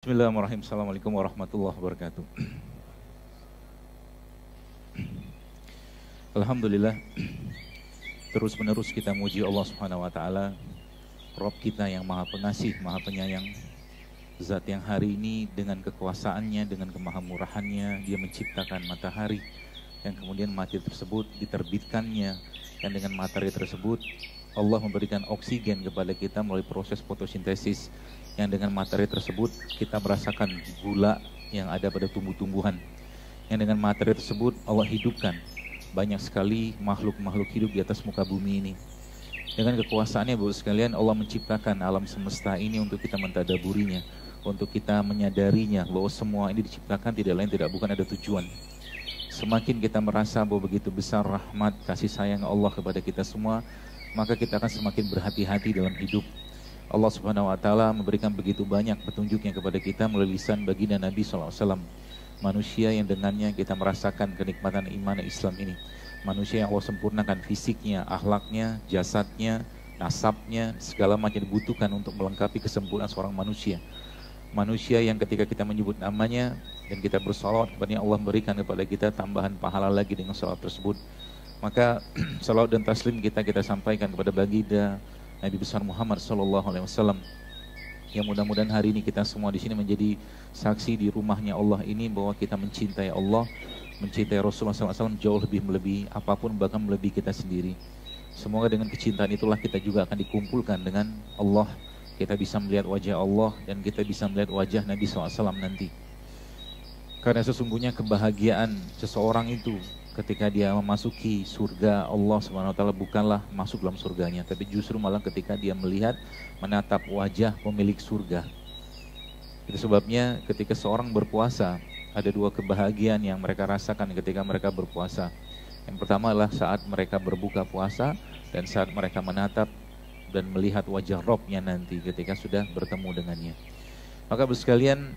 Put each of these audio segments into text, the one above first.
Bismillahirrahmanirrahim. Assalamualaikum warahmatullahi wabarakatuh. Alhamdulillah, terus menerus kita muji Allah Subhanahu wa taala, Rabb kita yang Maha Pengasih, Maha Penyayang. Zat yang hari ini dengan kekuasaannya, dengan kemahamurahannya, Dia menciptakan matahari yang kemudian matahari tersebut diterbitkannya, dan dengan matahari tersebut Allah memberikan oksigen kepada kita melalui proses fotosintesis, yang dengan matahari tersebut kita merasakan gula yang ada pada tumbuh-tumbuhan, yang dengan matahari tersebut Allah hidupkan banyak sekali makhluk-makhluk hidup di atas muka bumi ini. Dengan kekuasaannya, Bapak sekalian, Allah menciptakan alam semesta ini untuk kita mentadaburinya, untuk kita menyadarinya bahwa semua ini diciptakan tidak lain tidak bukan ada tujuan. Semakin kita merasa bahwa begitu besar rahmat kasih sayang Allah kepada kita semua, maka kita akan semakin berhati-hati dalam hidup. Allah Subhanahu wa taala memberikan begitu banyak petunjuknya kepada kita melalui lisan baginda Nabi SAW. Manusia yang dengannya kita merasakan kenikmatan iman Islam ini. Manusia yang Allah sempurnakan fisiknya, akhlaknya, jasadnya, nasabnya, segala macam dibutuhkan untuk melengkapi kesempurnaan seorang manusia. Manusia yang ketika kita menyebut namanya dan kita bersalawat kepada Allah, berikan kepada kita tambahan pahala lagi dengan salawat tersebut. Maka salawat dan taslim kita sampaikan kepada baginda Nabi besar Muhammad SAW, yang mudah-mudahan hari ini kita semua di sini menjadi saksi di rumahnya Allah ini bahwa kita mencintai Allah, mencintai Rasulullah SAW jauh lebih melebihi apapun, bahkan melebihi kita sendiri. Semoga dengan kecintaan itulah kita juga akan dikumpulkan dengan Allah. Kita bisa melihat wajah Allah dan kita bisa melihat wajah Nabi SAW nanti. Karena sesungguhnya kebahagiaan seseorang itu ketika dia memasuki surga Allah Subhanahu wa taala bukanlah masuk dalam surganya, tapi justru malah ketika dia melihat, menatap wajah pemilik surga. Itu sebabnya ketika seorang berpuasa, ada dua kebahagiaan yang mereka rasakan ketika mereka berpuasa. Yang pertama adalah saat mereka berbuka puasa dan saat mereka menatap dan melihat wajah Rabb-nya nanti ketika sudah bertemu dengannya. Maka sekalian,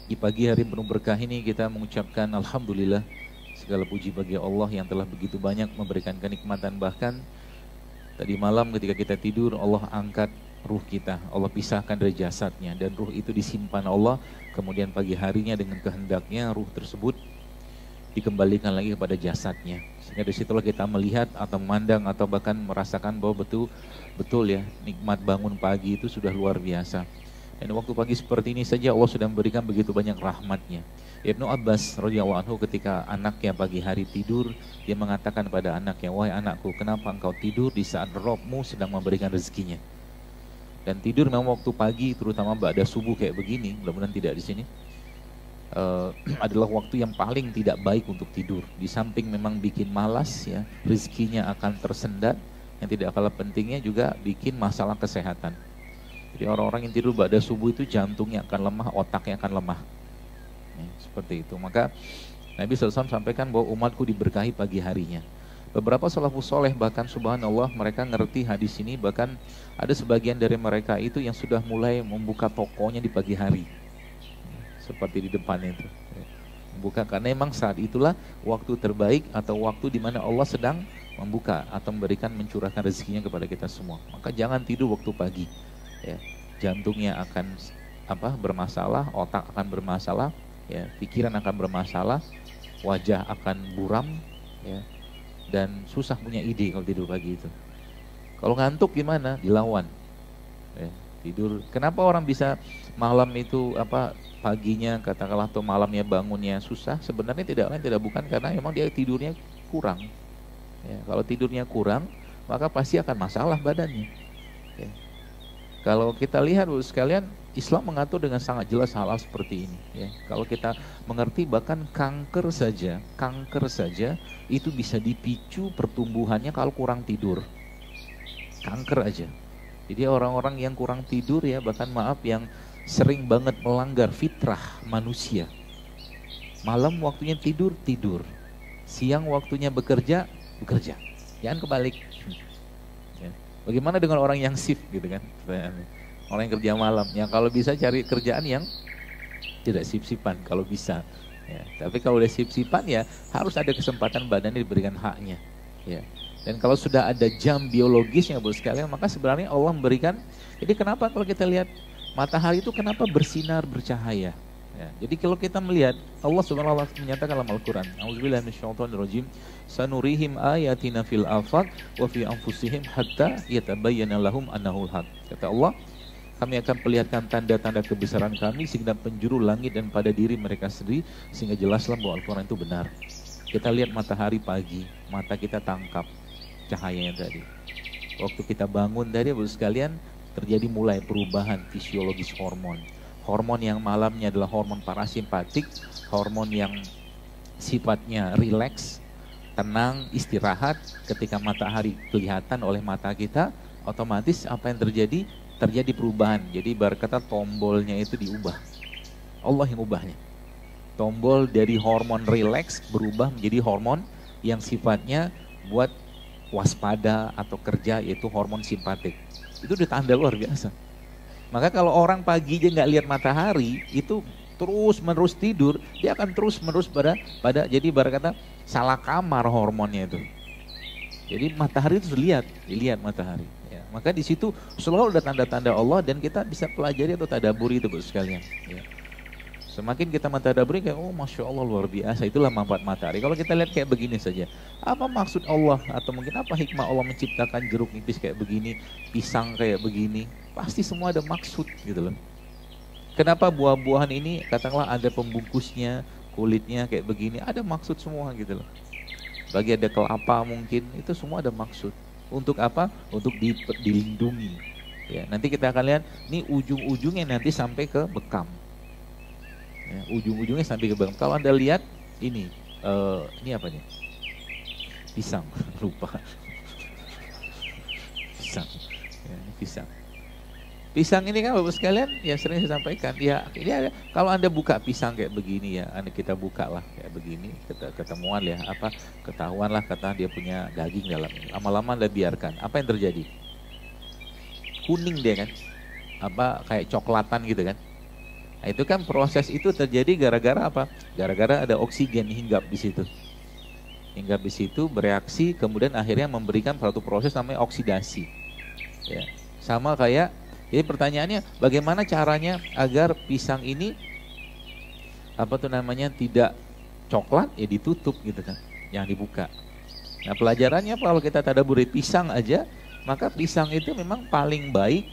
di pagi hari penuh berkah ini kita mengucapkan alhamdulillah, segala puji bagi Allah yang telah begitu banyak memberikan kenikmatan. Bahkan tadi malam ketika kita tidur, Allah angkat ruh kita, Allah pisahkan dari jasadnya, dan ruh itu disimpan Allah. Kemudian pagi harinya dengan kehendaknya ruh tersebut dikembalikan lagi kepada jasadnya. Sehingga disitulah kita melihat atau memandang atau bahkan merasakan bahwa betul ya, nikmat bangun pagi itu sudah luar biasa. Dan waktu pagi seperti ini saja Allah sudah memberikan begitu banyak rahmatnya. Ibnu Abbas radhiyallahu anhu ketika anaknya pagi hari tidur, dia mengatakan pada anaknya, wahai anakku, kenapa engkau tidur di saat Rabb-mu sedang memberikan rezekinya? Dan tidur memang waktu pagi, terutama ba'da subuh kayak begini, mudah-mudahan tidak di sini, adalah waktu yang paling tidak baik untuk tidur. Di samping memang bikin malas ya, rezekinya akan tersendat, yang tidak kalah pentingnya juga bikin masalah kesehatan. Jadi orang-orang yang tidur ba'da subuh itu jantungnya akan lemah, otaknya akan lemah. Ya, seperti itu. Maka Nabi SAW sampaikan bahwa umatku diberkahi pagi harinya. Beberapa salafus soleh bahkan subhanallah mereka ngerti hadis ini, bahkan ada sebagian dari mereka itu yang sudah mulai membuka tokonya di pagi hari. Seperti di depan itu. Membuka karena memang saat itulah waktu terbaik atau waktu di mana Allah sedang membuka atau memberikan mencurahkan rezekinya kepada kita semua. Maka jangan tidur waktu pagi. Ya, jantungnya akan bermasalah, otak akan bermasalah, ya, pikiran akan bermasalah, wajah akan buram, ya, dan susah punya ide kalau tidur pagi itu. Kalau ngantuk gimana? Dilawan. Ya, tidur. Kenapa orang bisa malam itu paginya katakanlah atau malamnya bangunnya susah? Sebenarnya tidak lain tidak bukan karena memang dia tidurnya kurang. Ya, kalau tidurnya kurang, maka pasti akan masalah badannya. Ya. Kalau kita lihat sekalian, Islam mengatur dengan sangat jelas hal-hal seperti ini. Ya. Kalau kita mengerti bahkan kanker saja itu bisa dipicu pertumbuhannya kalau kurang tidur. Kanker aja. Jadi orang-orang yang kurang tidur ya, bahkan maaf yang sering banget melanggar fitrah manusia. Malam waktunya tidur, siang waktunya bekerja. Jangan kebalik. Bagaimana dengan orang yang shift gitu kan? Orang yang kerja malam, yang kalau bisa cari kerjaan yang tidak sip-sipan kalau bisa. Ya, tapi kalau udah sip-sipan ya harus ada kesempatan badannya diberikan haknya. Ya. Dan kalau sudah ada jam biologisnya Bapak sekalian, maka sebenarnya Allah memberikan. Jadi kenapa kalau kita lihat Matahari itu kenapa bersinar, bercahaya? Ya, jadi kalau kita melihat Allah Subhanahu wa taala menyatakan dalam Al-Qur'an, A'udzubillahi minasyaitonirrajim, sanurihim ayatina fil afaq wa fi anfusihim hatta yatabayyana lahum annahul haq. Kata Allah, kami akan perlihatkan tanda-tanda kebesaran kami sehingga penjuru langit dan pada diri mereka sendiri sehingga jelaslah bahwa Al-Qur'an itu benar. Kita lihat matahari pagi, mata kita tangkap cahayanya tadi. Waktu kita bangun tadi, Bapak sekalian, terjadi mulai perubahan fisiologis hormon. Hormon yang malamnya adalah hormon parasimpatik, hormon yang sifatnya rileks, tenang, istirahat. Ketika matahari kelihatan oleh mata kita, otomatis apa yang terjadi? Terjadi perubahan. Jadi ibarat kata tombolnya itu diubah. Allah yang ubahnya. Tombol dari hormon rileks berubah menjadi hormon yang sifatnya buat waspada atau kerja, yaitu hormon simpatik. Itu udah tanda luar biasa. Maka kalau orang pagi aja nggak lihat matahari, itu terus menerus tidur, dia akan terus menerus pada jadi ibarat kata salah kamar hormonnya itu. Jadi matahari itu dilihat matahari. Ya, maka di situ selalu ada tanda-tanda Allah dan kita bisa pelajari atau tadaburi itu, Bapak sekalian. Ya. Semakin kita mentadaburi kayak, oh Masya Allah luar biasa, itulah manfaat matahari. Kalau kita lihat kayak begini saja, apa maksud Allah atau mungkin apa hikmah Allah menciptakan jeruk nipis kayak begini, pisang kayak begini, pasti semua ada maksud gitu loh. Kenapa buah-buahan ini katakanlah ada pembungkusnya, kulitnya kayak begini, ada maksud semua gitu loh. Bagi ada kelapa mungkin, itu semua ada maksud. Untuk apa? Untuk dilindungi. Ya, nanti kita akan lihat, ini ujung-ujungnya nanti sampai ke bekam. Ya, ujung-ujungnya sampai ke bekam. Kalau Anda lihat ini apa nih? Pisang, lupa. Pisang. Ya, ini pisang. Pisang ini kan Bapak sekalian ya sering saya sampaikan, ya ini ada, kalau Anda buka pisang kayak begini ya, kita buka lah kayak begini, ketemuan ya, ketahuan lah kata dia punya daging dalamnya. Lama-lama Anda biarkan, apa yang terjadi? Kuning dia kan, kayak coklatan gitu kan. Nah, itu kan proses itu terjadi gara-gara apa? Gara-gara ada oksigen hinggap di situ. Hinggap di situ bereaksi, kemudian akhirnya memberikan suatu proses namanya oksidasi. Ya, sama kayak, jadi pertanyaannya bagaimana caranya agar pisang ini tidak coklat, ya ditutup gitu kan, yang dibuka. Nah pelajarannya kalau kita tadaburi pisang aja, maka pisang itu memang paling baik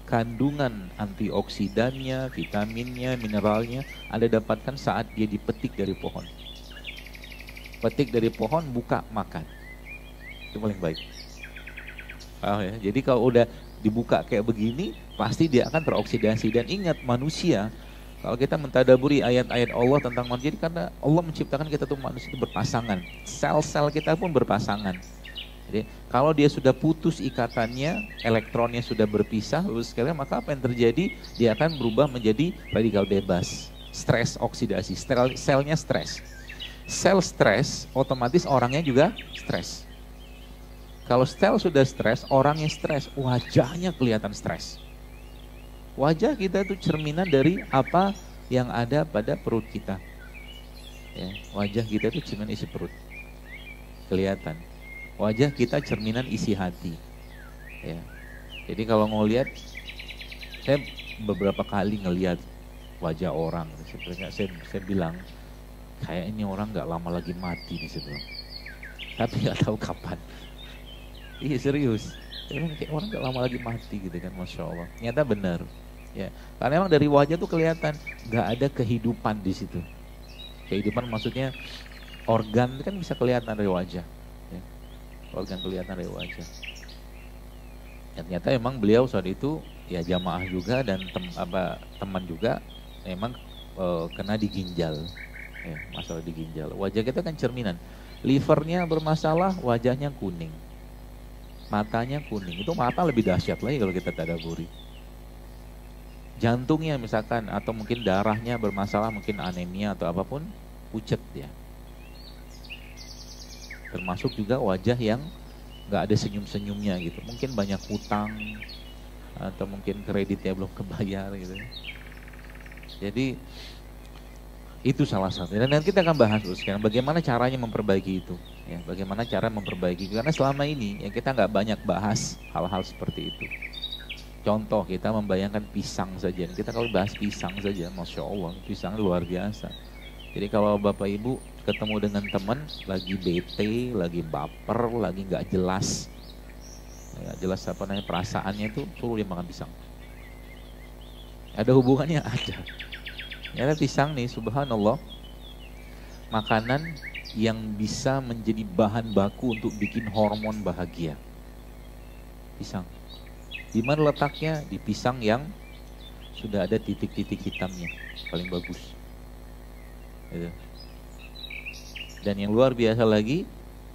kandungan antioksidannya, vitaminnya, mineralnya Anda dapatkan saat dia dipetik dari pohon. Petik dari pohon, buka, makan. Itu paling baik. Ya. Jadi kalau udah dibuka kayak begini, pasti dia akan teroksidasi. Dan ingat manusia, kalau kita mentadaburi ayat-ayat Allah tentang manusia, karena Allah menciptakan kita tuh manusia itu berpasangan. Sel-sel kita pun berpasangan. Jadi kalau dia sudah putus ikatannya, elektronnya sudah berpisah, sekalian, maka apa yang terjadi? Dia akan berubah menjadi radikal bebas. Stres oksidasi, selnya stres. Sel stres, otomatis orangnya juga stres. Kalau sel sudah stres, orangnya stres, wajahnya kelihatan stres. Wajah kita itu cerminan dari apa yang ada pada perut kita. Ya, wajah kita itu cerminan isi perut. Kelihatan. Wajah kita cerminan isi hati. Ya. Jadi kalau mau lihat, saya beberapa kali ngelihat wajah orang. Sebenarnya saya bilang, kayak ini orang nggak lama lagi mati nih sebelum. Tapi nggak tahu kapan. Iya serius, kayak orang gak lama lagi mati gitu kan, Masya Allah. Ternyata benar, ya. Karena emang dari wajah tuh kelihatan gak ada kehidupan di situ. Kehidupan maksudnya organ kan bisa kelihatan dari wajah, ya. Organ kelihatan dari wajah. Ya, ternyata emang beliau saat itu ya jamaah juga dan teman juga emang kena di ginjal, ya, masalah di ginjal. Wajah kita kan cerminan, livernya bermasalah, wajahnya kuning. Matanya kuning, itu mata lebih dahsyat lagi kalau kita tadaburi. Jantungnya misalkan, atau mungkin darahnya bermasalah, mungkin anemia atau apapun, pucet dia. Termasuk juga wajah yang gak ada senyum-senyumnya gitu. Mungkin banyak hutang, atau mungkin kreditnya belum kebayar gitu. Jadi itu salah satu. Dan nanti kita akan bahas sekarang bagaimana caranya memperbaiki itu. Ya, bagaimana cara memperbaiki. Karena selama ini ya kita nggak banyak bahas hal-hal seperti itu. Contoh, kita membayangkan pisang saja. Kita kalau bahas pisang saja, Masya Allah, pisang luar biasa. Jadi kalau Bapak Ibu ketemu dengan teman, lagi bete, lagi baper, lagi nggak jelas apa namanya perasaannya itu, suruh dia makan pisang. Ada hubungannya? Ada. Ternyata pisang nih, subhanallah, makanan yang bisa menjadi bahan baku untuk bikin hormon bahagia. Pisang. Di mana letaknya? Di pisang yang sudah ada titik-titik hitamnya, paling bagus. Gitu. Dan yang luar biasa lagi,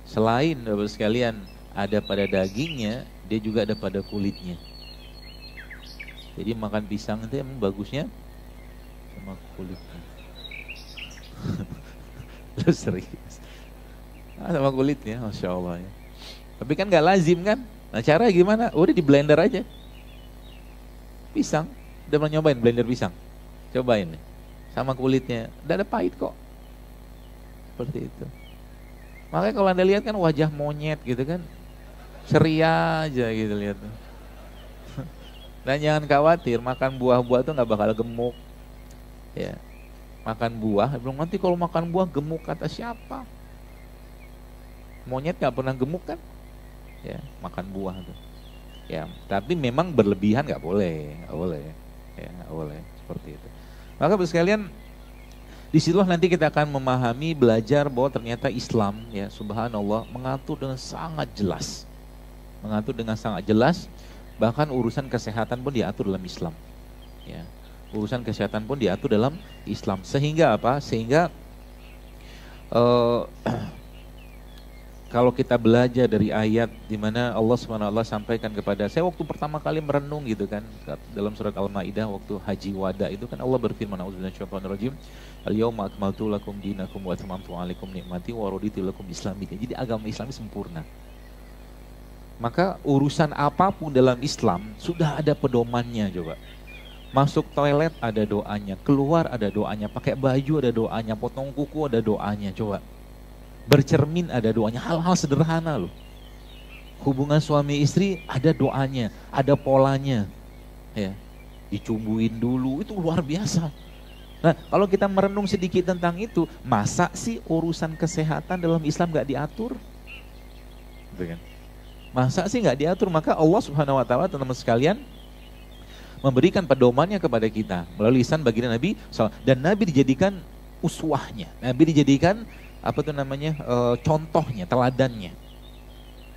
selain Bapak sekalian ada pada dagingnya, dia juga ada pada kulitnya. Jadi makan pisang itu emang bagusnya sama kulitnya. Lu serius? Sama kulitnya, Masya Allah ya. Tapi kan gak lazim kan? Nah cara gimana? Udah di blender aja. Pisang, udah pernah nyobain blender pisang? Cobain nih. Sama kulitnya, udah ada pahit kok. Seperti itu. Makanya kalau Anda lihat kan wajah monyet gitu kan, ceria aja gitu lihat. Dan jangan khawatir, makan buah-buah itu nggak bakal gemuk. Ya, makan buah, belum nanti kalau makan buah gemuk kata siapa? Monyet nggak pernah gemuk kan? Ya, makan buah tuh. Ya, tapi memang berlebihan nggak boleh, ya nggak boleh seperti itu. Maka sekalian, disitulah nanti kita akan memahami, belajar bahwa ternyata Islam, ya subhanallah, mengatur dengan sangat jelas, bahkan urusan kesehatan pun diatur dalam Islam. Ya, urusan kesehatan pun diatur dalam Islam. Sehingga apa? Sehingga kalau kita belajar dari ayat di mana Allah SWT sampaikan kepada saya waktu pertama kali merenung gitu kan dalam surat Al-Maidah waktu haji wada itu kan Allah berfirman, a'udzubillahi minasyaitonirrajim, al-yauma akmaltu lakum dinakum wa atmamtu 'alaikum ni'mati wa raditu lakum Islam. Jadi agama Islam sempurna. Maka urusan apapun dalam Islam sudah ada pedomannya. Coba masuk toilet ada doanya, keluar ada doanya, pakai baju ada doanya, potong kuku ada doanya. Coba bercermin ada doanya, hal-hal sederhana loh. Hubungan suami istri ada doanya, ada polanya. Ya, dicumbuin dulu, itu luar biasa. Nah, kalau kita merenung sedikit tentang itu, masa sih urusan kesehatan dalam Islam gak diatur? Masa sih gak diatur? Maka Allah Subhanahu Wa Taala, teman-teman sekalian, memberikan pedomannya kepada kita melalui lisan baginda Nabi SAW. Dan Nabi dijadikan uswahnya, Nabi dijadikan contohnya, teladannya.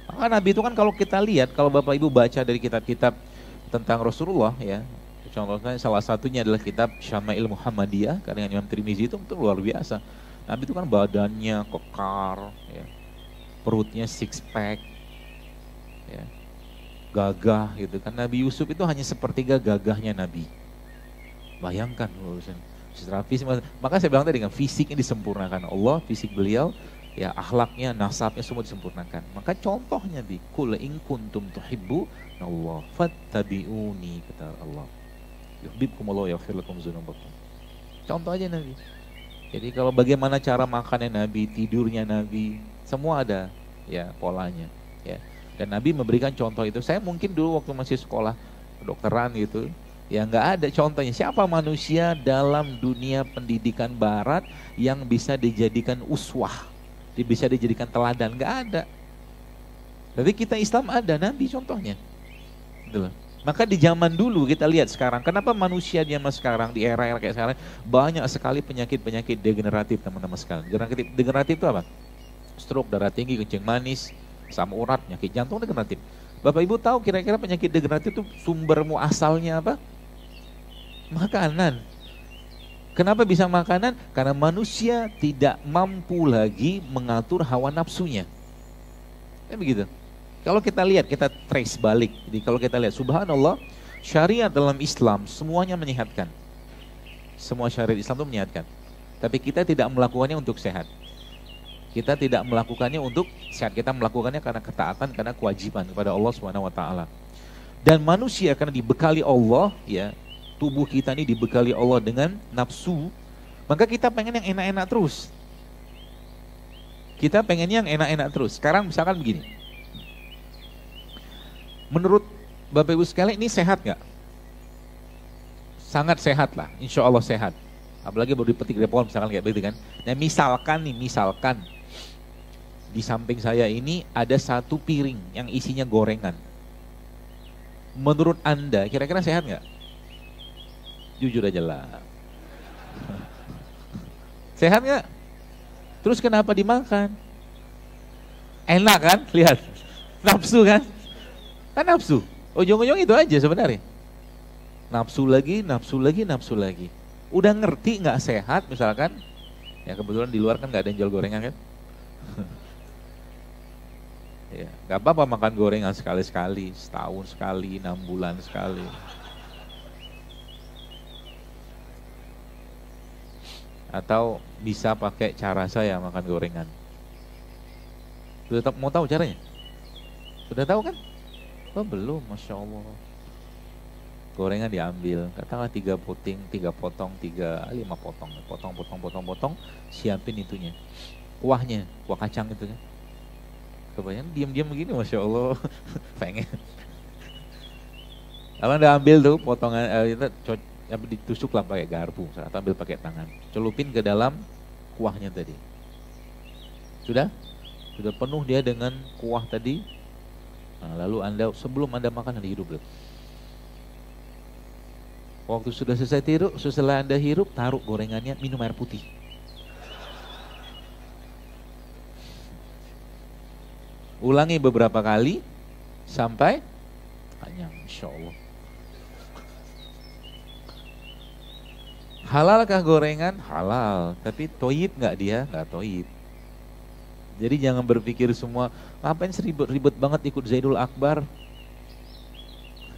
Maka Nabi itu kan kalau kita lihat, kalau Bapak Ibu baca dari kitab-kitab tentang Rasulullah ya, contohnya salah satunya adalah kitab Syama'il Muhammadiyah karangan Imam Tirmizi, itu luar biasa. Nabi itu kan badannya kekar, ya, perutnya six pack, ya, gagah gitu kan. Nabi Yusuf itu hanya sepertiga gagahnya Nabi. Bayangkan urusan secara fisik. Maka saya bilang tadi kan fisiknya disempurnakan Allah, fisik beliau, ya akhlaknya, nasabnya semua disempurnakan. Maka contohnya di qul in kuntum tuhibbunallah fattabi'uni, kata Allah. Yuhibbukumullah yaghfir lakum dzunubakum. Contoh aja Nabi. Jadi kalau bagaimana cara makannya Nabi, tidurnya Nabi, semua ada ya polanya, ya. Dan Nabi memberikan contoh itu. Saya mungkin dulu waktu masih sekolah kedokteran gitu, ya nggak ada contohnya. Siapa manusia dalam dunia pendidikan barat yang bisa dijadikan uswah, bisa dijadikan teladan? Nggak ada. Tapi kita Islam ada, Nabi contohnya. Gitu. Maka di zaman dulu kita lihat sekarang, kenapa manusia zaman sekarang di era kayak sekarang banyak sekali penyakit-penyakit degeneratif, teman-teman sekalian. Degeneratif itu apa? Stroke, darah tinggi, kencing manis, asam urat, penyakit jantung degeneratif. Bapak Ibu tahu kira-kira penyakit degeneratif itu sumber muasalnya apa? Makanan. Kenapa bisa makanan? Karena manusia tidak mampu lagi mengatur hawa nafsunya. Kan begitu. Kalau kita lihat, kita trace balik. Jadi kalau kita lihat, subhanallah, syariat dalam Islam semuanya menyehatkan. Semua syariat Islam itu menyehatkan. Tapi kita tidak melakukannya untuk sehat. Kita tidak melakukannya untuk sehat. Kita melakukannya karena ketaatan, karena kewajiban kepada Allah SWT. Dan manusia karena dibekali Allah, ya, tubuh kita ini dibekali Allah dengan nafsu, maka kita pengen yang enak-enak terus. Kita pengen yang enak-enak terus. Sekarang misalkan begini, menurut Bapak Ibu sekalian, ini sehat nggak? Sangat sehat lah, insya Allah sehat. Apalagi baru dipetik dari pohon misalkan kayak begitu kan. Nah misalkan di samping saya ini ada satu piring yang isinya gorengan. Menurut Anda kira-kira sehat nggak? Jujur aja lah. Sehat nggak? Terus kenapa dimakan? Enak kan? Lihat, nafsu kan? Kan nafsu. Ujung-ujung itu aja sebenarnya. Nafsu lagi, nafsu lagi, nafsu lagi. Udah ngerti nggak sehat misalkan? Ya kebetulan di luar kan nggak ada yang jual gorengan kan? Ya, nggak apa-apa makan gorengan sekali-sekali, setahun sekali, 6 bulan sekali. Atau bisa pakai cara saya makan gorengan. Sudah mau tahu caranya? Sudah tahu kan? Oh belum, Masya Allah. Gorengan diambil, katakanlah 3 potong, 5 potong, siapin itunya. Kuahnya, kuah kacang itu kan. Kebayang diam-diam begini, Masya Allah. Pengen. Abang udah ambil tuh potongan, ditusuk lah pakai garpu, atau ambil pakai tangan. Celupin ke dalam kuahnya tadi. Sudah? Sudah penuh dia dengan kuah tadi. Nah, lalu sebelum Anda makan, Anda hirup dulu. Waktu sudah selesai setelah Anda hirup, taruh gorengannya, minum air putih. Ulangi beberapa kali sampai kenyang, insya Allah. Halalkah gorengan? Halal. Tapi toyib nggak dia? Nggak toyib. Jadi jangan berpikir semua, ngapain ribet banget ikut Zaidul Akbar?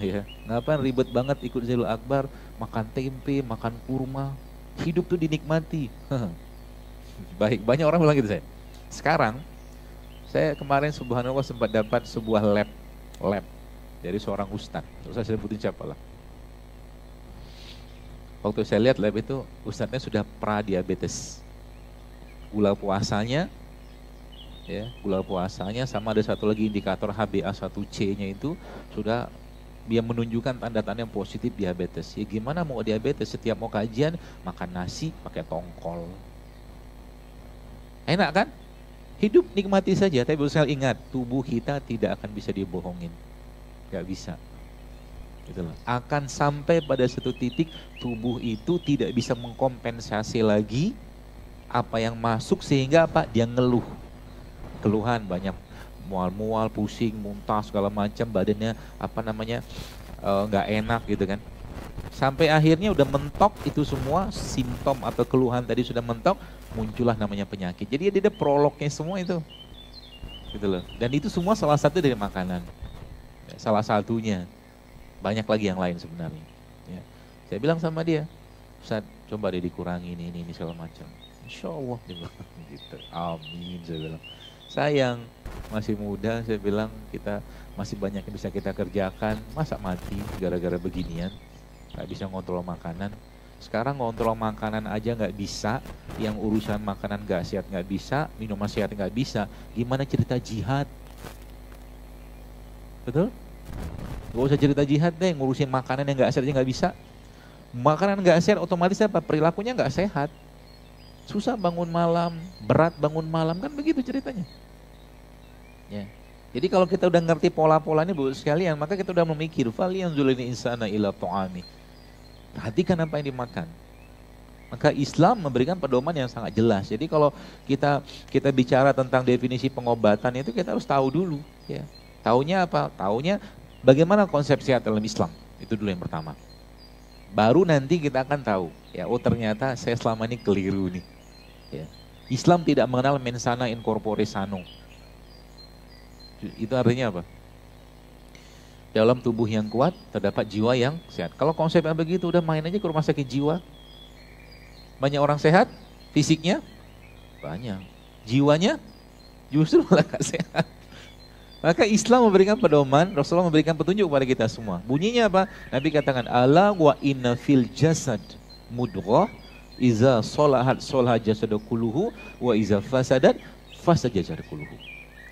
Ya, ngapain ribet banget ikut Zaidul Akbar? Makan tempe, makan kurma. Hidup tuh dinikmati. Baik, banyak orang bilang gitu saya. Sekarang, saya kemarin subhanallah sempat dapat sebuah lab dari seorang ustadz. Terus saya sebutin siapa lah. Waktu saya lihat lab itu, ustadznya sudah pra-diabetes. Gula puasanya sama ada satu lagi indikator HbA1c-nya itu sudah dia menunjukkan tanda-tanda yang positif diabetes. Ya gimana mau diabetes, setiap mau kajian makan nasi pakai tongkol. Enak kan? Hidup nikmati saja, tapi harus ingat, tubuh kita tidak akan bisa dibohongin. Gak bisa. Itulah. Akan sampai pada satu titik tubuh itu tidak bisa mengkompensasi lagi apa yang masuk sehingga apa? Dia ngeluh. Keluhan banyak, mual-mual, pusing, muntah segala macam, badannya nggak enak gitu kan. Sampai akhirnya udah mentok itu semua simptom atau keluhan tadi sudah mentok, muncullah namanya penyakit. Jadi dia prolognya semua itu, gitu loh. Dan itu semua salah satu dari makanan, salah satunya. Banyak lagi yang lain sebenarnya. Ya. Saya bilang sama dia, Ustaz, coba deh dikurangi ini segala macam. Insya Allah dia bilang gitu. Amin, saya bilang. Sayang, masih muda, saya bilang kita masih banyak yang bisa kita kerjakan. Masa mati gara-gara beginian? Gak bisa ngontrol makanan. Sekarang ngontrol makanan aja gak bisa, yang urusan makanan gak sehat gak bisa, minuman sehat gak bisa. Gimana cerita jihad? Betul? Gak usah cerita jihad deh, ngurusin makanan yang gak sehat aja gak bisa. Makanan gak sehat otomatis apa? Perilakunya gak sehat. Susah bangun malam, berat bangun malam, kan begitu ceritanya. Ya. Jadi kalau kita udah ngerti pola-polanya Bu sekalian, maka kita udah memikir, falyanzuril insana ila ta'ami. Perhatikan apa yang dimakan. Maka Islam memberikan pedoman yang sangat jelas. Jadi kalau kita bicara tentang definisi pengobatan itu kita harus tahu dulu. Ya. Taunya apa? Taunya bagaimana konsep sehat dalam Islam. Itu dulu yang pertama. Baru nanti kita akan tahu. Ya, oh ternyata saya selama ini keliru nih. Ya. Islam tidak mengenal mens sana in corpore sano. Itu artinya apa? Dalam tubuh yang kuat terdapat jiwa yang sehat. Kalau konsepnya begitu udah main aja ke rumah sakit jiwa. Banyak orang sehat, fisiknya banyak. Jiwanya justru malah gak sehat. Maka Islam memberikan pedoman, Rasulullah memberikan petunjuk kepada kita semua. Bunyinya apa? Nabi katakan, ala wa inna fil jasad mudghah iza solahat solahat jasadu kulluhu wa iza fasadat fasad jasadu kulluhu.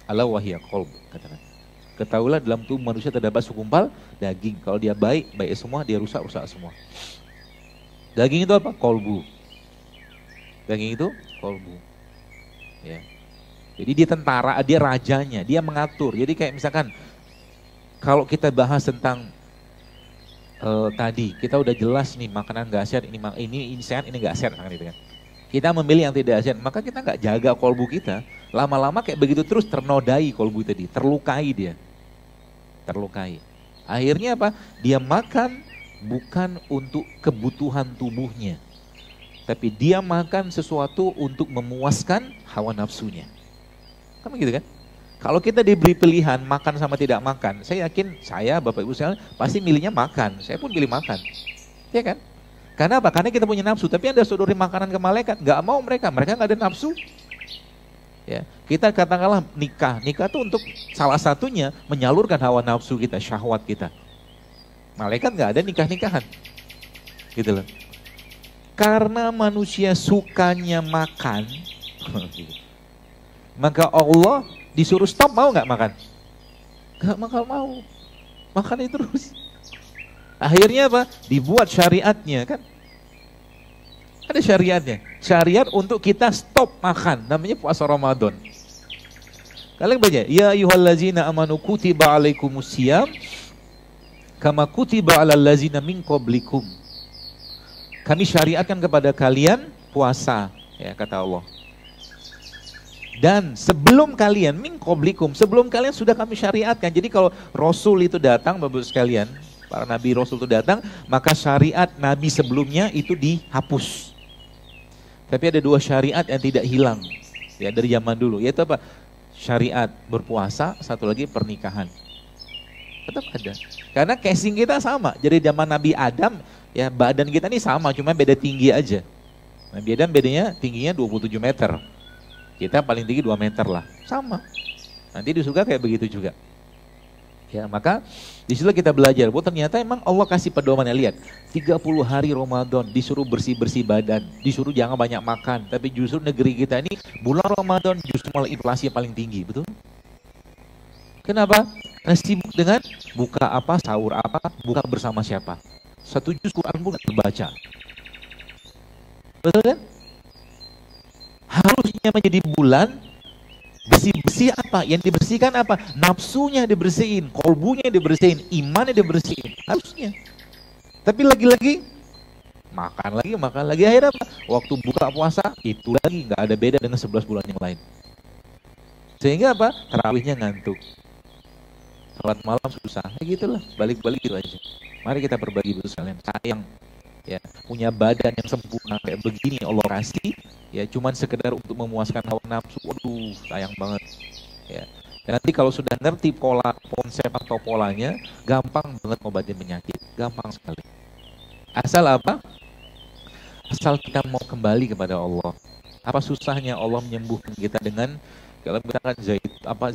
Ala wa hiya qalb, katakan. Ketahuilah dalam tubuh manusia terdapat segumpal daging. Kalau dia baik, baik semua, dia rusak, rusak semua. Daging itu apa? Kolbu. Daging itu kolbu. Ya. Jadi dia tentara, dia rajanya, dia mengatur. Jadi kayak misalkan kalau kita bahas tentang tadi, kita udah jelas nih makanan nggak sehat, ini sehat, ini nggak sehat, gitu kan. Kita memilih yang tidak sehat, maka kita nggak jaga kolbu kita. Lama-lama kayak begitu terus ternodai kolbu tadi, terlukai dia. Terlukai. Akhirnya apa? Dia makan bukan untuk kebutuhan tubuhnya, tapi dia makan sesuatu untuk memuaskan hawa nafsunya. Kan begitu kan? Kalau kita diberi pilihan makan sama tidak makan, saya yakin saya, Bapak Ibu sekalian pasti milihnya makan. Saya pun pilih makan. Ya kan? Karena apa? Karena kita punya nafsu. Tapi Anda sodori makanan ke malaikat, nggak mau mereka nggak ada nafsu. Ya, kita katakanlah nikah itu untuk salah satunya menyalurkan hawa nafsu kita, syahwat kita. Malaikat nggak ada nikah-nikahan, gitu loh. Karena manusia sukanya makan, maka Allah disuruh stop, mau nggak makan? Nggak bakal mau, makan terus. Akhirnya apa? Dibuat syariatnya kan? Ada syariatnya. Syariat untuk kita stop makan. Namanya puasa Ramadan. Kalian baca, ya ayyuhallazina amanu kutiba alaikumusiyam kama kutiba alal ladzina min qablikum. Kami syariatkan kepada kalian puasa, ya kata Allah. Dan sebelum kalian min qablikum, sebelum kalian sudah kami syariatkan. Jadi kalau Rasul itu datang, Bapak sekalian, para nabi Rasul itu datang, maka syariat nabi sebelumnya itu dihapus. Tapi ada dua syariat yang tidak hilang ya dari zaman dulu, yaitu apa? Syariat berpuasa, satu lagi pernikahan. Tetap ada. Karena casing kita sama. Jadi zaman Nabi Adam, ya badan kita ini sama, cuma beda tinggi aja. Nabi Adam bedanya tingginya 27 meter. Kita paling tinggi 2 meter lah. Sama. Nanti di surga kayak begitu juga. Ya, maka disitulah kita belajar bahwa ternyata emang Allah kasih pedomannya. Lihat, 30 hari Ramadan disuruh bersih-bersih badan, disuruh jangan banyak makan, tapi justru negeri kita ini bulan Ramadan justru malah inflasi paling tinggi, betul? Kenapa? Karena sibuk dengan buka apa, sahur apa, buka bersama siapa. Satu juz Quran pun gak terbaca. Betul kan? Harusnya menjadi bulan bersih-bersih apa? Yang dibersihkan apa? Nafsunya dibersihin, kolbunya dibersihin, imannya dibersihin. Harusnya. Tapi lagi-lagi makan lagi. Akhirnya apa? Waktu buka puasa itu lagi nggak ada beda dengan 11 bulan yang lain. Sehingga apa? Tarawihnya ngantuk. Salat malam susah. Ya gitulah, balik-balik gitu aja. Mari kita berbagi betul sekalian. Sayang ya, punya badan yang sempurna kayak begini Allah kasih, ya cuman sekedar untuk memuaskan hawa nafsu. Waduh, sayang banget. Ya. Dan nanti kalau sudah ngerti pola konsep atau polanya, gampang banget ngobatin penyakit, gampang sekali. Asal apa? Asal kita mau kembali kepada Allah. Apa susahnya Allah menyembuhkan kita dengan kalau misalkan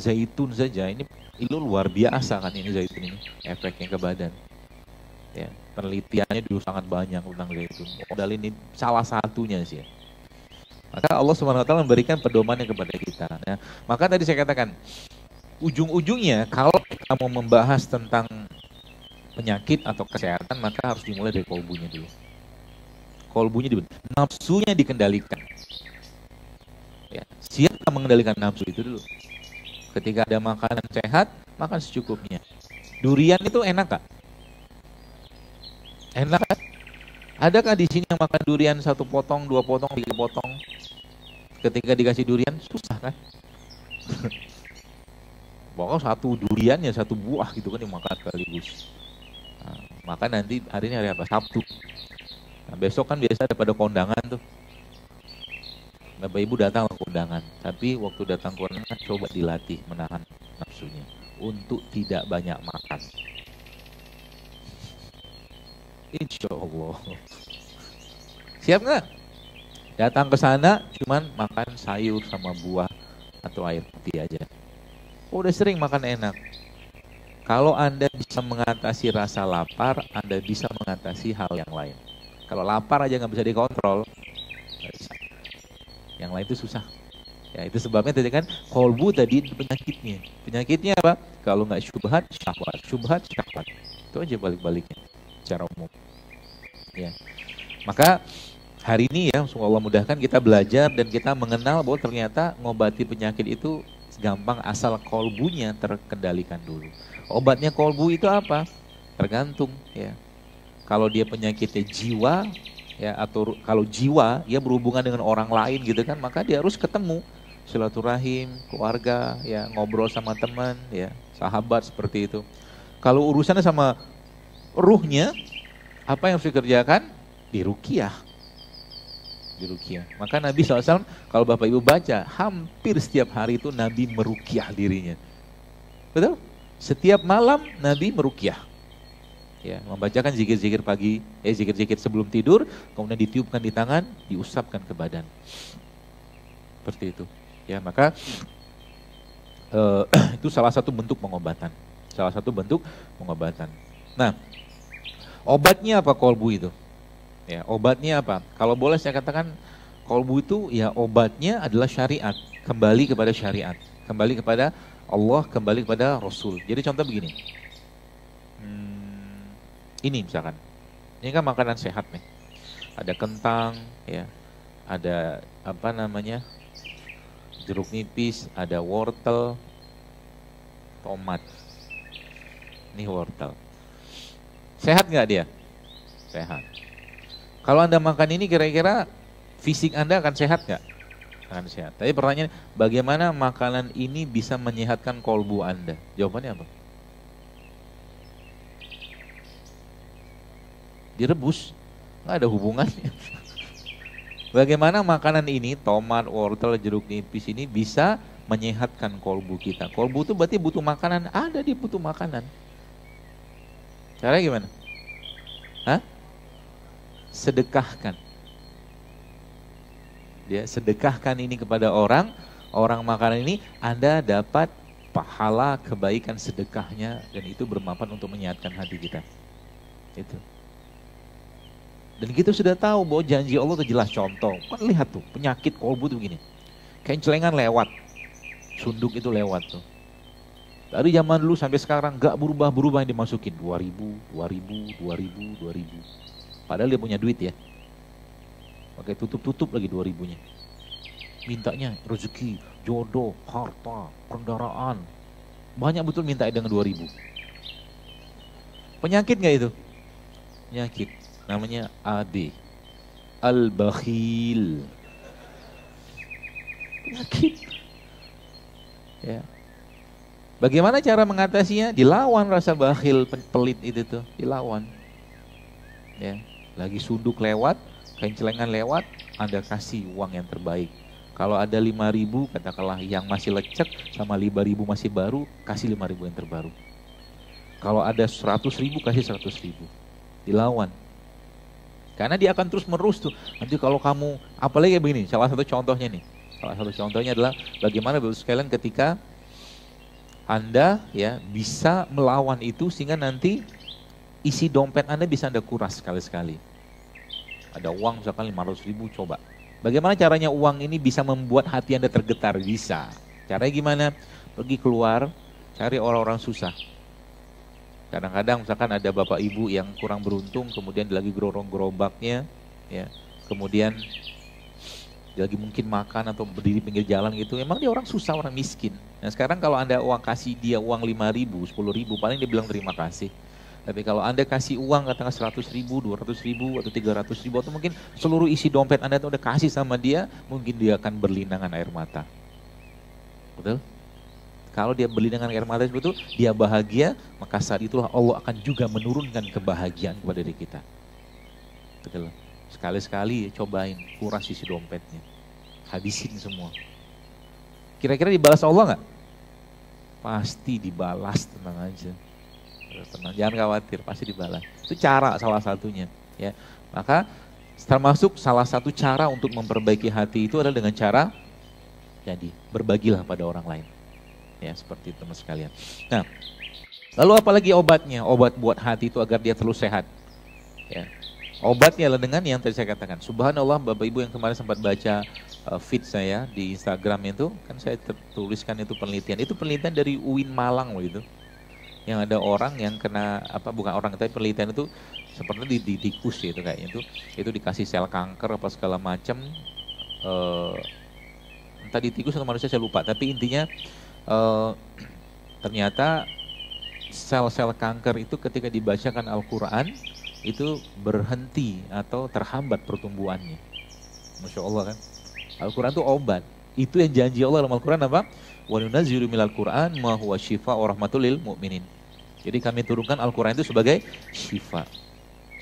zaitun saja, ini luar biasa kan ini zaitun ini, efeknya ke badan. Ya, penelitiannya dulu sangat banyak tentang zaitun. Modal ini salah satunya sih. Ya. Maka Allah SWT memberikan pedomannya kepada kita. Ya. Maka tadi saya katakan, ujung-ujungnya kalau kita mau membahas tentang penyakit atau kesehatan, maka harus dimulai dari kolbunya dulu. Kolbunya dulu, nafsunya dikendalikan. Ya, siapa mengendalikan nafsu itu dulu? Ketika ada makanan sehat, makan secukupnya. Durian itu enak, Kak? Enak kan? Adakah di sini yang makan durian 1 potong, 2 potong, 3 potong? Ketika dikasih durian susah kan? Pokoknya 1 duriannya 1 buah gitu kan dimakan sekaligus. Nah, maka nanti hari ini hari apa? Sabtu. Nah, besok kan biasa ada pada kondangan tuh. Bapak Ibu datang ke kondangan, tapi waktu datang ke kondangan coba dilatih menahan nafsunya untuk tidak banyak makan. Insya Allah. Siap nggak? Datang ke sana cuman makan sayur sama buah atau air putih aja. Udah sering makan enak. Kalau Anda bisa mengatasi rasa lapar, Anda bisa mengatasi hal yang lain. Kalau lapar aja nggak bisa dikontrol, nggak bisa. Yang lain itu susah. Ya, itu sebabnya tadi kan kolbu tadi penyakitnya. Penyakitnya apa? Kalau nggak syubhat, syahwat. Syubhat, syahwat. Itu aja balik-baliknya secara umum. Ya. Maka hari ini ya, semoga Allah mudahkan kita belajar dan kita mengenal bahwa ternyata ngobati penyakit itu gampang asal kolbunya terkendalikan dulu. Obatnya kolbu itu apa? Tergantung ya. Kalau dia penyakitnya jiwa ya, atau kalau jiwa ya berhubungan dengan orang lain gitu kan, maka dia harus ketemu silaturahim, keluarga, ya ngobrol sama teman, ya sahabat seperti itu. Kalau urusannya sama ruhnya, apa yang harus dikerjakan? Diruqyah. Diruqyah. Maka Nabi SAW, kalau Bapak Ibu baca, hampir setiap hari itu Nabi meruqyah dirinya. Betul? Setiap malam Nabi meruqyah. Ya, membacakan zikir-zikir pagi, zikir-zikir sebelum tidur, kemudian ditiupkan di tangan, diusapkan ke badan. Seperti itu. Ya, maka itu salah satu bentuk pengobatan. Salah satu bentuk pengobatan. Nah, obatnya apa kolbu itu? Ya, obatnya apa? Kalau boleh saya katakan kolbu itu ya obatnya adalah syariat. Kembali kepada syariat. Kembali kepada Allah, kembali kepada Rasul. Jadi contoh begini. Ini misalkan. Ini kan makanan sehat nih. Ada kentang, ya. Ada apa namanya? Jeruk nipis, ada wortel, tomat. Ini wortel. Sehat nggak dia? Sehat. Kalau Anda makan ini kira-kira fisik Anda akan sehat nggak? Akan sehat. Tapi pertanyaan, bagaimana makanan ini bisa menyehatkan kolbu Anda? Jawabannya apa? Direbus. Nggak ada hubungannya. Bagaimana makanan ini, tomat, wortel, jeruk nipis ini bisa menyehatkan kolbu kita. Kolbu itu berarti butuh makanan, ada dia butuh makanan. Caranya gimana? Hah? Sedekahkan. Dia sedekahkan ini kepada orang, orang makanan ini, Anda dapat pahala kebaikan sedekahnya dan itu bermanfaat untuk menyehatkan hati kita. Itu. Dan kita sudah tahu bahwa janji Allah itu jelas contoh. Kan lihat tuh, penyakit kolbu tuh begini. Kencelengan lewat. Sunduk itu lewat tuh. Dari zaman dulu sampai sekarang gak berubah-berubah yang dimasukin. 2000. Padahal dia punya duit ya. Pakai tutup-tutup lagi 2000-nya. Mintanya rezeki, jodoh, harta, kendaraan. Banyak betul minta dengan 2000. Penyakit gak itu? Penyakit. Namanya AD, Al-Bakhil. Penyakit. Ya. Bagaimana cara mengatasinya? Dilawan rasa bakhil, pelit itu tuh, dilawan. Ya, lagi sunduk lewat, kencelengan lewat, Anda kasih uang yang terbaik. Kalau ada 5.000, katakanlah yang masih lecek sama 5.000 masih baru, kasih 5.000 yang terbaru. Kalau ada 100.000, kasih 100.000. Dilawan. Karena dia akan terus menerus tuh. Nanti kalau kamu, apalagi begini, salah satu contohnya nih. Salah satu contohnya adalah bagaimana Bapak sekalian ketika Anda ya bisa melawan itu sehingga nanti isi dompet Anda bisa Anda kuras sekali-sekali. Ada uang misalkan 500.000, coba. Bagaimana caranya uang ini bisa membuat hati Anda tergetar? Bisa. Caranya gimana? Pergi keluar, cari orang-orang susah. Kadang-kadang misalkan ada bapak ibu yang kurang beruntung, kemudian lagi gerobaknya, ya, kemudian dia lagi mungkin makan atau berdiri pinggir jalan gitu, emang dia orang susah, orang miskin. Nah sekarang kalau Anda kasih dia uang 5.000, 10.000, paling dia bilang terima kasih. Tapi kalau Anda kasih uang katakan 100.000, 200.000, atau 300.000, atau mungkin seluruh isi dompet Anda itu udah kasih sama dia, mungkin dia akan berlinangan air mata. Betul? Kalau dia beli dengan air mata itu, dia bahagia, maka saat itulah Allah akan juga menurunkan kebahagiaan kepada diri kita. Betul. Sekali-sekali cobain, kuras isi dompetnya. Habisin semua. Kira-kira dibalas Allah nggak? Pasti dibalas, tenang aja. Tenang, jangan khawatir, pasti dibalas. Itu cara salah satunya. Ya. Maka termasuk salah satu cara untuk memperbaiki hati itu adalah dengan cara, jadi berbagilah pada orang lain. Ya, seperti itu teman sekalian. Nah, lalu apalagi obatnya? Obat buat hati itu agar dia terus sehat. Ya. Obatnya adalah dengan yang tadi saya katakan. Subhanallah, Bapak Ibu yang kemarin sempat baca feed saya di Instagram itu, kan saya tuliskan itu penelitian. Itu penelitian dari UIN Malang loh itu. Yang ada orang yang kena, bukan orang, tapi penelitian itu seperti di tikus itu kayaknya itu dikasih sel kanker apa segala macam. Entah di tikus atau manusia saya lupa, tapi intinya ternyata sel-sel kanker itu ketika dibacakan Al-Quran itu berhenti atau terhambat pertumbuhannya. Masya Allah kan. Al-Quran itu obat. Itu yang janji Allah dalam Al-Quran apa? Wa nunazzilu minal Qur'an ma huwa syifa wa rahmatul lil mu'minin. Jadi kami turunkan Al-Quran itu sebagai syifa,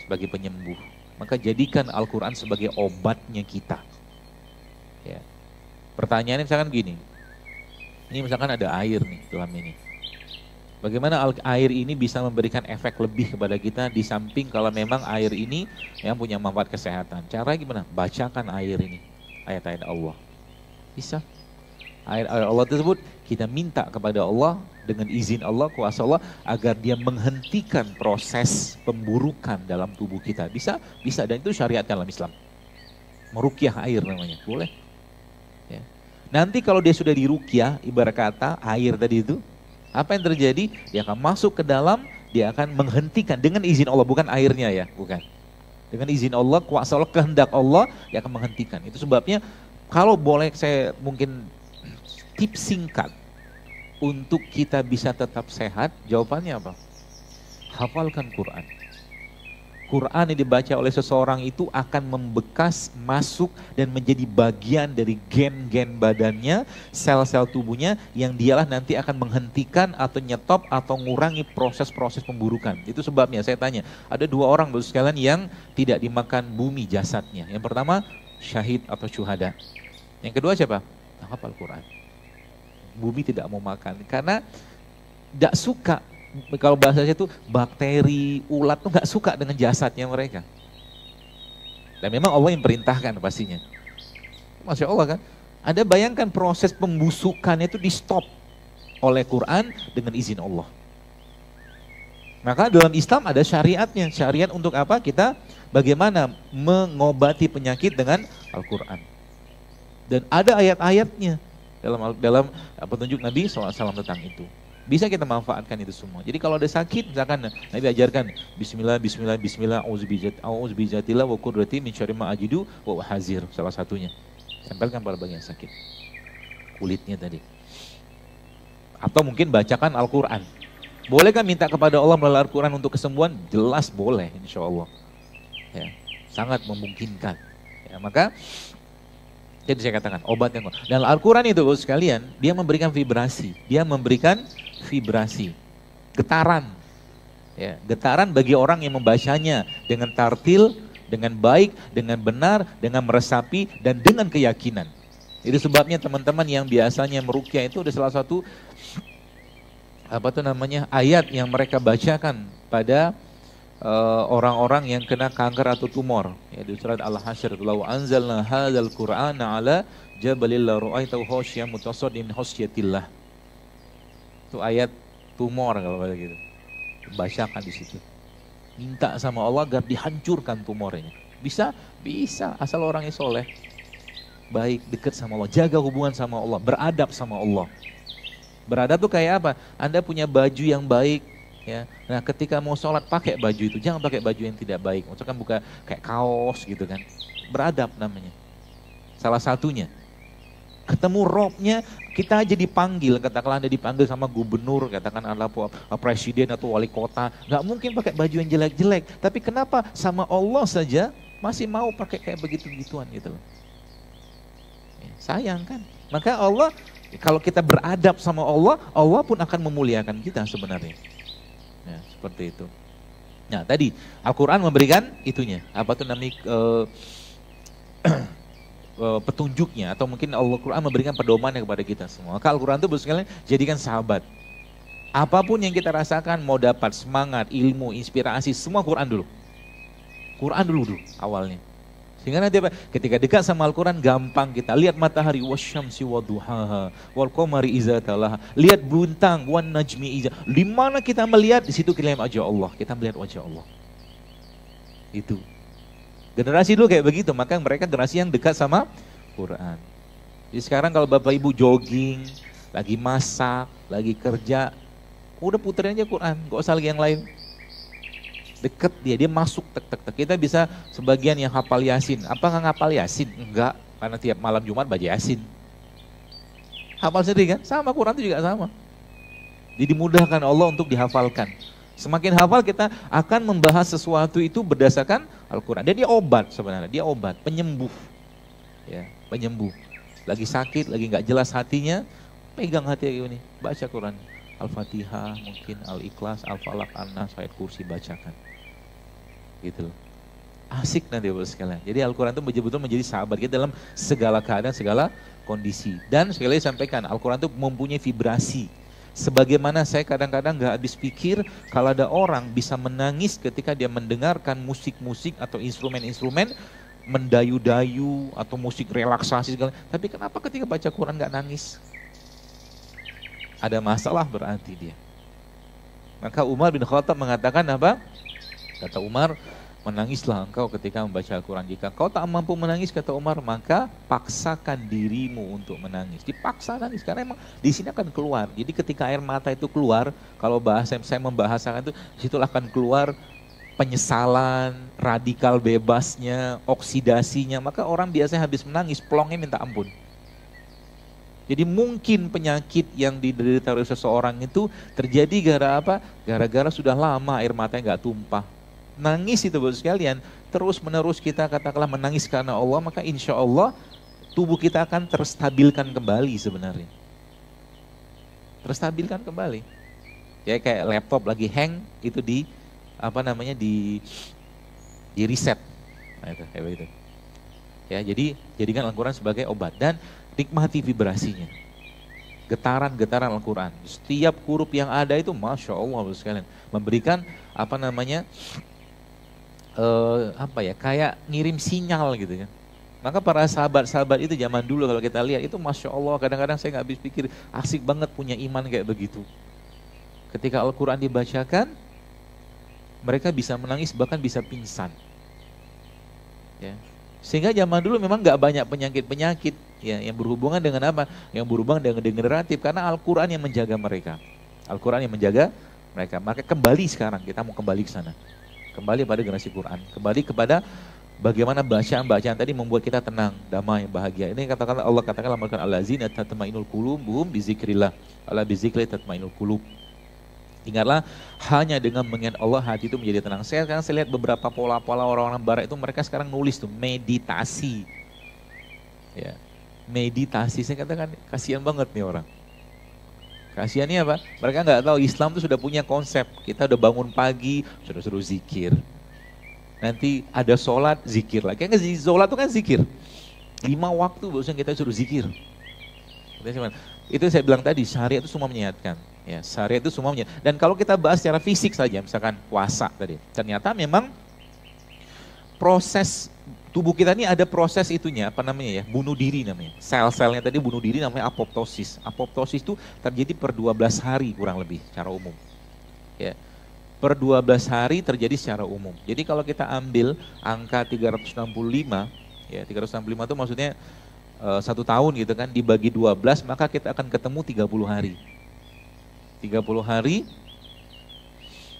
sebagai penyembuh. Maka jadikan Al-Quran sebagai obatnya kita. Ya. Pertanyaannya misalkan gini. Ini misalkan ada air nih dalam ini. Bagaimana air ini bisa memberikan efek lebih kepada kita di samping kalau memang air ini yang punya manfaat kesehatan. Cara gimana? Bacakan air ini, ayat-ayat Allah. Bisa. Air Allah tersebut kita minta kepada Allah dengan izin Allah, kuasa Allah agar dia menghentikan proses pemburukan dalam tubuh kita. Bisa, bisa, dan itu syariat dalam Islam. Meruqyah air namanya, boleh. Ya. Nanti kalau dia sudah diruqyah, ibarat kata air tadi itu, apa yang terjadi? Dia akan masuk ke dalam, dia akan menghentikan dengan izin Allah, bukan airnya ya, bukan. Dengan izin Allah, kuasa Allah, kehendak Allah, dia akan menghentikan. Itu sebabnya kalau boleh saya mungkin tips singkat untuk kita bisa tetap sehat, jawabannya apa? Hafalkan Quran. Quran yang dibaca oleh seseorang itu akan membekas, masuk dan menjadi bagian dari gen-gen badannya, sel-sel tubuhnya yang dialah nanti akan menghentikan atau nyetop atau ngurangi proses-proses pemburukan. Itu sebabnya saya tanya, ada dua orang baru sekalian yang tidak dimakan bumi jasadnya. Yang pertama syahid atau syuhada. Yang kedua siapa? Hafal Quran. Bumi tidak mau makan karena tidak suka. Kalau bahasanya itu bakteri, ulat tuh nggak suka dengan jasadnya mereka. Dan memang Allah yang perintahkan pastinya. Masya Allah kan. Ada bayangkan proses pembusukannya itu di stop oleh Quran dengan izin Allah. Maka dalam Islam ada syariatnya. Syariat untuk apa? Kita bagaimana mengobati penyakit dengan Al-Quran. Dan ada ayat-ayatnya dalam petunjuk Nabi SAW tentang itu. Bisa kita manfaatkan itu semua. Jadi kalau ada sakit, misalkan Nabi ajarkan Bismillah, Bismillah, Bismillah, Auzubijatillah wa qudrati min syarri ma ajidu wa hazir, salah satunya. Tempelkan pada bagian sakit. Kulitnya tadi. Atau mungkin bacakan Al-Quran. Bolehkah minta kepada Allah melalui Al-Quran untuk kesembuhan? Jelas boleh, insya Allah. Ya, sangat memungkinkan. Ya, maka jadi saya katakan obatnya. Dan Al-Quran itu sekalian, dia memberikan vibrasi. Dia memberikan vibrasi, getaran. Ya, getaran bagi orang yang membacanya dengan tartil, dengan baik, dengan benar, dengan meresapi, dan dengan keyakinan. Itu sebabnya teman-teman yang biasanya meruqyah itu ada salah satu ayat yang mereka bacakan pada orang-orang yang kena kanker atau tumor. Ya, di surat Al-Hasyr, "Lau anzalna hadzal Qur'ana 'ala jabalil la ra'aitahu khashiyyan mutasaddian min khasyatillah." Itu ayat tumor kalau kayak gitu. Bacakan di situ. Minta sama Allah agar dihancurkan tumornya. Bisa? Bisa, asal orangnya soleh. Baik, dekat sama Allah, jaga hubungan sama Allah, beradab sama Allah. Beradab tuh kayak apa? Anda punya baju yang baik, ya. Nah, ketika mau sholat pakai baju itu, jangan pakai baju yang tidak baik. Maksudnya kan bukan kayak kaos gitu kan. Beradab namanya. Salah satunya. Ketemu robnya, kita aja dipanggil, katakanlah Anda dipanggil sama gubernur, katakan adalah presiden atau wali kota, nggak mungkin pakai baju yang jelek-jelek. Tapi kenapa sama Allah saja masih mau pakai kayak begitu-begituan gitu loh. Ya, sayang kan. Maka Allah, kalau kita beradab sama Allah, Allah pun akan memuliakan kita sebenarnya. Ya, seperti itu. Nah tadi Al-Quran memberikan itunya, apa tuh namanya petunjuknya, atau mungkin Al-Quran memberikan pedomannya kepada kita semua. Maka Al-Quran itu sekalian jadikan sahabat. Apapun yang kita rasakan, mau dapat semangat, ilmu, inspirasi, semua Quran dulu. Quran dulu awalnya. Sehingga nanti apa? Ketika dekat sama Al-Quran gampang kita lihat matahari, wasyamsi waduhaha wal qamari iza talaha, lihat bintang, wan najmi iza. Di mana kita melihat, di situ kita melihat wajah Allah, kita melihat wajah Allah. Itu. Generasi dulu kayak begitu, maka mereka generasi yang dekat sama Quran. Jadi sekarang kalau Bapak Ibu jogging, lagi masak, lagi kerja, udah puterin aja Quran, gak usah lagi yang lain. Deket dia masuk tek tek tek. Kita bisa sebagian yang hafal Yasin. Apa nggak ngapal Yasin? Enggak, karena tiap malam Jumat baca Yasin. Hafal sendiri kan? Sama, Quran itu juga sama. Jadi dimudahkan Allah untuk dihafalkan. Semakin hafal kita akan membahas sesuatu itu berdasarkan Al-Quran. Dan dia obat sebenarnya, dia obat, penyembuh. Ya, penyembuh. Lagi sakit, lagi nggak jelas hatinya, pegang hati ini, baca Quran. Al-Fatihah, mungkin Al-Ikhlas, Al-Falaq, An-Nas, ayat kursi bacakan. Gitu loh. Asik nanti Bapak sekalian. Jadi Al-Quran itu betul-betul menjadi sahabat kita dalam segala keadaan, segala kondisi. Dan sekali lagi sampaikan, Al-Quran itu mempunyai vibrasi. Sebagaimana saya kadang-kadang gak habis pikir kalau ada orang bisa menangis ketika dia mendengarkan musik-musik atau instrumen-instrumen mendayu-dayu atau musik relaksasi segala. Tapi kenapa ketika baca Quran gak nangis? Ada masalah berarti dia. Maka Umar bin Khattab mengatakan apa? Kata Umar, menangislah engkau ketika membaca Al-Quran. Jika kau tak mampu menangis, kata Umar, maka paksakan dirimu untuk menangis. Dipaksa nangis, karena emang di sini akan keluar. Jadi ketika air mata itu keluar, kalau bahasa saya membahasakan itu, situlah akan keluar penyesalan, radikal bebasnya, oksidasinya. Maka orang biasanya habis menangis, plongnya minta ampun. Jadi mungkin penyakit yang diderita oleh seseorang itu terjadi gara apa? Gara-gara sudah lama air matanya nggak tumpah. Nangis itu Bapak sekalian, terus menerus kita katakanlah menangis karena Allah, maka insya Allah tubuh kita akan terstabilkan kembali sebenarnya. Terstabilkan kembali. Ya kayak laptop lagi hang, itu di reset. Nah, itu kayak begitu. Ya, jadi jadikan Al-Quran sebagai obat dan nikmati vibrasinya. Getaran-getaran Al-Quran. Setiap huruf yang ada itu Masya Allah sekalian. Memberikan kayak ngirim sinyal gitu kan. Maka para sahabat-sahabat itu zaman dulu kalau kita lihat itu Masya Allah, kadang-kadang saya nggak habis pikir, asik banget punya iman kayak begitu. Ketika Al-Quran dibacakan, mereka bisa menangis bahkan bisa pingsan. Ya. Sehingga zaman dulu memang nggak banyak penyakit-penyakit ya, yang berhubungan dengan apa? Yang berhubungan dengan degeneratif, karena Al-Quran yang menjaga mereka. Al-Quran yang menjaga mereka. Maka kembali sekarang, kita mau kembali ke sana. Kembali pada generasi Quran. Kembali kepada bagaimana bacaan-bacaan tadi membuat kita tenang, damai, bahagia. Ini katakan Allah katakan dalam Al-Quran, allazina tatma'innul qulubuhum bizikrillah. Ala bizikri tatma'innul qulub. Ingatlah, hanya dengan mengingat Allah hati itu menjadi tenang. Sekarang saya lihat beberapa pola-pola orang-orang barat itu, mereka sekarang nulis tuh meditasi. Ya, meditasi. Saya katakan kasihan banget nih orang. Kasihannya apa? Mereka nggak tahu Islam itu sudah punya konsep. Kita udah bangun pagi, suruh zikir. Nanti ada sholat, zikir lagi. Kan sholat itu kan zikir. 5 waktu biasanya kita suruh zikir. Itu saya bilang tadi, syariat itu semua menyehatkan. Ya, syariat itu semua menyehatkan. Dan kalau kita bahas secara fisik saja, misalkan puasa tadi, ternyata memang proses tubuh kita ini ada proses itunya, bunuh diri namanya. Sel-selnya tadi bunuh diri namanya apoptosis. Apoptosis itu terjadi per 12 hari kurang lebih secara umum. Ya. Per 12 hari terjadi secara umum. Jadi kalau kita ambil angka 365, ya 365 itu maksudnya 1 tahun gitu kan, dibagi 12, maka kita akan ketemu 30 hari. 30 hari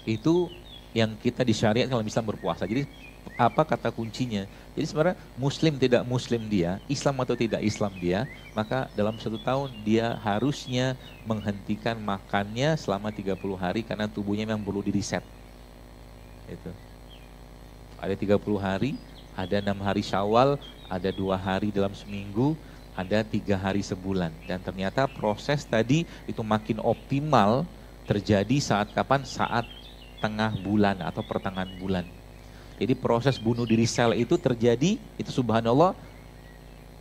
itu yang kita disyariatkan dalam Islam berpuasa. Jadi apa kata kuncinya? Jadi sebenarnya muslim tidak muslim dia, Islam atau tidak Islam dia, maka dalam 1 tahun dia harusnya menghentikan makannya selama 30 hari karena tubuhnya memang perlu di-reset. Itu. Ada 30 hari, ada 6 hari Syawal, ada 2 hari dalam seminggu, ada 3 hari sebulan. Dan ternyata proses tadi itu makin optimal terjadi saat kapan? Saat tengah bulan atau pertengahan bulan. Jadi proses bunuh diri sel itu terjadi, itu subhanallah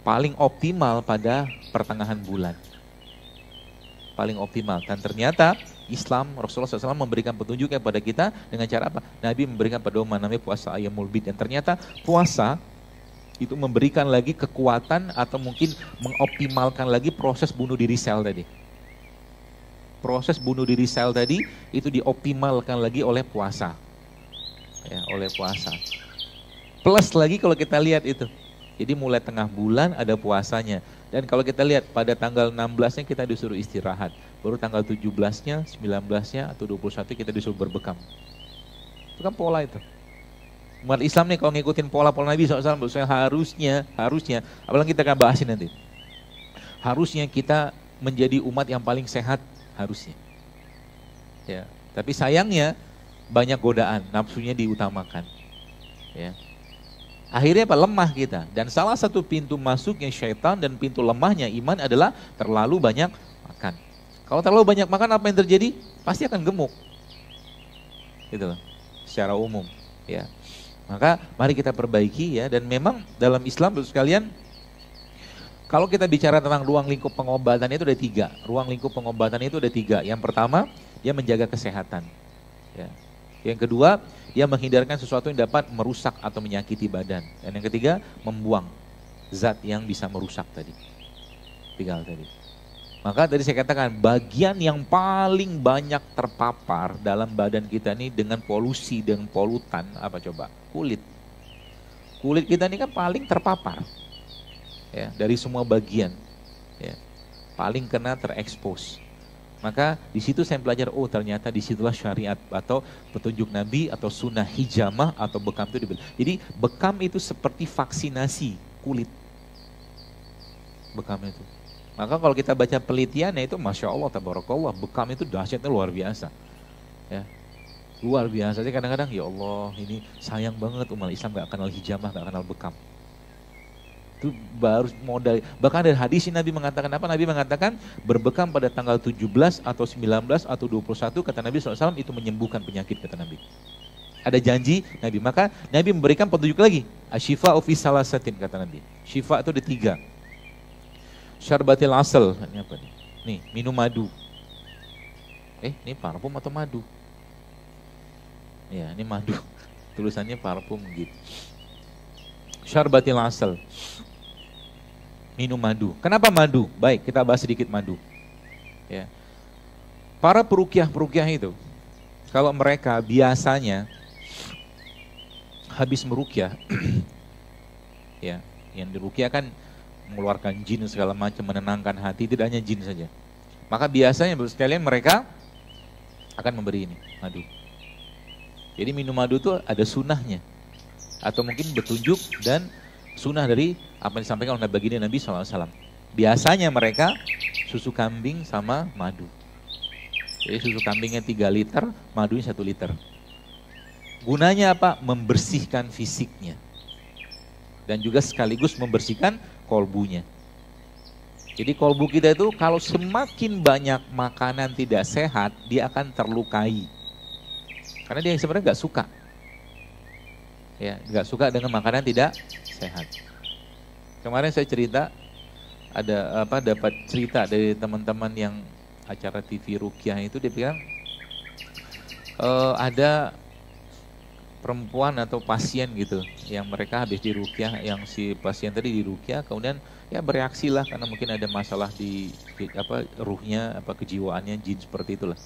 paling optimal pada pertengahan bulan. Paling optimal. Dan ternyata Islam, Rasulullah SAW memberikan petunjuk kepada kita dengan cara apa? Nabi memberikan pedoman namanya puasa Ayyamul Bid. Dan ternyata puasa itu memberikan lagi kekuatan atau mungkin mengoptimalkan lagi proses bunuh diri sel tadi. Proses bunuh diri sel tadi itu dioptimalkan lagi oleh puasa. Ya, oleh puasa. Plus lagi kalau kita lihat itu, Jadi mulai tengah bulan ada puasanya. Dan kalau kita lihat pada tanggal 16-nya kita disuruh istirahat. Baru tanggal 17-nya, 19-nya atau 21 kita disuruh berbekam. Itu kan pola itu. Umat Islam nih kalau ngikutin pola-pola Nabi SAW, harusnya, apalagi kita akan bahasin nanti. Harusnya kita menjadi umat yang paling sehat, harusnya. Ya, tapi sayangnya banyak godaan, nafsunya diutamakan. Ya. Akhirnya apa? Lemah kita. Dan salah satu pintu masuknya syaitan dan pintu lemahnya iman adalah terlalu banyak makan. Kalau terlalu banyak makan apa yang terjadi? Pasti akan gemuk. Gitu loh. Secara umum, ya. Maka mari kita perbaiki ya. Dan memang dalam Islam sekalian, kalau kita bicara tentang ruang lingkup pengobatan itu ada 3. Ruang lingkup pengobatan itu ada 3. Yang pertama, dia menjaga kesehatan. Ya. Yang kedua, dia menghindarkan sesuatu yang dapat merusak atau menyakiti badan. Dan yang ketiga, membuang zat yang bisa merusak tadi. 3 hal tadi. Maka tadi saya katakan, bagian yang paling banyak terpapar dalam badan kita ini dengan polusi, dengan polutan, apa coba? Kulit. Kulit kita ini kan paling terpapar. Ya, dari semua bagian. Ya, paling kena terekspos. Maka di situ saya belajar, oh ternyata disitulah syariat atau petunjuk Nabi atau sunnah hijamah atau bekam itu dibeli. Jadi bekam itu seperti vaksinasi kulit. Bekam itu. Maka kalau kita baca penelitiannya itu, Masya Allah, tabarakallah, bekam itu dahsyatnya luar biasa. Ya, luar biasa. Jadi kadang-kadang, ya Allah, ini sayang banget umat Islam gak kenal hijamah, gak kenal bekam. Itu baru modal. Bahkan dari hadis Nabi mengatakan apa? Nabi mengatakan berbekam pada tanggal 17 atau 19 atau 21, kata Nabi SAW, itu menyembuhkan penyakit, kata Nabi. Ada janji Nabi. Maka Nabi memberikan petunjuk lagi. Asyifa fi salasatin, kata Nabi. Syifa itu ada 3. Syarbatil asal. Ini apa nih? Nih, minum madu. Ini parfum atau madu? Ya, ini madu. Tulisannya parfum gitu. Syarbatil asal. Minum madu. Kenapa madu? Baik, kita bahas sedikit madu. Ya. Para peruqyah itu, kalau mereka biasanya habis meruqyah, ya, yang diruqyah kan mengeluarkan jin segala macam, menenangkan hati, tidak hanya jin saja. Maka biasanya sekalian mereka akan memberi ini, madu. Jadi minum madu itu ada sunnahnya, atau mungkin petunjuk dan sunnah dari apa yang disampaikan oleh baginda Nabi SAW. Biasanya mereka susu kambing sama madu. Jadi susu kambingnya 3 liter, madunya 1 liter. Gunanya apa? Membersihkan fisiknya. Dan juga sekaligus membersihkan kolbunya. Jadi kolbu kita itu kalau semakin banyak makanan tidak sehat, dia akan terlukai. Karena dia sebenarnya nggak suka. Ya, nggak suka dengan makanan tidak sehat. Kemarin saya cerita, dapat cerita dari teman-teman yang acara TV Ruqyah itu, dia bilang ada perempuan atau pasien gitu yang mereka habis di Ruqyah, yang si pasien tadi di Ruqyah kemudian ya bereaksi lah karena mungkin ada masalah di ruhnya, kejiwaannya, jin seperti itulah.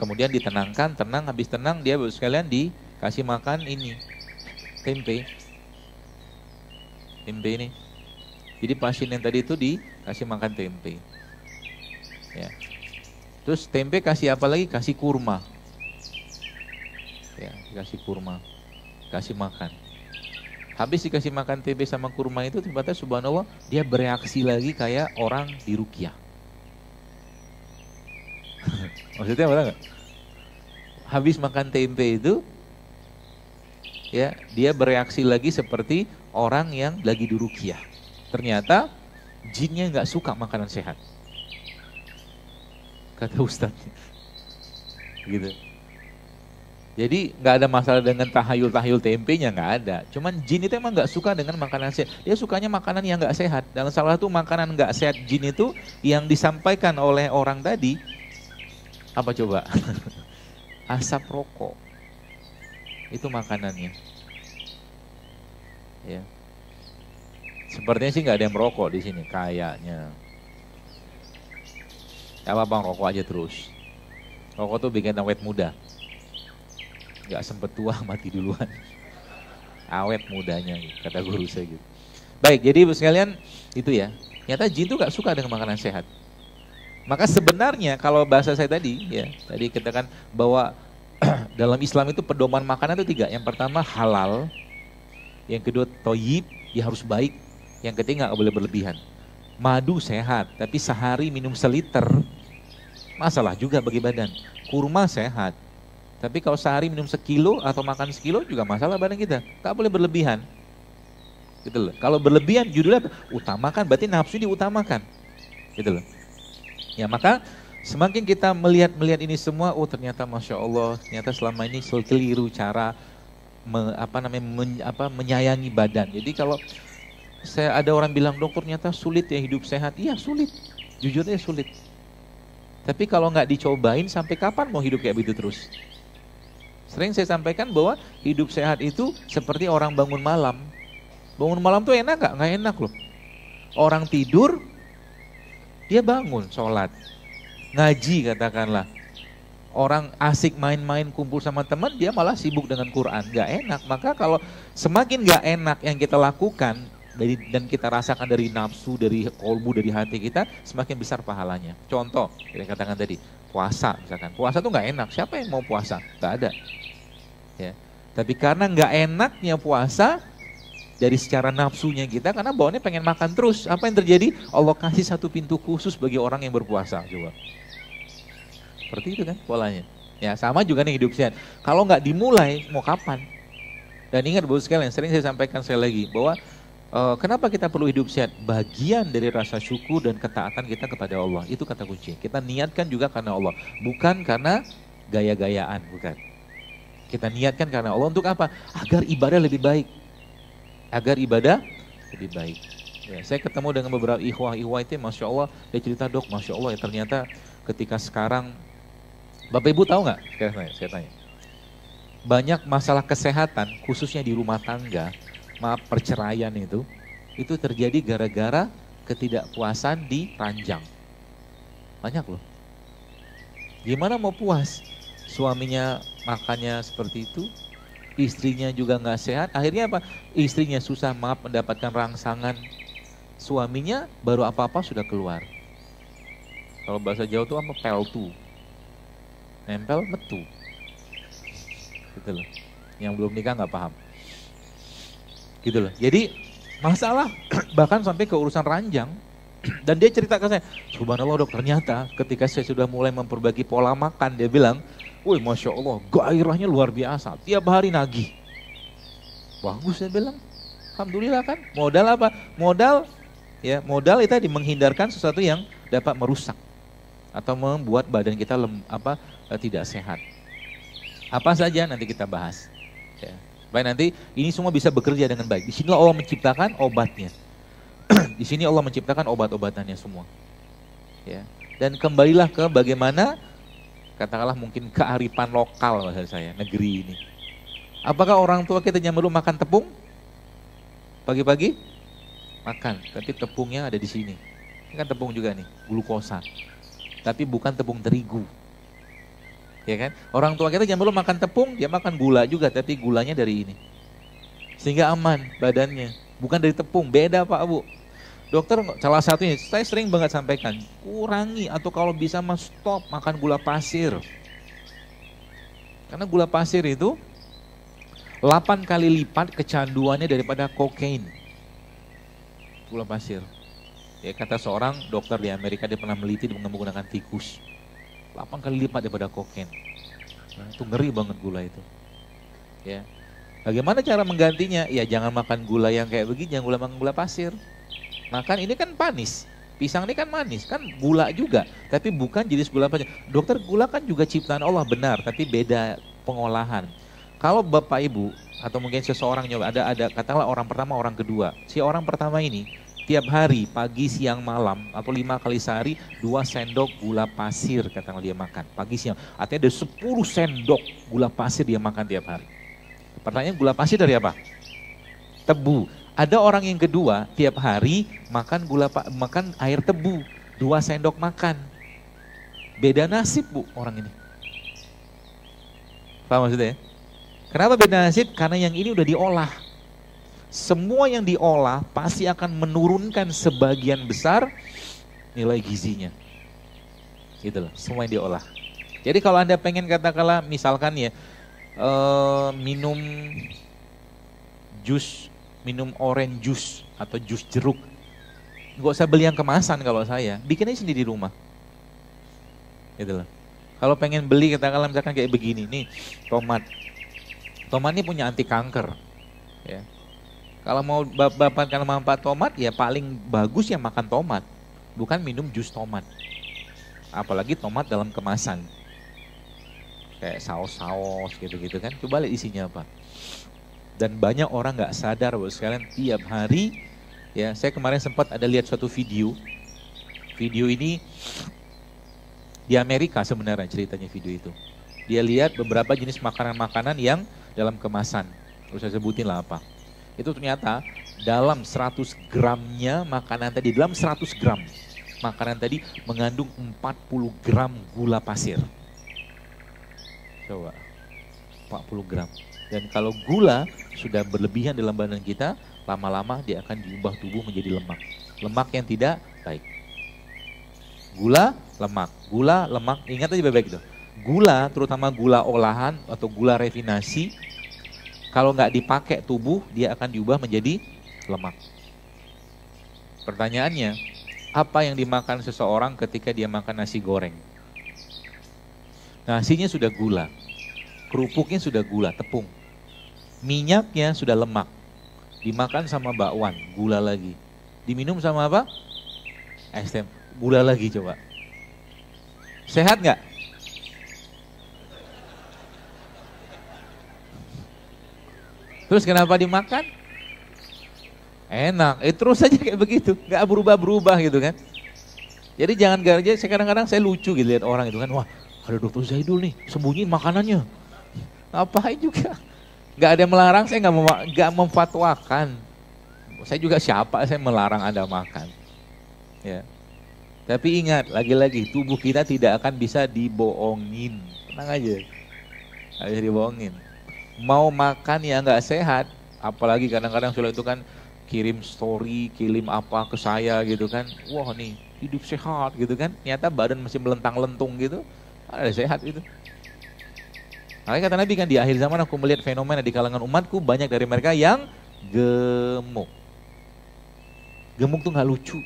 Kemudian ditenangkan, habis tenang dia sekalian dikasih makan ini tempe ini. Jadi pasien yang tadi itu dikasih makan tempe. Ya. Terus tempe kasih apa lagi? Kasih kurma. Ya, dikasih kurma, kasih makan. Habis dikasih makan tempe sama kurma itu, ternyata subhanallah dia bereaksi lagi kayak orang di Ruqyah. Maksudnya apa enggak? Habis makan tempe itu, ya dia bereaksi lagi seperti orang yang lagi di Ruqyah. Ternyata jinnya nggak suka makanan sehat, kata ustadznya. Gitu. Jadi nggak ada masalah dengan tahayul tempenya, nggak ada. Cuman jin itu emang nggak suka dengan makanan sehat. Dia sukanya makanan yang nggak sehat. Dan salah satu makanan nggak sehat jin itu yang disampaikan oleh orang tadi, apa coba? Asap rokok. Itu makanannya. Ya. Sepertinya sih nggak ada yang merokok di sini, kayaknya. Ya apa-apa, rokok aja terus. Rokok tuh bikin awet muda. Gak sempet tua, mati duluan. Awet mudanya, kata guru saya gitu. Baik, jadi sekalian itu ya. Ternyata jin itu gak suka dengan makanan sehat. Maka sebenarnya kalau bahasa saya tadi ya, tadi kita kan bahwa dalam Islam itu pedoman makanan itu 3. Yang pertama halal, yang kedua toyib, dia harus baik, yang ketiga nggak boleh berlebihan. Madu sehat, tapi sehari minum seliter, masalah juga bagi badan. Kurma sehat, tapi kalau sehari minum sekilo atau makan sekilo juga masalah badan kita. Nggak boleh berlebihan. Gitu loh. Kalau berlebihan judulnya utamakan, berarti nafsu diutamakan. Gitu loh. Ya maka semakin kita melihat ini semua, oh ternyata Masya Allah, ternyata selama ini keliru cara menyayangi badan. Jadi kalau saya ada orang bilang, dokter ternyata sulit ya hidup sehat. Iya sulit, jujurnya sulit. Tapi kalau nggak dicobain, sampai kapan mau hidup kayak begitu terus? Sering saya sampaikan bahwa hidup sehat itu seperti orang bangun malam. Bangun malam tuh enak nggak? Nggak enak loh. Orang tidur, dia bangun, sholat, ngaji katakanlah. Orang asik main-main kumpul sama teman, dia malah sibuk dengan Quran. Gak enak. Maka kalau semakin gak enak yang kita lakukan dan kita rasakan dari nafsu, dari kolbu, dari hati kita, semakin besar pahalanya. Contoh, yang katakan tadi, puasa misalkan. Puasa tuh gak enak. Siapa yang mau puasa? Gak ada. Ya. Tapi karena gak enaknya puasa, dari secara nafsunya kita, karena bawaannya pengen makan terus. Apa yang terjadi? Allah kasih satu pintu khusus bagi orang yang berpuasa. Coba. Seperti itu kan polanya. Ya sama juga nih hidup sehat. Kalau nggak dimulai, mau kapan? Dan ingat Bapak sekalian, sering saya sampaikan sekali lagi, bahwa kenapa kita perlu hidup sehat? Bagian dari rasa syukur dan ketaatan kita kepada Allah. Itu kata kunci. Kita niatkan juga karena Allah. Bukan karena gaya-gayaan, bukan. Kita niatkan karena Allah untuk apa? Agar ibadah lebih baik. Agar ibadah lebih baik. Ya, saya ketemu dengan beberapa ikhwah itu, Masya Allah, dia cerita, dok, Masya Allah ya ternyata ketika sekarang, Bapak Ibu tahu nggak? Saya tanya. Banyak masalah kesehatan, khususnya di rumah tangga, maaf perceraian itu terjadi gara-gara ketidakpuasan di ranjang. Banyak loh. Gimana mau puas? Suaminya makannya seperti itu, istrinya juga nggak sehat, akhirnya apa? Istrinya susah mendapatkan rangsangan, suaminya baru apa-apa sudah keluar. Kalau bahasa Jawa itu apa? Peltu, nempel metu, gitu loh. Yang belum nikah nggak paham, gitu loh. Jadi masalah bahkan sampai ke urusan ranjang. Dan dia cerita ke saya, subhanallah dok, ternyata ketika saya sudah mulai memperbaiki pola makan, dia bilang, wih Masya Allah, gairahnya luar biasa, tiap hari nagih. Bagus saya bilang, alhamdulillah kan. Modal apa? Modal itu tadi menghindarkan sesuatu yang dapat merusak atau membuat badan kita tidak sehat. Apa saja nanti kita bahas. Ya. Baik, nanti ini semua bisa bekerja dengan baik. Di sini Allah menciptakan obatnya. Di sini Allah menciptakan obat-obatannya semua. Ya. Dan kembalilah ke bagaimana, katakanlah mungkin kearifan lokal maksud saya, negeri ini. Apakah orang tua kita yang dulu makan tepung? Pagi-pagi? Makan, tapi tepungnya ada di sini. Ini kan tepung juga nih, glukosa. Tapi bukan tepung terigu. Ya kan? Orang tua kita yang dulu makan tepung, dia makan gula juga, tapi gulanya dari ini. Sehingga aman badannya. Bukan dari tepung, beda Pak Bu. Dokter, salah satunya, saya sering banget sampaikan, kurangi atau kalau bisa stop makan gula pasir. Karena gula pasir itu 8 kali lipat kecanduannya daripada kokain. Gula pasir. Ya kata seorang dokter di Amerika, dia pernah meliti dengan menggunakan tikus. 8 kali lipat daripada kokain. Nah, itu ngeri banget gula itu. Ya. Bagaimana cara menggantinya? Ya jangan makan gula yang kayak begini, jangan makan gula pasir. Makan ini kan manis, pisang ini kan manis, kan gula juga, tapi bukan jenis gula pasir. Dokter, gula kan juga ciptaan Allah, benar, tapi beda pengolahan. Kalau Bapak Ibu atau mungkin seseorang nyoba, ada katakanlah orang pertama, orang kedua. Si orang pertama ini tiap hari pagi, siang, malam atau 5 kali sehari 2 sendok gula pasir katakanlah dia makan pagi siang. Artinya ada 10 sendok gula pasir dia makan tiap hari. Pertanyaan, gula pasir dari apa? Tebu. Ada orang yang kedua tiap hari makan air tebu, 2 sendok makan. Beda nasib Bu orang ini. Paham maksudnya? Kenapa beda nasib? Karena yang ini udah diolah. semua yang diolah pasti akan menurunkan sebagian besar nilai gizinya. Gitu loh, semua yang diolah. Jadi kalau Anda pengen katakanlah misalkan ya, minum jus, minum orange juice atau jus jeruk, nggak usah beli yang kemasan kalau saya, bikin aja sendiri di rumah. Gitu loh. Kalau pengen beli katakanlah misalkan kayak begini, nih tomat. Tomat ini punya anti kanker. Ya. Kalau mau dapatkan manfaat tomat ya paling bagus ya makan tomat, bukan minum jus tomat. Apalagi tomat dalam kemasan. Kayak saus-saus gitu-gitu kan. Coba lihat isinya apa. Dan banyak orang nggak sadar bahwa sekalian tiap hari, ya saya kemarin sempat ada lihat suatu video. Video ini di Amerika sebenarnya ceritanya video itu. Dia lihat beberapa jenis makanan-makanan yang dalam kemasan. Terus saya sebutin lah apa. Itu ternyata dalam 100 gramnya makanan tadi, dalam 100 gram makanan tadi mengandung 40 gram gula pasir. Coba, 40 gram. Dan kalau gula sudah berlebihan dalam badan kita, lama-lama dia akan diubah tubuh menjadi lemak. Lemak yang tidak baik. Gula, lemak, ingat aja baik-baik itu. Gula, terutama gula olahan atau gula refinasi, kalau nggak dipakai tubuh, dia akan diubah menjadi lemak. Pertanyaannya, apa yang dimakan seseorang ketika dia makan nasi goreng? Nasinya sudah gula, kerupuknya sudah gula, tepung. Minyaknya sudah lemak, dimakan sama bakwan, gula lagi. Diminum sama apa? Es teh, gula lagi coba. Sehat nggak? Terus kenapa dimakan? Enak, terus saja kayak begitu, nggak berubah-berubah gitu kan. Jadi jangan garja, kadang-kadang saya lucu gitu lihat orang itu kan, wah ada Dr. Zaidul nih, sembunyiin makanannya. Ngapain juga? Nggak ada yang melarang, saya nggak memfatwakan. Saya juga siapa, saya melarang Anda makan. Ya. Tapi ingat, lagi-lagi tubuh kita tidak akan bisa dibohongin. Tenang aja, nggak bisa dibohongin. Mau makan yang nggak sehat, apalagi kadang-kadang soal itu kan, kirim story, kirim apa ke saya gitu kan. Wah nih, hidup sehat gitu kan. Ternyata badan masih melentang-lentung gitu. Ada sehat itu. Makanya kata Nabi kan, di akhir zaman aku melihat fenomena di kalangan umatku, banyak dari mereka yang gemuk. Gemuk tuh gak lucu.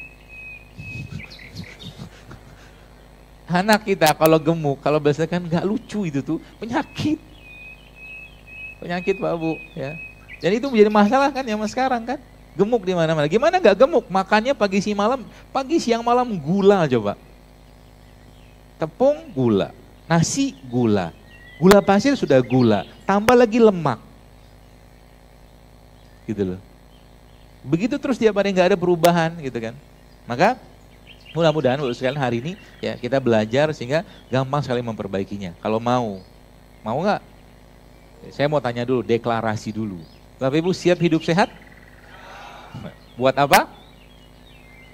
Anak kita kalau gemuk, kalau biasanya kan gak lucu itu tuh, penyakit. Penyakit Pak Bu ya. Dan itu menjadi masalah kan zaman sekarang kan. Gemuk di mana-mana. Gimana nggak gemuk? Makannya pagi siang malam gula coba. Tepung gula, nasi gula, gula pasir sudah gula, tambah lagi lemak. Gitu loh. Begitu terus tiap hari nggak ada perubahan gitu kan. Maka mudah-mudahan sekalian hari ini ya kita belajar sehingga gampang sekali memperbaikinya. Kalau mau nggak? Saya mau tanya dulu, deklarasi dulu. Bapak Ibu siap hidup sehat? Buat apa?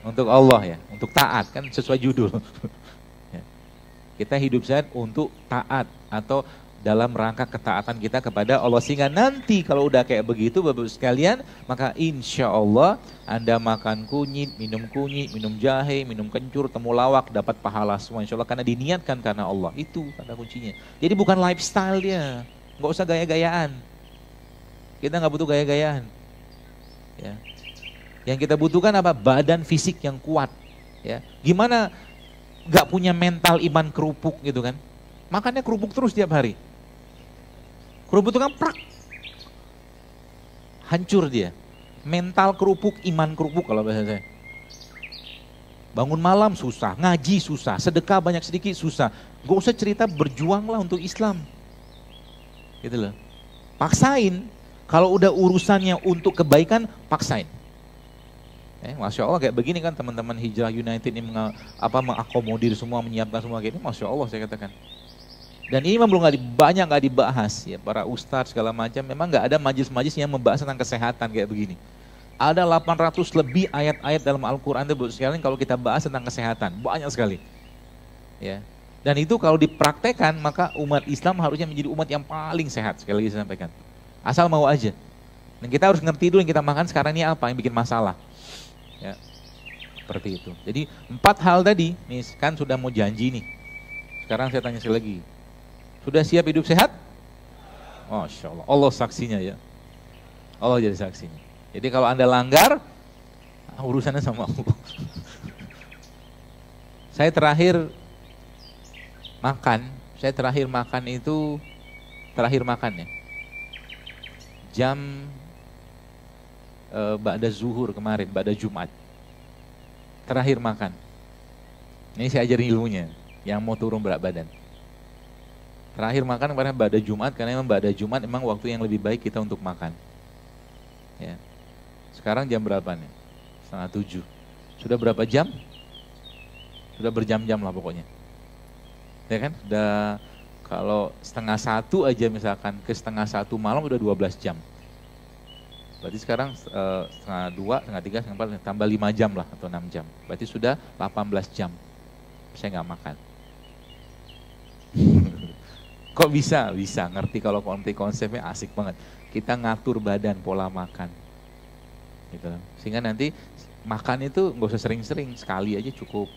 Untuk Allah ya, untuk taat, kan sesuai judul. Ya. Kita hidup sehat untuk taat atau dalam rangka ketaatan kita kepada Allah. Sehingga nanti kalau udah kayak begitu Bapak Ibu sekalian, maka insya Allah Anda makan kunyit, minum jahe, minum kencur, temulawak, dapat pahala semua insya Allah. Karena diniatkan karena Allah, itu kata kuncinya. Jadi bukan lifestyle dia, nggak usah gaya-gayaan. Kita nggak butuh gaya-gayaan. Ya. Yang kita butuhkan apa? Badan fisik yang kuat. Ya. Gimana nggak punya mental iman kerupuk gitu kan? Makannya kerupuk terus tiap hari. Kerupuk itu kan prak. Hancur dia. Mental kerupuk, iman kerupuk kalau bahasa saya. Bangun malam susah, ngaji susah, sedekah banyak sedikit susah. Gak usah cerita berjuanglah untuk Islam. Gitu loh. Paksain. Kalau udah urusannya untuk kebaikan, paksain. Masya Allah kayak begini kan teman-teman Hijrah United ini mengakomodir semua, menyiapkan semua kayak ini, Masya Allah saya katakan. Dan ini memang belum banyak nggak dibahas ya, para ustadz segala macam, memang nggak ada majlis-majlis yang membahas tentang kesehatan kayak begini. Ada 800 lebih ayat-ayat dalam Al-Quran itu sekalian kalau kita bahas tentang kesehatan, banyak sekali. Ya. Dan itu kalau dipraktekkan maka umat Islam harusnya menjadi umat yang paling sehat, sekali lagi saya sampaikan. Asal mau aja. Dan kita harus ngerti dulu yang kita makan sekarang ini apa yang bikin masalah. Ya, seperti itu. Jadi 4 hal tadi, nih kan sudah mau janji nih. Sekarang saya tanya sekali lagi, sudah siap hidup sehat? Masya Allah, Allah saksinya ya. Allah jadi saksinya. Jadi kalau Anda langgar, urusannya sama Allah. Saya terakhir makan itu, terakhir makan ya, jam ba'da zuhur kemarin, ba'da Jumat. Terakhir makan. Ini saya ajarin ilmunya, yang mau turun berat badan. Terakhir makan kemarin ba'da Jumat, karena memang ba'da Jumat memang waktu yang lebih baik kita untuk makan. Ya. Sekarang jam berapa nih? 6:30. Sudah berapa jam? Sudah berjam-jam lah pokoknya. Ya kan? Udah kalau 12:30 aja misalkan ke 12:30 malam udah 12 jam. Berarti sekarang 1:30, 1:30, 1:30, tambah 5 jam lah atau 6 jam. Berarti sudah 18 jam. Saya nggak makan. Kok bisa? Bisa, ngerti kalau konsepnya asik banget. Kita ngatur badan, pola makan. Gitu. Sehingga nanti makan itu nggak usah sering-sering, sekali aja cukup.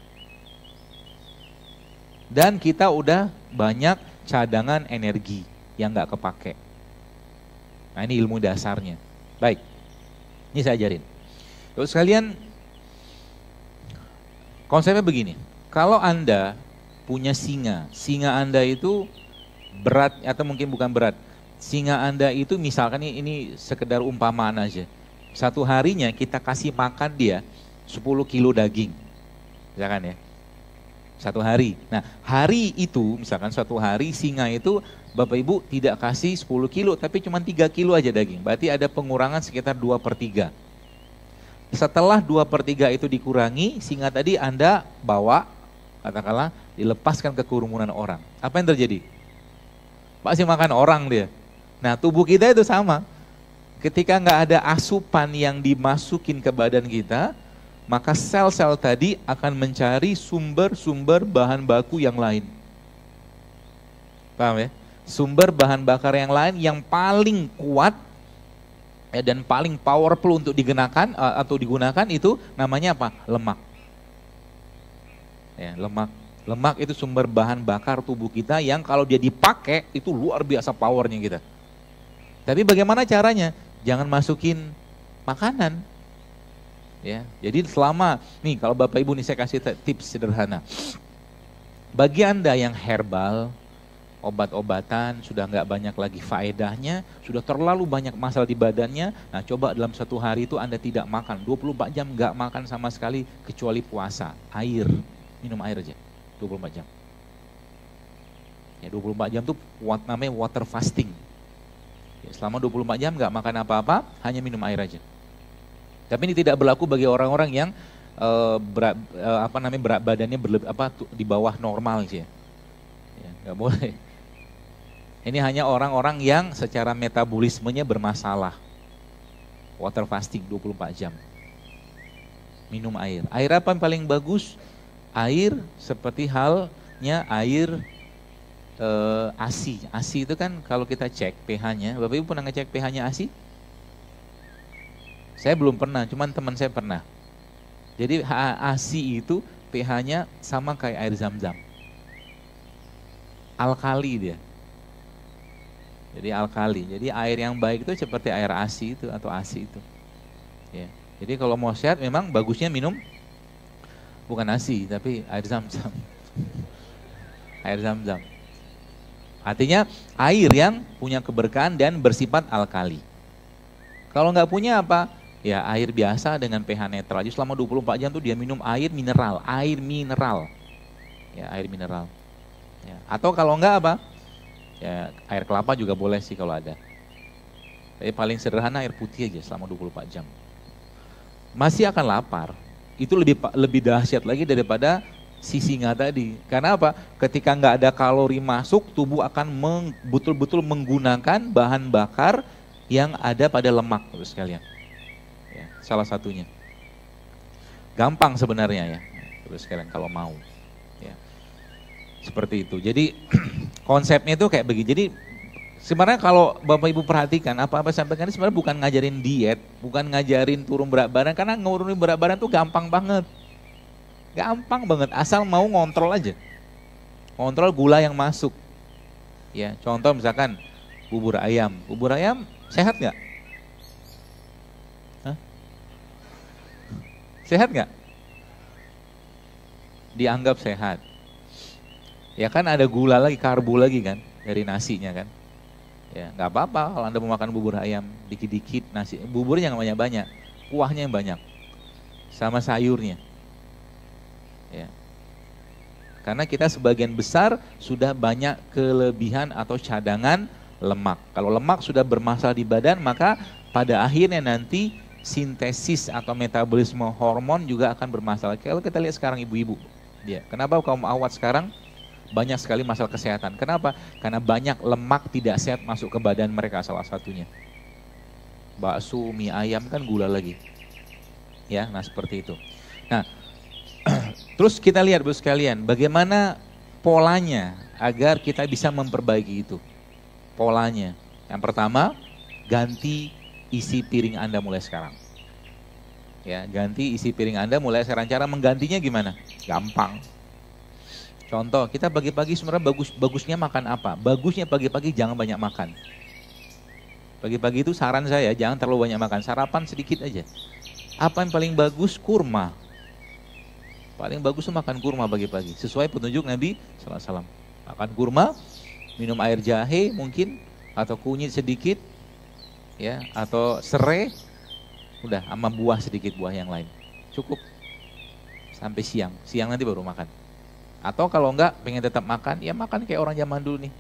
Dan kita udah banyak cadangan energi yang nggak kepake. Nah ini ilmu dasarnya. Baik, ini saya ajarin. Terus sekalian, konsepnya begini. Kalau Anda punya singa Anda itu berat atau mungkin bukan berat. Singa Anda itu misalkan ini sekedar umpamaan aja. Satu harinya kita kasih makan dia 10 kilo daging. Misalkan ya. Satu hari. Nah hari itu misalkan suatu hari singa itu Bapak Ibu tidak kasih 10 kilo tapi cuma 3 kilo aja daging. Berarti ada pengurangan sekitar 2/3. Setelah 2/3 itu dikurangi, singa tadi Anda bawa, katakanlah dilepaskan ke kerumunan orang. Apa yang terjadi? Pasti makan orang dia. Nah tubuh kita itu sama. Ketika nggak ada asupan yang dimasukin ke badan kita, maka sel-sel tadi akan mencari sumber-sumber bahan baku yang lain. Paham ya? Sumber bahan bakar yang lain yang paling kuat dan paling powerful untuk digunakan itu namanya apa? Lemak. Ya, lemak. Lemak itu sumber bahan bakar tubuh kita yang kalau dia dipakai itu luar biasa powernya kita. Tapi bagaimana caranya? Jangan masukin makanan. Ya, jadi selama nih kalau Bapak Ibu nih saya kasih tips sederhana. Bagi Anda yang herbal, obat-obatan sudah nggak banyak lagi faedahnya, sudah terlalu banyak masalah di badannya. Nah, coba dalam satu hari itu Anda tidak makan 24 jam nggak makan sama sekali kecuali puasa, air, minum air aja 24 jam. Ya 24 jam tuh namanya water fasting. Ya, selama 24 jam nggak makan apa-apa, hanya minum air aja. Tapi ini tidak berlaku bagi orang-orang yang berat badannya di bawah normal sih ya. Ya, nggak boleh. Ini hanya orang-orang yang secara metabolismenya bermasalah. Water fasting 24 jam. Minum air. Air apa yang paling bagus? Air seperti halnya air ASI. ASI itu kan kalau kita cek pH-nya, Bapak Ibu pernah ngecek pH-nya ASI? Saya belum pernah, cuman teman saya pernah. Jadi ASI itu pH-nya sama kayak air zam-zam. Alkali dia. Jadi alkali. Jadi air yang baik itu seperti air ASI itu atau ASI itu. Ya. Jadi kalau mau sehat memang bagusnya minum bukan ASI tapi air zam-zam. Air zam-zam. Artinya air yang punya keberkahan dan bersifat alkali. Kalau nggak punya apa? Ya air biasa dengan pH netral. Jadi selama 24 jam tuh dia minum air mineral. Air mineral. Ya air mineral. Ya. Atau kalau nggak apa? Ya air kelapa juga boleh sih kalau ada. Tapi paling sederhana air putih aja selama 24 jam. Masih akan lapar. Itu lebih dahsyat lagi daripada si singa tadi. Karena apa? Ketika nggak ada kalori masuk, tubuh akan betul-betul menggunakan bahan bakar yang ada pada lemak, terus sekalian. Ya, salah satunya. Gampang sebenarnya ya, terus sekalian kalau mau. Ya. Seperti itu. Jadi konsepnya itu kayak begini. Jadi Sebenarnya kalau Bapak Ibu perhatikan, apa-apa sampaikan ini sebenarnya bukan ngajarin diet, bukan ngajarin turun berat badan, karena ngurunin berat badan tuh gampang banget. Gampang banget, asal mau ngontrol aja. Ngontrol gula yang masuk. Ya, contoh misalkan bubur ayam. Bubur ayam sehat nggak? Hah? Sehat nggak? Dianggap sehat. Ya kan ada gula lagi, karbo lagi kan, dari nasinya kan. Ya, nggak apa-apa kalau Anda mau makan bubur ayam dikit-dikit nasi, buburnya nggak banyak-banyak, kuahnya yang banyak, sama sayurnya. Ya. Karena kita sebagian besar sudah banyak kelebihan atau cadangan lemak. Kalau lemak sudah bermasalah di badan, maka pada akhirnya nanti sintesis atau metabolisme hormon juga akan bermasalah. Kalau kita lihat sekarang ibu-ibu, ya, kenapa kaum awat sekarang banyak sekali masalah kesehatan. Kenapa? Karena banyak lemak tidak sehat masuk ke badan mereka, salah satunya. Bakso, mie ayam kan gula lagi. Ya, nah seperti itu. Nah, terus kita lihat Bapak sekalian, bagaimana polanya agar kita bisa memperbaiki itu. Polanya. Yang pertama, ganti isi piring Anda mulai sekarang. Ya, ganti isi piring Anda mulai sekarang. Cara menggantinya gimana? Gampang. Contoh, kita pagi-pagi sebenarnya bagusnya makan apa? Bagusnya pagi-pagi jangan banyak makan. Pagi-pagi itu saran saya, jangan terlalu banyak makan. Sarapan sedikit aja. Apa yang paling bagus? Kurma. Paling bagus itu makan kurma pagi-pagi. Sesuai petunjuk Nabi SAW. Makan kurma, minum air jahe mungkin, atau kunyit sedikit, ya, atau serai, udah, sama buah sedikit, buah yang lain. Cukup. Sampai siang. Siang nanti baru makan. Atau kalau enggak pengen tetap makan, ya makan kayak orang zaman dulu nih.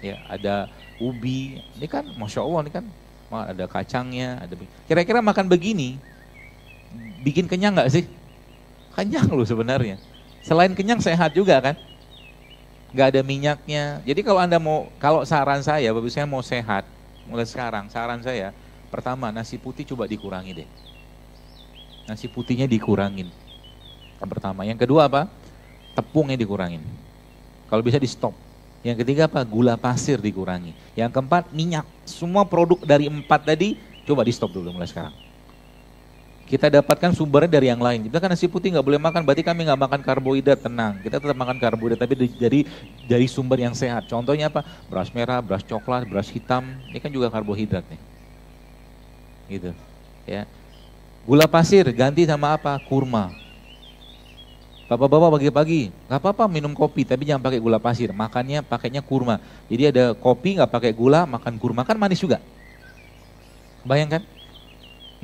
Ya, ada ubi, ini kan Masya Allah, ini kan ada kacangnya, ada. Kira-kira makan begini, bikin kenyang nggak sih? Kenyang loh sebenarnya. Selain kenyang sehat juga kan? Nggak ada minyaknya. Jadi kalau Anda mau, kalau saran saya, Bapak saya mau sehat, mulai sekarang, saran saya, pertama nasi putih coba dikurangi deh. Nasi putihnya dikurangin. Yang pertama, yang kedua apa? Tepungnya dikurangin. Kalau bisa di stop. Yang ketiga apa? Gula pasir dikurangi. Yang keempat, minyak. Semua produk dari 4 tadi coba di stop dulu mulai sekarang. Kita dapatkan sumbernya dari yang lain. Kita kan nasi putih nggak boleh makan, berarti kami nggak makan karbohidrat. Tenang, kita tetap makan karbohidrat, tapi dari sumber yang sehat. Contohnya apa? Beras merah, beras coklat, beras hitam. Ini kan juga karbohidrat nih. Gitu. Ya. Gula pasir ganti sama apa? Kurma. Bapak-bapak pagi-pagi, nggak apa-apa minum kopi, tapi jangan pakai gula pasir. Makannya pakainya kurma. Jadi ada kopi nggak pakai gula, makan kurma kan manis juga. Bayangkan,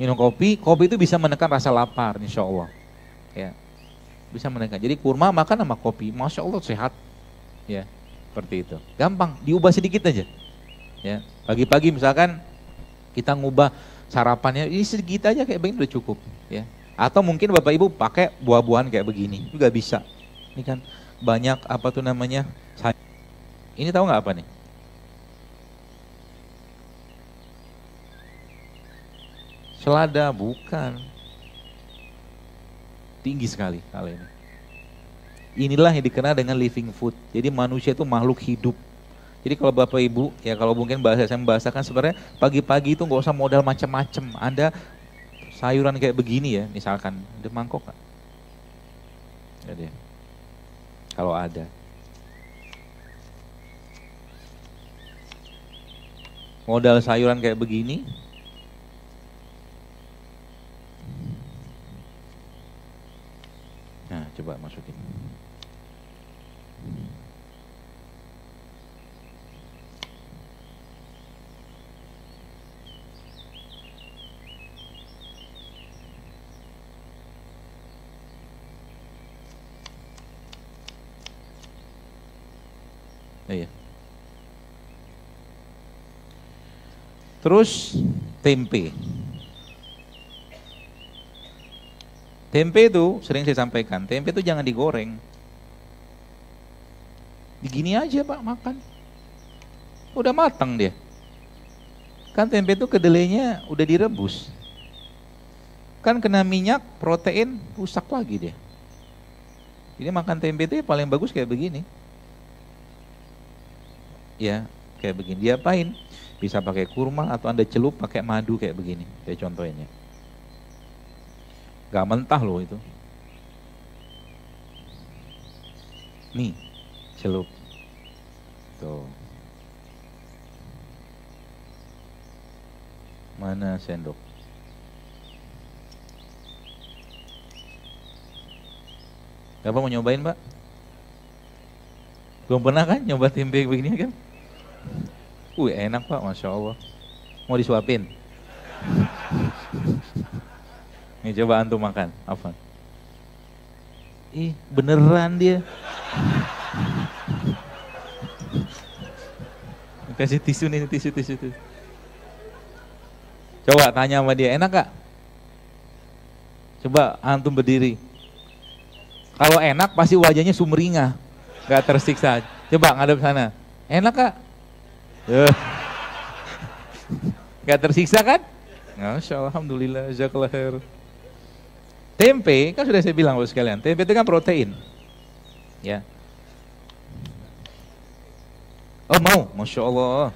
minum kopi itu bisa menekan rasa lapar, insya Allah. Ya, bisa menekan. Jadi kurma makan sama kopi, masya Allah sehat. Ya, seperti itu. Gampang, diubah sedikit aja. Ya, pagi-pagi misalkan kita ngubah sarapannya, ini sedikit aja kayak begini udah cukup. Ya. Atau mungkin Bapak Ibu pakai buah-buahan kayak begini juga bisa. Ini kan banyak apa tuh namanya? Ini tahu nggak apa nih? Selada, bukan. Tinggi sekali kali ini. Inilah yang dikenal dengan living food. Jadi manusia itu makhluk hidup. Jadi kalau Bapak Ibu, ya kalau mungkin bahasa saya membahasakan sebenarnya pagi-pagi itu nggak usah modal macam-macam. Anda sayuran kayak begini ya, misalkan ada mangkok nggak? Jadi, kalau ada, modal sayuran kayak begini, nah coba masukin. Iya. Terus tempe. Tempe itu sering saya sampaikan, tempe itu jangan digoreng. Begini aja Pak makan. Udah matang dia. Kan tempe itu kedelainya udah direbus. Kan kena minyak, protein, rusak lagi dia. Jadi makan tempe itu paling bagus kayak begini. ya kayak begini. Diapain? Bisa pakai kurma atau Anda celup pakai madu kayak begini. Kayak contohnya. Gak mentah loh itu. Nih, celup. Tuh. Mana sendok? Bapak mau nyobain, Pak? Belum pernah kan nyoba tempe begini kan? Enak Pak, Masya Allah. Mau disuapin? Nih coba antum makan, apa? Ih, beneran dia. Kasih tisu nih, tisu. Coba tanya sama dia, enak gak? Coba antum berdiri. Kalau enak pasti wajahnya sumringah, gak tersiksa. Coba ngadep sana, enak gak? Gak tersiksa kan? Masya Allah, alhamdulillah, jazakallah khair. Tempe, kan sudah saya bilang loh sekalian, tempe itu kan protein. Ya. Oh mau, Masya Allah.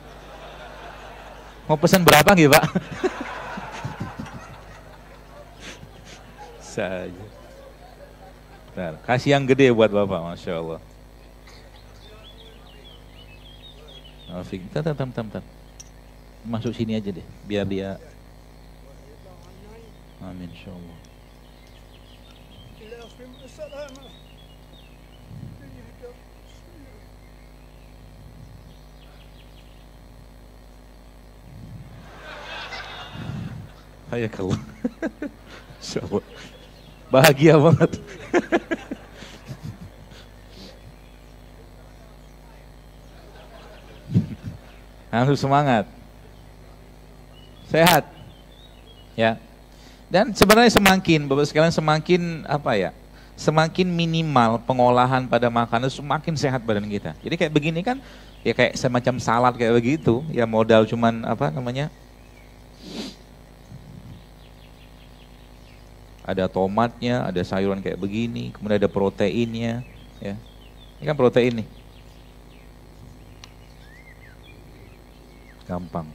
Mau pesan berapa gitu Pak? Saja. Bentar, kasih yang gede buat Bapak, Masya Allah. Bentar. Masuk sini aja deh, biar dia. Amin, Insya Allah. Hayakallah. Insya Allah. Bahagia banget. Langsung semangat. Sehat. Ya. Dan sebenarnya semakin, Bapak sekalian, semakin apa ya? Semakin minimal pengolahan pada makanan, semakin sehat badan kita. Jadi kayak begini kan, ya kayak semacam salad kayak begitu, ya modal cuman apa namanya? Ada tomatnya, ada sayuran kayak begini, kemudian ada proteinnya, ya. Ini kan protein nih. Gampang.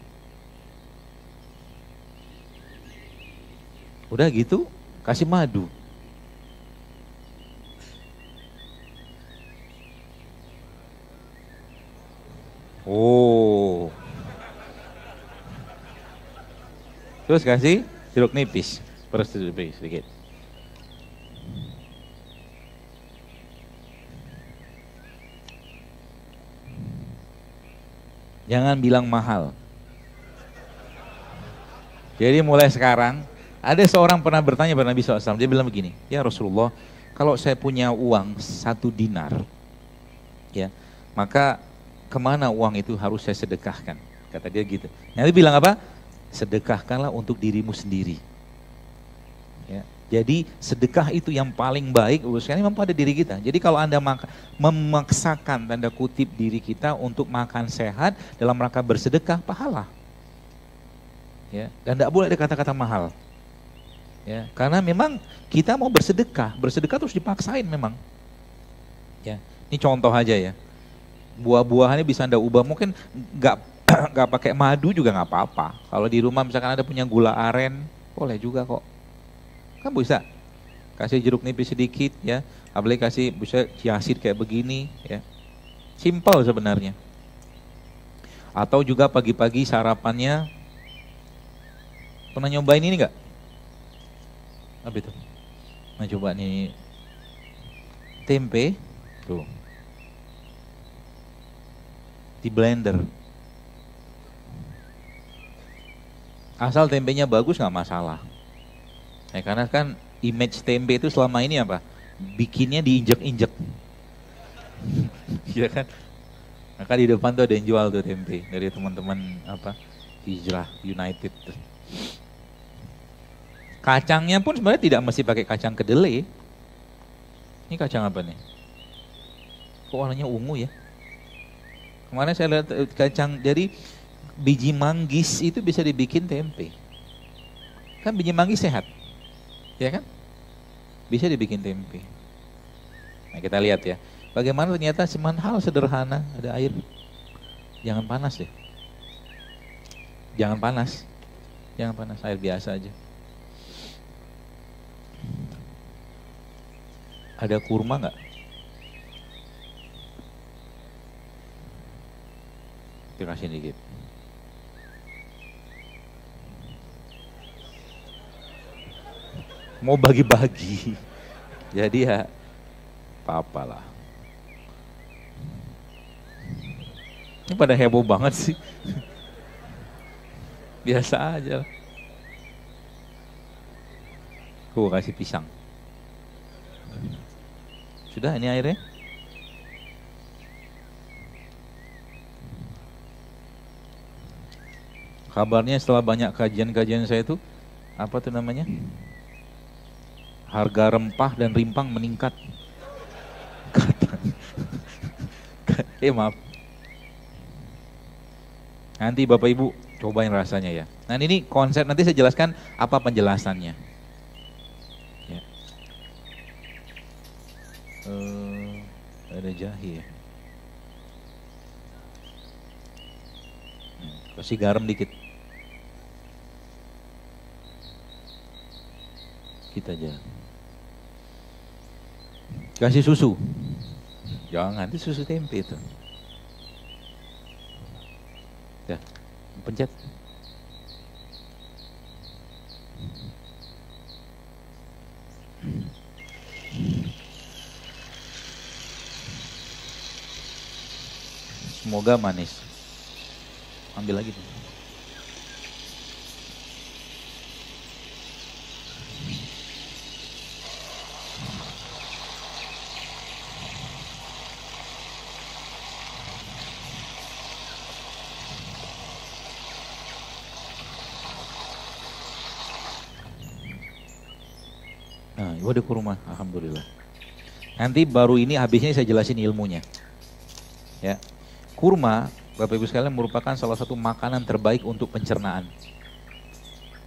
Udah gitu, kasih madu. Oh. Terus kasih jeruk nipis. Peres sedikit. Jangan bilang mahal. Jadi mulai sekarang, ada seorang pernah bertanya kepada Nabi SAW, dia bilang begini, ya Rasulullah, kalau saya punya uang 1 dinar, ya, maka kemana uang itu harus saya sedekahkan? Kata dia gitu. Nabi bilang apa? Sedekahkanlah untuk dirimu sendiri. Ya. Jadi sedekah itu yang paling baik urusannya memang pada diri kita. Jadi kalau Anda memaksakan tanda kutip diri kita untuk makan sehat dalam rangka bersedekah, pahala. Ya, dan tidak boleh ada kata-kata mahal. Ya, karena memang kita mau bersedekah terus dipaksain memang. Ya, ini contoh aja ya. Buah-buahannya bisa Anda ubah, mungkin nggak pakai madu juga nggak apa-apa. Kalau di rumah misalkan Anda punya gula aren, boleh juga kok. Kan bisa kasih jeruk nipis sedikit ya, apalagi kasih bisa chiaseed kayak begini ya, simple sebenarnya. Atau juga pagi-pagi sarapannya, pernah nyobain ini enggak? Apa itu? Nah coba nih, tempe tuh di blender, asal tempenya bagus nggak masalah. Ya, karena kan image tempe itu selama ini apa? Bikinnya diinjek-injek. Iya kan? Maka di depan tuh ada yang jual tuh tempe dari teman-teman apa? Hijrah United. Kacangnya pun sebenarnya tidak mesti pakai kacang kedelai. Ini kacang apa nih? Kok warnanya ungu ya? Kemarin saya lihat kacang, jadi biji manggis itu bisa dibikin tempe. Kan biji manggis sehat. Ya kan? Bisa dibikin tempe. Nah kita lihat ya, bagaimana ternyata hal sederhana, ada air, Jangan panas deh. Jangan panas. Jangan panas, air biasa aja. Ada kurma nggak? Kita kasih dikit. Mau bagi-bagi. Jadi ya apa-apa lah. Ini pada heboh banget sih. Biasa aja lah. Gue kasih pisang. Sudah ini airnya? Kabarnya setelah banyak kajian-kajian saya itu, apa tuh namanya? Harga rempah dan rimpang meningkat. Maaf. Nanti Bapak Ibu cobain rasanya ya. Nah ini konsep, nanti saya jelaskan apa penjelasannya. Ya. Ada jahe ya. Kasih garam dikit. Kita aja. Kasih susu. Jangan, itu susu tempe itu. Ya, pencet. Semoga manis. Ambil lagi tuh. Nah, waduh kurma, alhamdulillah. Nanti baru ini habisnya saya jelasin ilmunya. Ya, kurma, Bapak Ibu sekalian merupakan salah satu makanan terbaik untuk pencernaan.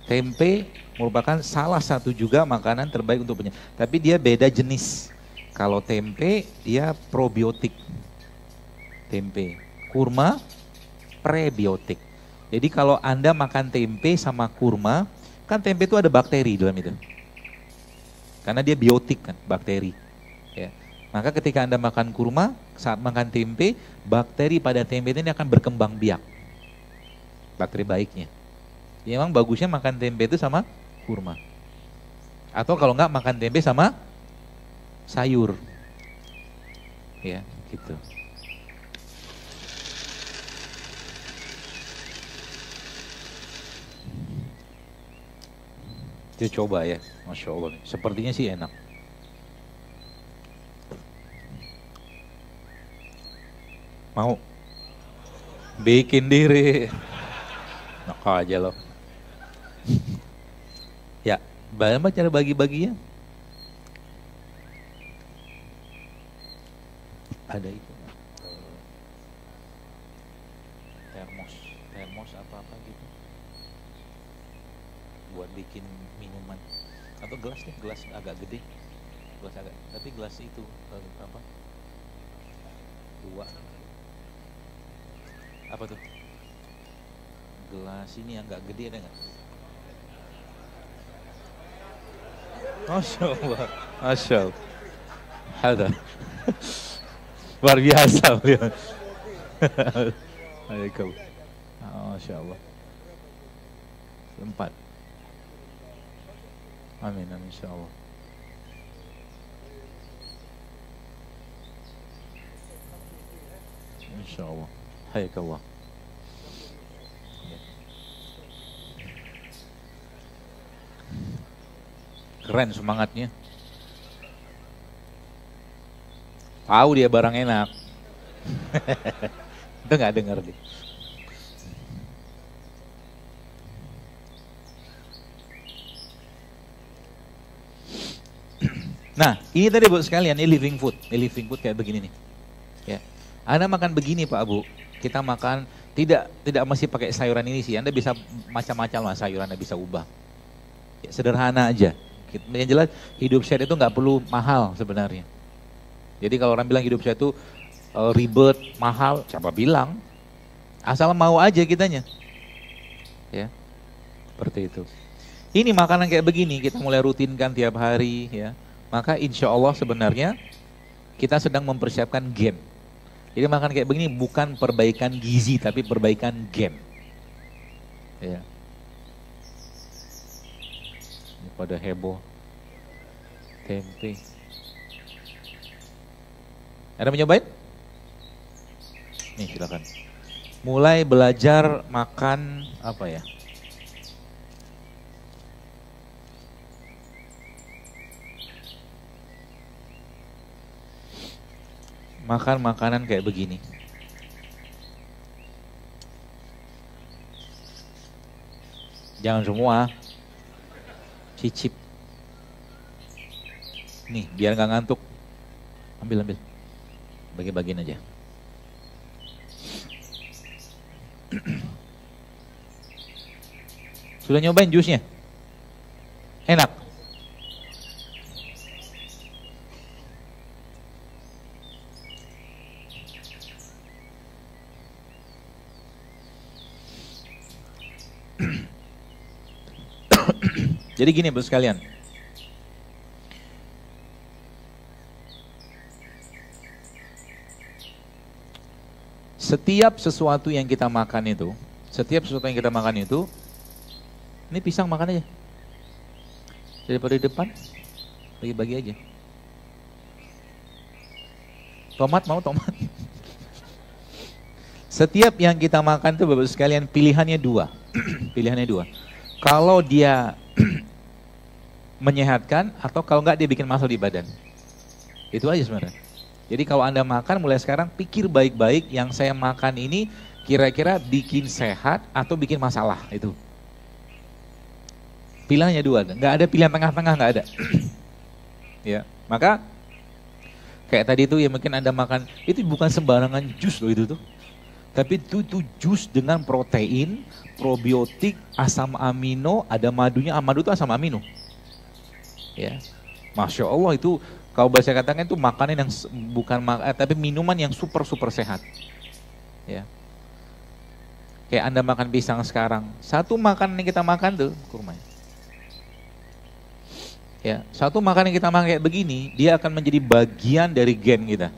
Tempe merupakan salah satu juga makanan terbaik untuk pencernaan. Tapi dia beda jenis. Kalau tempe dia probiotik. Tempe. Kurma prebiotik. Jadi kalau Anda makan tempe sama kurma, kan tempe itu ada bakteri dalam itu. Karena dia biotik kan, bakteri. Ya. Maka ketika Anda makan kurma, saat makan tempe, bakteri pada tempe ini akan berkembang biak. Bakteri baiknya. Ya, memang bagusnya makan tempe itu sama kurma. Atau kalau enggak makan tempe sama sayur. Ya, gitu. Kita coba ya, Masya Allah. Sepertinya sih enak. Mau? Bikin diri. Enak aja loh. Ya, bagaimana cara bagi-baginya? Ada itu. Termos apa-apa gitu. Buat bikin minuman. Atau gelas deh, gelas agak gede. Gelas agak, tapi gelas itu apa? Dua. Apa tuh? Gelas ini yang agak gede ada nggak? Masya Allah, Masya Allah. Ada. Luar biasa beliau. Masya Allah. 4. Amin, amin, insya Allah. Insya Allah. Hayakallah. Keren semangatnya. Tahu dia barang enak. Itu nggak dengar deh. Nah, ini tadi Bu sekalian, ini living food. Ini living food kayak begini nih. Ya. Anda makan begini Pak Bu. Kita makan tidak mesti pakai sayuran ini sih. Anda bisa macam-macam lah sayuran Anda bisa ubah. Ya, sederhana aja. Yang jelas hidup sehat itu nggak perlu mahal sebenarnya. Jadi kalau orang bilang hidup sehat itu ribet, mahal, siapa bilang? Asal mau aja kitanya. Ya, seperti itu. Ini makanan kayak begini kita mulai rutinkan tiap hari ya. Maka insya Allah sebenarnya kita sedang mempersiapkan gen. Jadi makan kayak begini bukan perbaikan gizi tapi perbaikan gen. Ya. Ini pada heboh. Tempe. Ada yang nyobain? Nih silakan. Mulai belajar makan apa ya? Makan makanan kayak begini. Jangan semua. Cicip. Nih, biar nggak ngantuk. Ambil. Bagi-bagiin aja. Sudah nyobain jusnya? Enak? Jadi gini Bapak sekalian. Setiap sesuatu yang kita makan itu, ini pisang makan aja. Daripada di depan, bagi-bagi aja. Tomat mau tomat. Setiap yang kita makan itu Bapak sekalian pilihannya dua. Pilihannya dua. Kalau dia menyehatkan atau kalau enggak dia bikin masalah di badan. Itu aja sebenarnya. Jadi kalau Anda makan mulai sekarang pikir baik-baik yang saya makan ini kira-kira bikin sehat atau bikin masalah itu. Pilihannya dua, nggak ada pilihan tengah-tengah, nggak ada. Ya, maka kayak tadi itu ya mungkin Anda makan itu bukan sembarangan jus loh itu tuh. Tapi itu jus dengan protein, probiotik, asam amino, ada madunya, madu itu asam amino. Ya, Masya Allah itu kalau bahasa katakan itu makanan yang bukan tapi minuman yang super sehat. Ya, kayak Anda makan pisang sekarang, satu makanan yang kita makan tuh kurma. Ya, satu makanan yang kita makan kayak begini, dia akan menjadi bagian dari gen kita.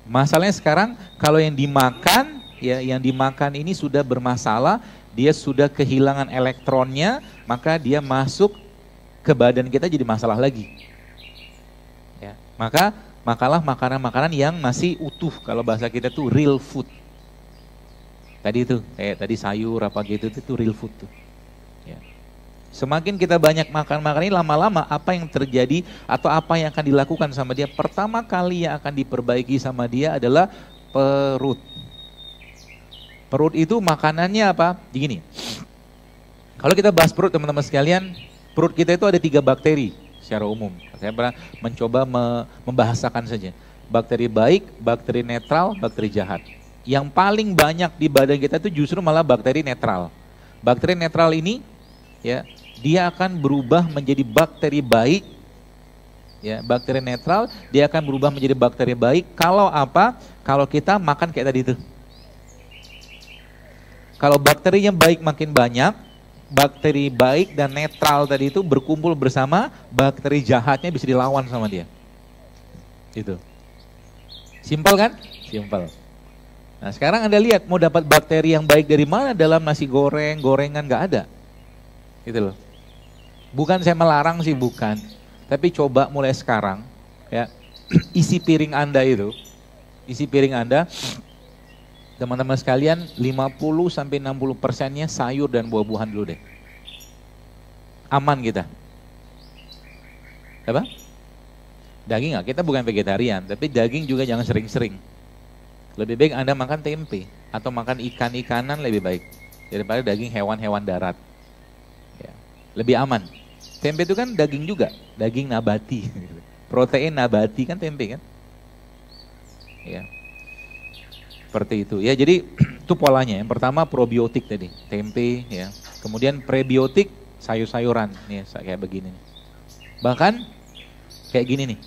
Masalahnya sekarang kalau yang dimakan, ya yang dimakan ini sudah bermasalah, dia sudah kehilangan elektronnya, maka dia masuk ke badan kita jadi masalah lagi. Ya, maka makalah makanan-makanan yang masih utuh, kalau bahasa kita tuh real food. Tadi itu, kayak tadi sayur apa gitu itu real food tuh. Ya. Semakin kita banyak makan ini lama-lama apa yang terjadi atau apa yang akan dilakukan sama dia, pertama kali yang akan diperbaiki sama dia adalah perut. Perut itu makanannya apa? Begini. Kalau kita bahas perut teman-teman sekalian, perut kita itu ada 3 bakteri secara umum. Saya pernah mencoba membahasakan saja. Bakteri baik, bakteri netral, bakteri jahat. Yang paling banyak di badan kita itu justru malah bakteri netral. Bakteri netral ini ya, dia akan berubah menjadi bakteri baik. Ya, bakteri netral dia akan berubah menjadi bakteri baik kalau apa? Kalau kita makan kayak tadi itu. Kalau bakterinya baik makin banyak, bakteri baik dan netral tadi itu berkumpul bersama, bakteri jahatnya bisa dilawan sama dia. Itu. Simpel kan? Simpel. Nah sekarang Anda lihat mau dapat bakteri yang baik dari mana dalam nasi goreng, gorengan nggak ada. Gitu loh. Bukan saya melarang sih, bukan. Tapi coba mulai sekarang ya, isi piring Anda itu, isi piring Anda, teman-teman sekalian 50-60%-nya sayur dan buah-buahan dulu deh. Aman kita. Apa? Daging nggak? Kita bukan vegetarian, tapi daging juga jangan sering-sering. Lebih baik Anda makan tempe atau makan ikan-ikanan lebih baik daripada daging hewan-hewan darat. Ya. Lebih aman. Tempe itu kan daging juga, daging nabati. Protein nabati kan tempe kan? Ya. Seperti itu ya, jadi itu polanya. Yang pertama probiotik tadi, tempe ya. Kemudian prebiotik, sayur-sayuran nih kayak begini. Bahkan kayak gini nih.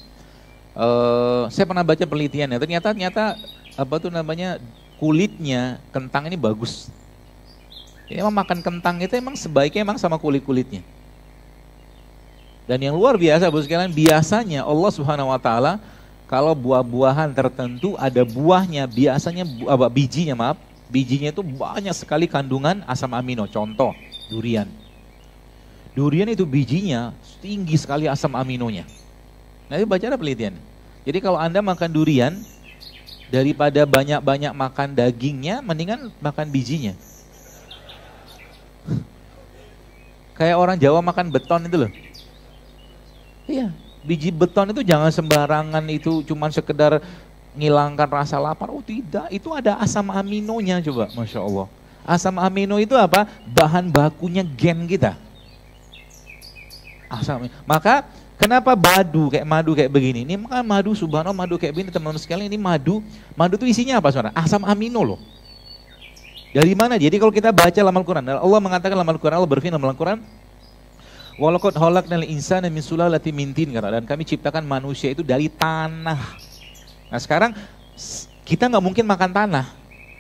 Saya pernah baca penelitian ya, ternyata apa tuh namanya kulitnya kentang ini bagus. Jadi emang makan kentang itu emang sebaiknya emang sama kulit-kulitnya. Dan yang luar biasa Bapak sekalian, biasanya Allah Subhanahu wa taala kalau buah-buahan tertentu ada buahnya, biasanya bijinya itu banyak sekali kandungan asam amino. Contoh, durian. Durian itu bijinya tinggi sekali asam aminonya. Nah, itu baca ada penelitian. Jadi kalau Anda makan durian, daripada banyak-banyak makan dagingnya, mendingan makan bijinya. Kayak orang Jawa makan beton itu loh. Iya, biji beton itu jangan sembarangan itu cuman sekedar ngilangkan rasa lapar. Oh tidak, itu ada asam aminonya coba, Masya Allah. Asam amino itu apa? Bahan bakunya gen kita. Maka kenapa madu kayak begini? Ini maka madu subhanallah, madu kayak begini teman-teman sekalian, ini madu itu isinya apa saudara? Asam amino loh. Dari mana? Jadi kalau kita baca dalam Al-Quran, Allah mengatakan dalam Al-Quran, Allah berfirman dalam Al-Quran, walaqad khalaqnal insana min sulalatin min tin, dan kami ciptakan manusia itu dari tanah. Nah sekarang kita nggak mungkin makan tanah.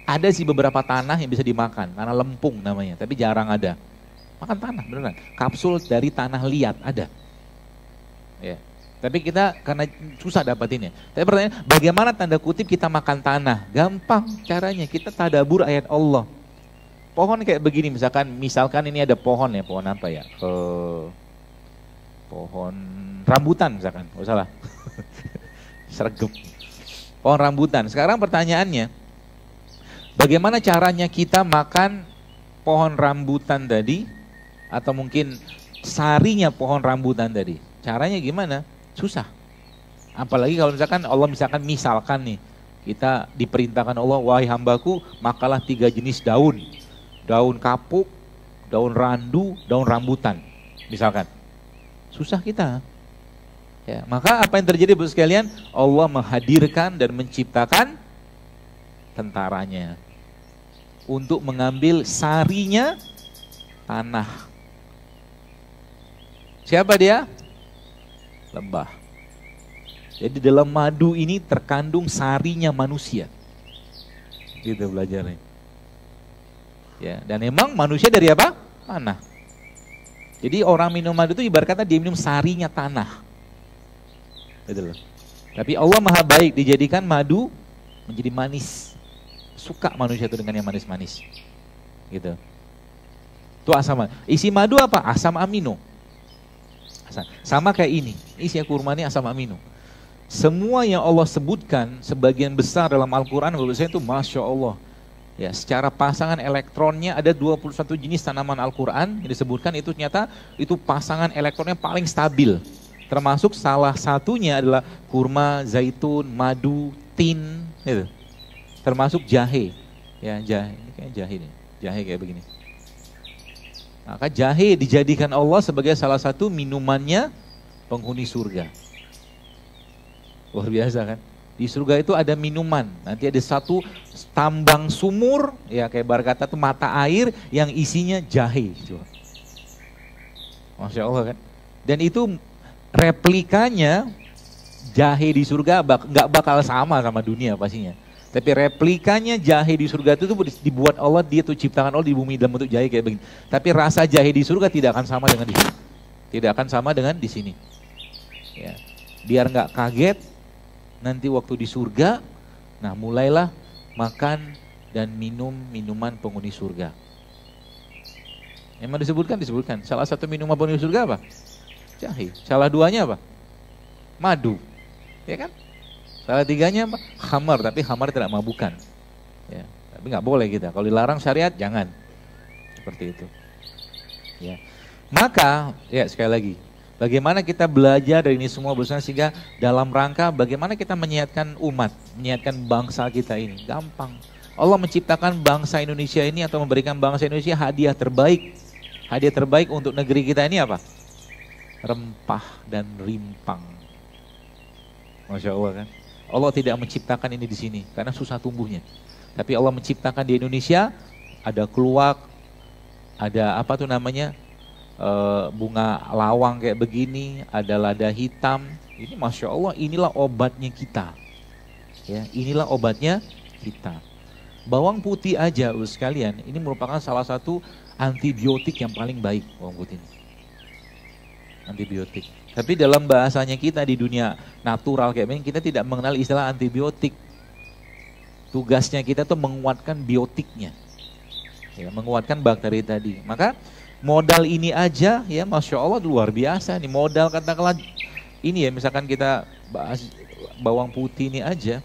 Ada sih beberapa tanah yang bisa dimakan, tanah lempung namanya, tapi jarang ada. Makan tanah beneran, kapsul dari tanah liat ada. Ya. Tapi kita karena susah dapatinnya. Tapi pertanyaan, bagaimana tanda kutip kita makan tanah? Gampang caranya, kita tadabur ayat Allah. Pohon kayak begini, misalkan ini ada pohon ya, pohon apa ya? Pohon rambutan misalkan, nggak salah. Sergep. Pohon rambutan. Sekarang pertanyaannya, bagaimana caranya kita makan pohon rambutan tadi? Atau mungkin sarinya pohon rambutan tadi. Caranya gimana? Susah. Apalagi kalau misalkan nih, kita diperintahkan Allah, wahai hambaku, makalah 3 jenis daun. Daun kapuk, daun randu, daun rambutan. Misalkan. Susah kita. Ya, maka apa yang terjadi Bapak sekalian? Allah menghadirkan dan menciptakan tentaranya. Untuk mengambil sarinya tanah. Siapa dia? Lebah. Jadi dalam madu ini terkandung sarinya manusia. Gitu belajarnya. Ya, dan emang manusia dari apa? Tanah. Jadi orang minum madu itu ibarat kata dia minum sarinya tanah. Gitu loh. Tapi Allah maha baik, dijadikan madu menjadi manis. Suka manusia itu dengan yang manis-manis. Gitu. Itu asam. Isi madu apa? Asam amino. Sama kayak ini, isi kurma ini asam amino. Semua yang Allah sebutkan sebagian besar dalam Al-Quran menurut saya itu Masya Allah. Ya, secara pasangan elektronnya ada 21 jenis tanaman Al-Quran yang disebutkan itu ternyata itu pasangan elektronnya paling stabil. Termasuk salah satunya adalah kurma, zaitun, madu, tin, gitu. Termasuk jahe. Ya, jahe, ini kayak jahe nih. Jahe kayak begini. Maka jahe dijadikan Allah sebagai salah satu minumannya penghuni surga. Luar biasa kan? Di surga itu ada minuman. Nanti ada satu tambang sumur, ya kayak kata itu mata air yang isinya jahe. Masya Allah kan? Dan itu replikanya jahe di surga nggak bakal sama dunia pastinya. Tapi replikanya jahe di surga itu dibuat Allah, dia tuh ciptakan Allah di bumi dalam bentuk jahe kayak begini. Tapi rasa jahe di surga tidak akan sama dengan di sini. Tidak akan sama dengan di sini. Ya. Biar nggak kaget, nanti waktu di surga, nah mulailah makan dan minum minuman penghuni surga. Emang disebutkan. Salah satu minuman penghuni surga apa? Jahe. Salah duanya apa? Madu. Ya kan? Salah tiganya apa? Khamar, tapi khamar tidak mabukan. Ya, tapi nggak boleh kita. Kalau dilarang syariat jangan. Seperti itu. Ya. Maka, ya sekali lagi, bagaimana kita belajar dari ini semua bersama sehingga dalam rangka bagaimana kita menyiapkan umat, menyiapkan bangsa kita ini. Gampang. Allah menciptakan bangsa Indonesia ini atau memberikan bangsa Indonesia hadiah terbaik. Hadiah terbaik untuk negeri kita ini apa? Rempah dan rimpang. Masya Allah kan? Allah tidak menciptakan ini di sini karena susah tumbuhnya. Tapi Allah menciptakan di Indonesia ada keluak, ada apa tuh namanya bunga lawang kayak begini, ada lada hitam. Ini Masya Allah, inilah obatnya kita. Ya, inilah obatnya kita. Bawang putih aja sekalian, ini merupakan salah satu antibiotik yang paling baik bawang putih ini. Antibiotik. Tapi dalam bahasanya kita di dunia natural kayak ini, kita tidak mengenal istilah antibiotik. Tugasnya kita tuh menguatkan biotiknya. Ya, menguatkan bakteri tadi. Maka modal ini aja ya Masya Allah luar biasa nih. Modal katakanlah ini ya misalkan kita bahas bawang putih ini aja.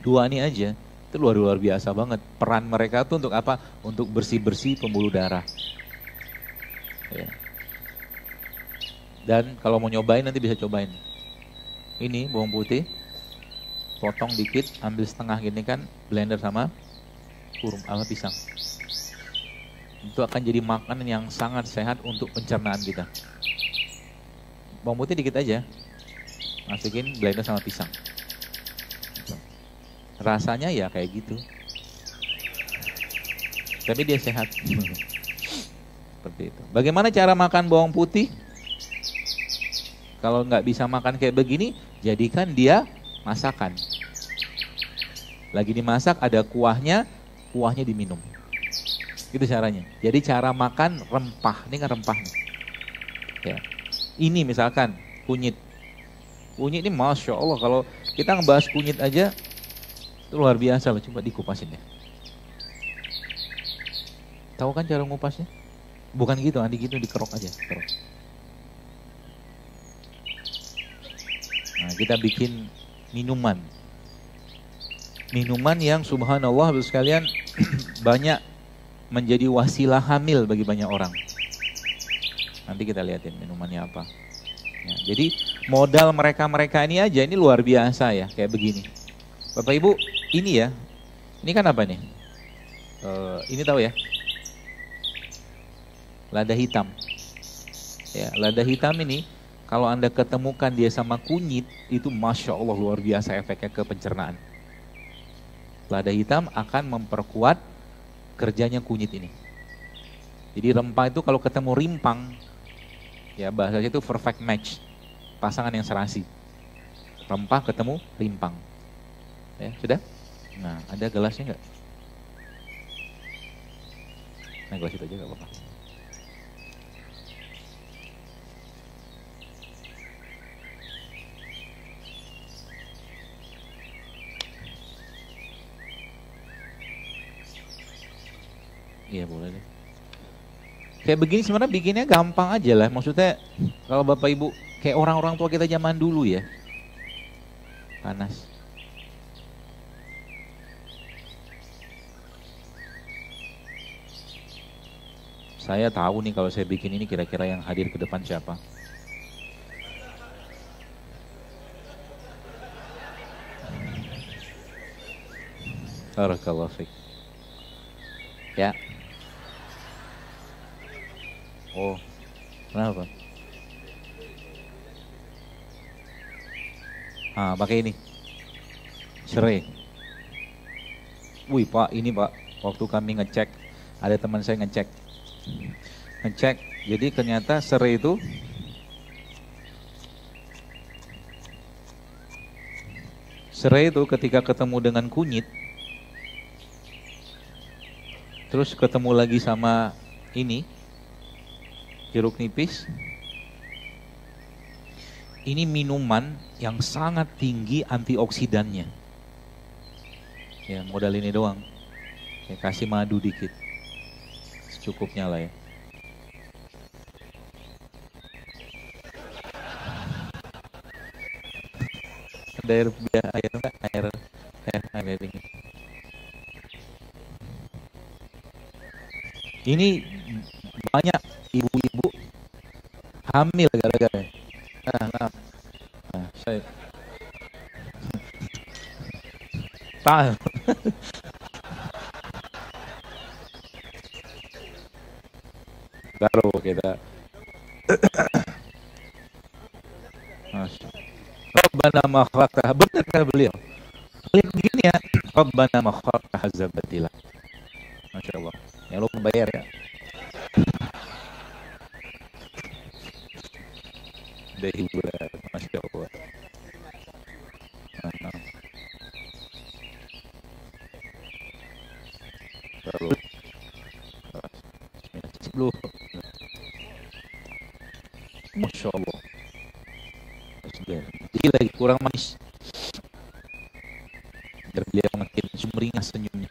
Dua ini aja. Itu luar biasa banget. Peran mereka tuh untuk apa? Untuk bersih-bersih pembuluh darah. Ya. Dan kalau mau nyobain nanti bisa cobain. Ini bawang putih. Potong dikit, ambil setengah gini kan. Blender sama pisang. Itu akan jadi makanan yang sangat sehat untuk pencernaan kita. Bawang putih dikit aja. Masukin blender sama pisang. Rasanya ya kayak gitu. Tapi dia sehat. Seperti itu. Bagaimana cara makan bawang putih? Kalau nggak bisa makan kayak begini, jadikan dia masakan. Lagi dimasak ada kuahnya, kuahnya diminum. Itu caranya. Jadi cara makan rempah. Ini kan rempah nih. Ya. Ini misalkan kunyit. Kunyit ini Masya Allah. Kalau kita ngebahas kunyit aja, itu luar biasa loh. Coba dikupasin ya. Tahu kan cara ngupasnya? Bukan gitu, Andi gitu dikerok aja. Kerok. Nah, kita bikin minuman. Minuman yang subhanallah sekalian banyak menjadi wasilah hamil bagi banyak orang. Nanti kita lihatin minumannya apa. Ya, jadi modal mereka ini aja ini luar biasa ya kayak begini. Bapak Ibu ini ya, ini kan apa nih? Ini tahu ya? Lada hitam. Ya, lada hitam ini kalau Anda ketemukan dia sama kunyit itu Masya Allah luar biasa efeknya ke pencernaan. Lada hitam akan memperkuat kerjanya kunyit ini. Jadi rempah itu kalau ketemu rimpang, ya bahasanya itu perfect match, pasangan yang serasi. Rempah ketemu rimpang. Ya, sudah? Nah, ada gelasnya nggak? Nah, gelas itu aja nggak apa-apa. Iya boleh deh. Kayak begini sebenarnya bikinnya gampang aja lah. Maksudnya kalau Bapak Ibu kayak orang-orang tua kita zaman dulu ya. Panas. Saya tahu nih kalau saya bikin ini kira-kira yang hadir ke depan siapa. Barakallahu fiik. Ya. Oh, kenapa? Ah, pakai ini. Serai. Wih Pak, ini Pak, waktu kami ngecek, ada teman saya ngecek, jadi ternyata serai itu ketika ketemu dengan kunyit, terus ketemu lagi sama ini, jeruk nipis. Ini minuman yang sangat tinggi antioksidannya. Ya modal ini doang. Ya, kasih madu dikit. Secukupnya lah ya. Ada air dingin. Ini banyak ibu-ibu hamil gara-gara. Nah, saya tahu. Baru kita. Rabbana ma khalaqta, benar kan beliau? Lihat begini ya, Rabbana ma khalaqta hadza batila. Masya Allah. Ya lo bayar ya. Dari hiburan, Masya Allah. Masya Allah. Dikit lagi, kurang manis. Biar beliau makin sumringah senyumnya.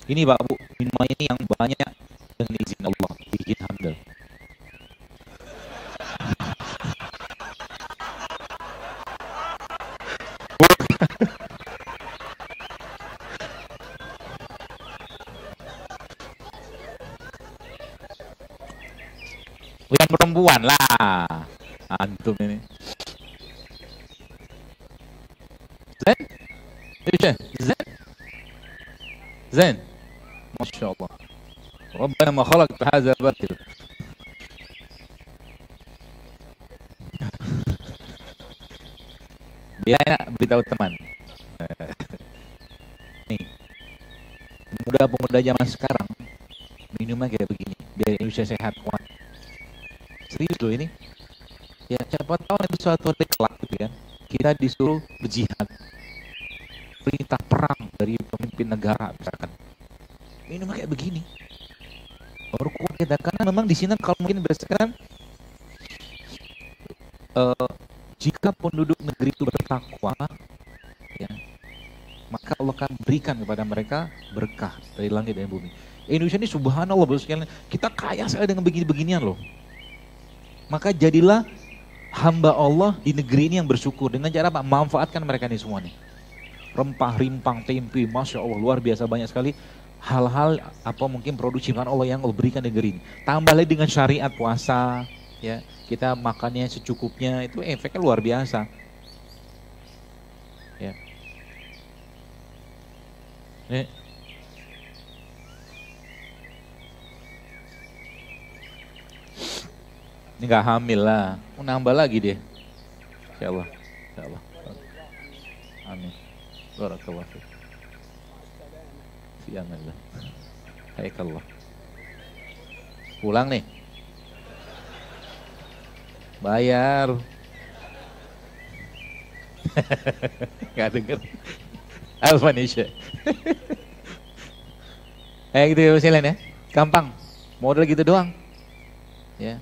Ini Pak Bu, minuman ini yang banyak dengan izin Allah bikin hamdal. Bukan perempuan lah, antum ini. Zen, Zen, Zen. Masya Allah. Rabbana ma khalaqta hadza batil. Dia enak beritahu teman. Nih, pemuda-pemuda zaman sekarang minumnya kayak begini, biar Indonesia sehat kuat. Serius loh ini. Ya siapa tahu nanti suatu hari kelak gitu kan, kita disuruh berjihad, perintah perang dari pemimpin negara misalkan. Minum kayak begini baru kuat kita, karena memang di sini kalau mungkin berdasarkan jika penduduk negeri itu bertakwa, ya, maka Allah akan berikan kepada mereka berkah dari langit dan bumi. Indonesia ini subhanallah kita kaya sekali dengan begini-beginian loh. Maka jadilah hamba Allah di negeri ini yang bersyukur dengan cara apa? Manfaatkan mereka ini semua nih. Rempah, rimpang, tempe, Masya Allah luar biasa banyak sekali. Hal-hal apa mungkin produksi ciptaan Allah yang Allah berikan negeri ini. Tambah lagi dengan syariat puasa, ya kita makannya secukupnya, itu efeknya luar biasa. Ya. Ini nggak hamil lah, mau nambah lagi dia. Insya Allah, Insya Allah. Amin. Barakallah. Fi'amallah. Haikallah. Pulang nih. Bayar. Gak denger. Alfanisha. Gitu ya ya. Gampang. Modal gitu doang. Ya.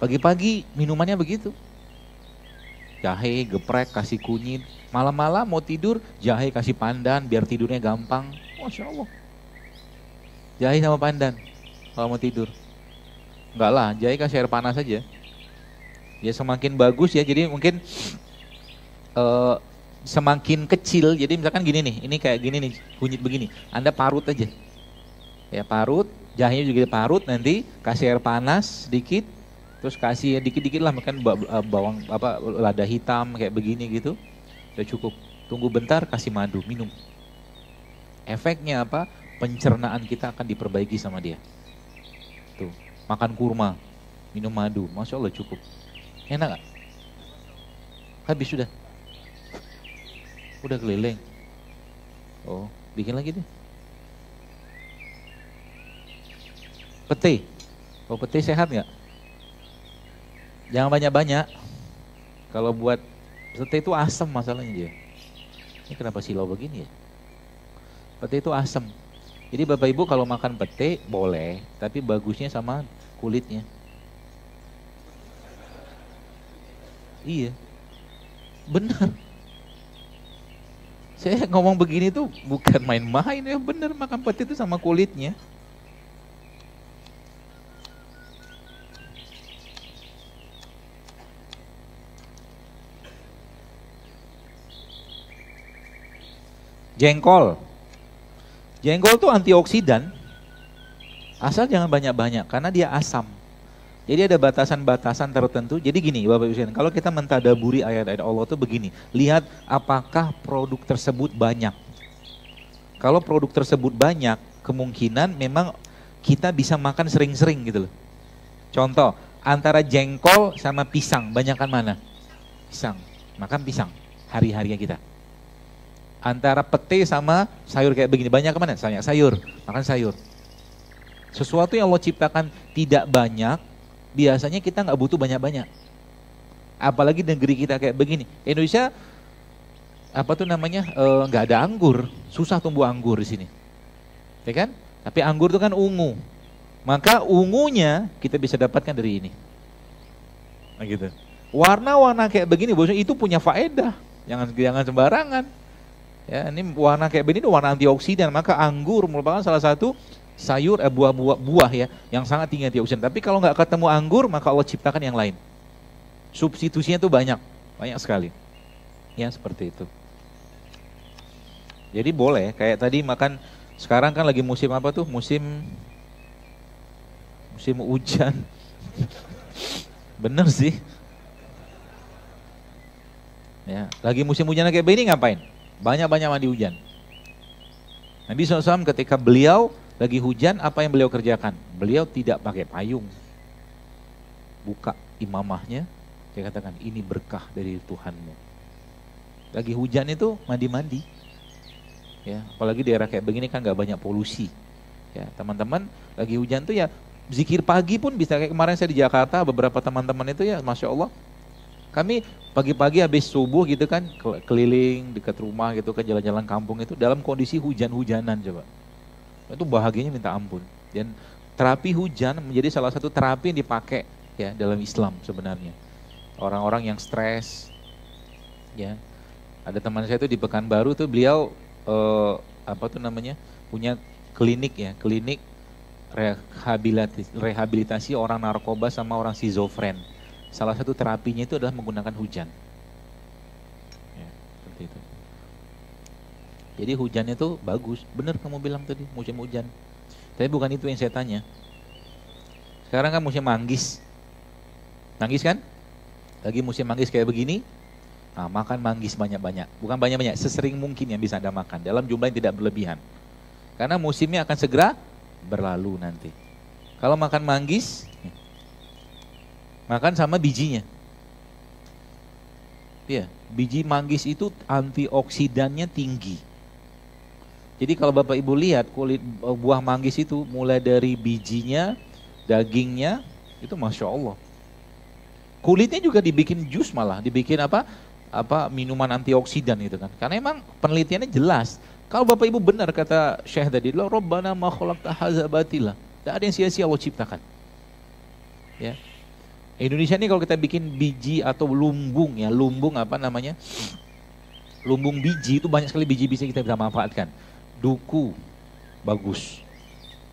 Pagi-pagi minumannya begitu. Jahe, geprek, kasih kunyit. Malam-malam mau tidur, jahe kasih pandan biar tidurnya gampang. Masya Allah. Jahe sama pandan kalau mau tidur. Enggak lah, jahe kasih air panas aja. Ya semakin bagus ya, jadi mungkin semakin kecil. Jadi misalkan gini nih, ini kayak gini nih, kunyit begini. Anda parut aja. Ya parut, jahenya juga parut, nanti kasih air panas sedikit. Terus kasih dikit-dikit lah, makan bawang apa lada hitam kayak begini gitu. Udah cukup. Tunggu bentar, kasih madu, minum. Efeknya apa? Pencernaan kita akan diperbaiki sama dia. Tuh, makan kurma, minum madu, Masya Allah cukup. Enak gak? Habis sudah. Udah keliling. Oh, bikin lagi deh. Pete. Oh, pete sehat gak? Jangan banyak-banyak. Kalau buat pete itu asam masalahnya dia. Ini kenapa silau begini ya? Pete itu asam. Jadi Bapak Ibu kalau makan pete boleh, tapi bagusnya sama kulitnya. Iya. Benar. Saya ngomong begini tuh bukan main-main ya, benar makan pete itu sama kulitnya. Jengkol. Jengkol tuh antioksidan. Asal jangan banyak-banyak karena dia asam. Jadi ada batasan-batasan tertentu. Jadi gini Bapak Ibu sekalian, kalau kita mentadaburi ayat-ayat Allah tuh begini, lihat apakah produk tersebut banyak. Kalau produk tersebut banyak, kemungkinan memang kita bisa makan sering-sering gitu loh. Contoh, antara jengkol sama pisang, banyakan mana? Pisang. Makan pisang hari-harinya kita. Antara pete sama sayur kayak begini, banyak mana? Banyak sayur, makan sayur. Sesuatu yang Allah ciptakan tidak banyak, biasanya kita nggak butuh banyak-banyak. Apalagi negeri kita kayak begini. Indonesia apa tuh namanya, nggak ada anggur, susah tumbuh anggur di sini, ya kan? Tapi anggur itu kan ungu, maka ungunya kita bisa dapatkan dari ini. Nah gitu. Warna-warna kayak begini, bosnya itu punya faedah, jangan sembarangan. Ya, ini warna kayak begini itu warna antioksidan, maka anggur merupakan salah satu sayur, buah ya, yang sangat tinggi antioksidan. Tapi kalau nggak ketemu anggur, maka Allah ciptakan yang lain. Substitusinya itu banyak sekali. Ya seperti itu. Jadi boleh, kayak tadi makan, sekarang kan lagi musim apa tuh? Musim hujan. Bener sih. Ya, lagi musim hujan kayak begini ngapain? Banyak-banyak mandi hujan. Nabi SAW ketika beliau lagi hujan, apa yang beliau kerjakan? Beliau tidak pakai payung. Buka imamahnya, dia katakan, ini berkah dari Tuhanmu. Lagi hujan itu mandi-mandi. Ya, apalagi daerah kayak begini kan gak banyak polusi. Ya, teman-teman lagi hujan tuh ya zikir pagi pun bisa. Kayak kemarin saya di Jakarta, beberapa teman-teman itu ya Masya Allah, kami pagi-pagi habis subuh gitu kan keliling dekat rumah gitu kan, jalan-jalan kampung itu dalam kondisi hujan-hujanan coba. Itu bahagianya minta ampun. Dan terapi hujan menjadi salah satu terapi yang dipakai ya dalam Islam sebenarnya. Orang-orang yang stres, ya. Ada teman saya tuh di Pekanbaru tuh, beliau punya klinik ya, klinik rehabilitasi orang narkoba sama orang skizofren. Salah satu terapinya itu adalah menggunakan hujan. Ya, seperti itu. Jadi hujan itu bagus, benar kamu bilang tadi musim hujan. Tapi bukan itu yang saya tanya. Sekarang kan musim manggis, kan? Lagi musim manggis kayak begini. Nah, makan manggis banyak-banyak, bukan banyak-banyak, sesering mungkin yang bisa Anda makan, dalam jumlah yang tidak berlebihan. Karena musimnya akan segera berlalu nanti. Kalau makan manggis, makan sama bijinya. Iya, biji manggis itu antioksidannya tinggi. Jadi kalau Bapak Ibu lihat kulit buah manggis itu, mulai dari bijinya, dagingnya, itu Masya Allah. Kulitnya juga dibikin jus, malah dibikin minuman antioksidan gitu kan. Karena emang penelitiannya jelas. Kalau Bapak Ibu benar kata Syekh tadi, la rabbana ma khalaqta hadza batila. Tidak ada yang sia-sia Allah ciptakan. Ya. Indonesia ini kalau kita bikin biji atau lumbung ya, lumbung biji itu banyak sekali biji-biji yang kita bisa manfaatkan. Duku bagus.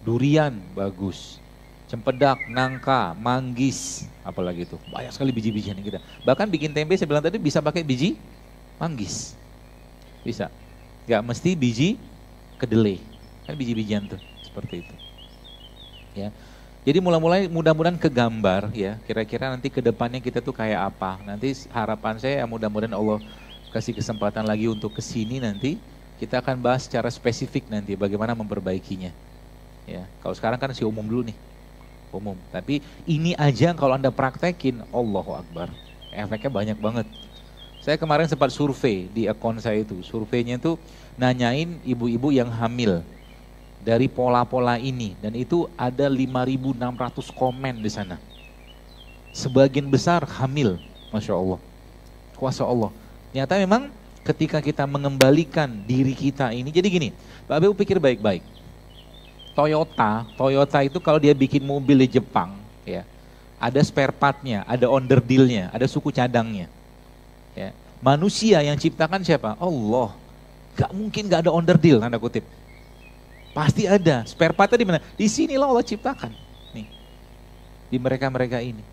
Durian bagus. Cempedak, nangka, manggis, apalagi itu. Banyak sekali biji-bijian yang kita. Bahkan bikin tempe saya bilang tadi bisa pakai biji manggis. Bisa. Gak mesti biji kedelai. Kan biji-bijian tuh, seperti itu. Ya. Jadi mudah-mudahan kegambar ya. Kira-kira nanti ke depannya kita tuh kayak apa. Nanti harapan saya mudah-mudahan Allah kasih kesempatan lagi untuk kesini nanti. Kita akan bahas secara spesifik nanti bagaimana memperbaikinya. Ya. Kalau sekarang kan si umum dulu nih. Umum, tapi ini aja kalau Anda praktekin, Allahu Akbar, efeknya banyak banget. Saya kemarin sempat survei di akun saya itu, surveinya itu nanyain ibu-ibu yang hamil dari pola-pola ini, dan itu ada 5.600 komen di sana. Sebagian besar hamil, Masya Allah, kuasa Allah. Ternyata memang ketika kita mengembalikan diri kita ini, jadi gini, Bapak Ibu pikir baik-baik. Toyota itu kalau dia bikin mobil di Jepang, ya, ada spare partnya, ada onderdilnya, ada suku cadangnya. Ya. Manusia yang ciptakan siapa? Allah. Gak mungkin gak ada onderdil, tanda kutip. Pasti ada. Spare partnya di mana? Di sinilah Allah ciptakan. Nih, di mereka ini.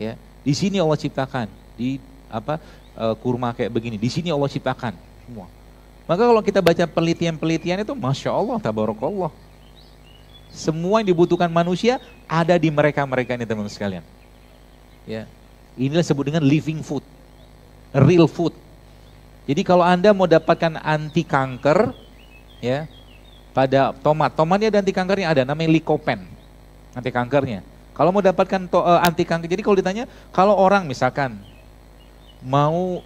Ya, di sini Allah ciptakan. Di kurma kayak begini. Di sini Allah ciptakan semua. Maka kalau kita baca penelitian-penelitian itu, Masya Allah, tabarakallah. Semua yang dibutuhkan manusia ada di mereka ini teman-teman sekalian. Ya, inilah sebut dengan living food, real food. Jadi kalau Anda mau dapatkan anti kanker, ya, pada tomatnya ada anti kankernya, ada namanya lycopene, anti kankernya. Kalau mau dapatkan anti kanker, jadi kalau ditanya, kalau orang misalkan mau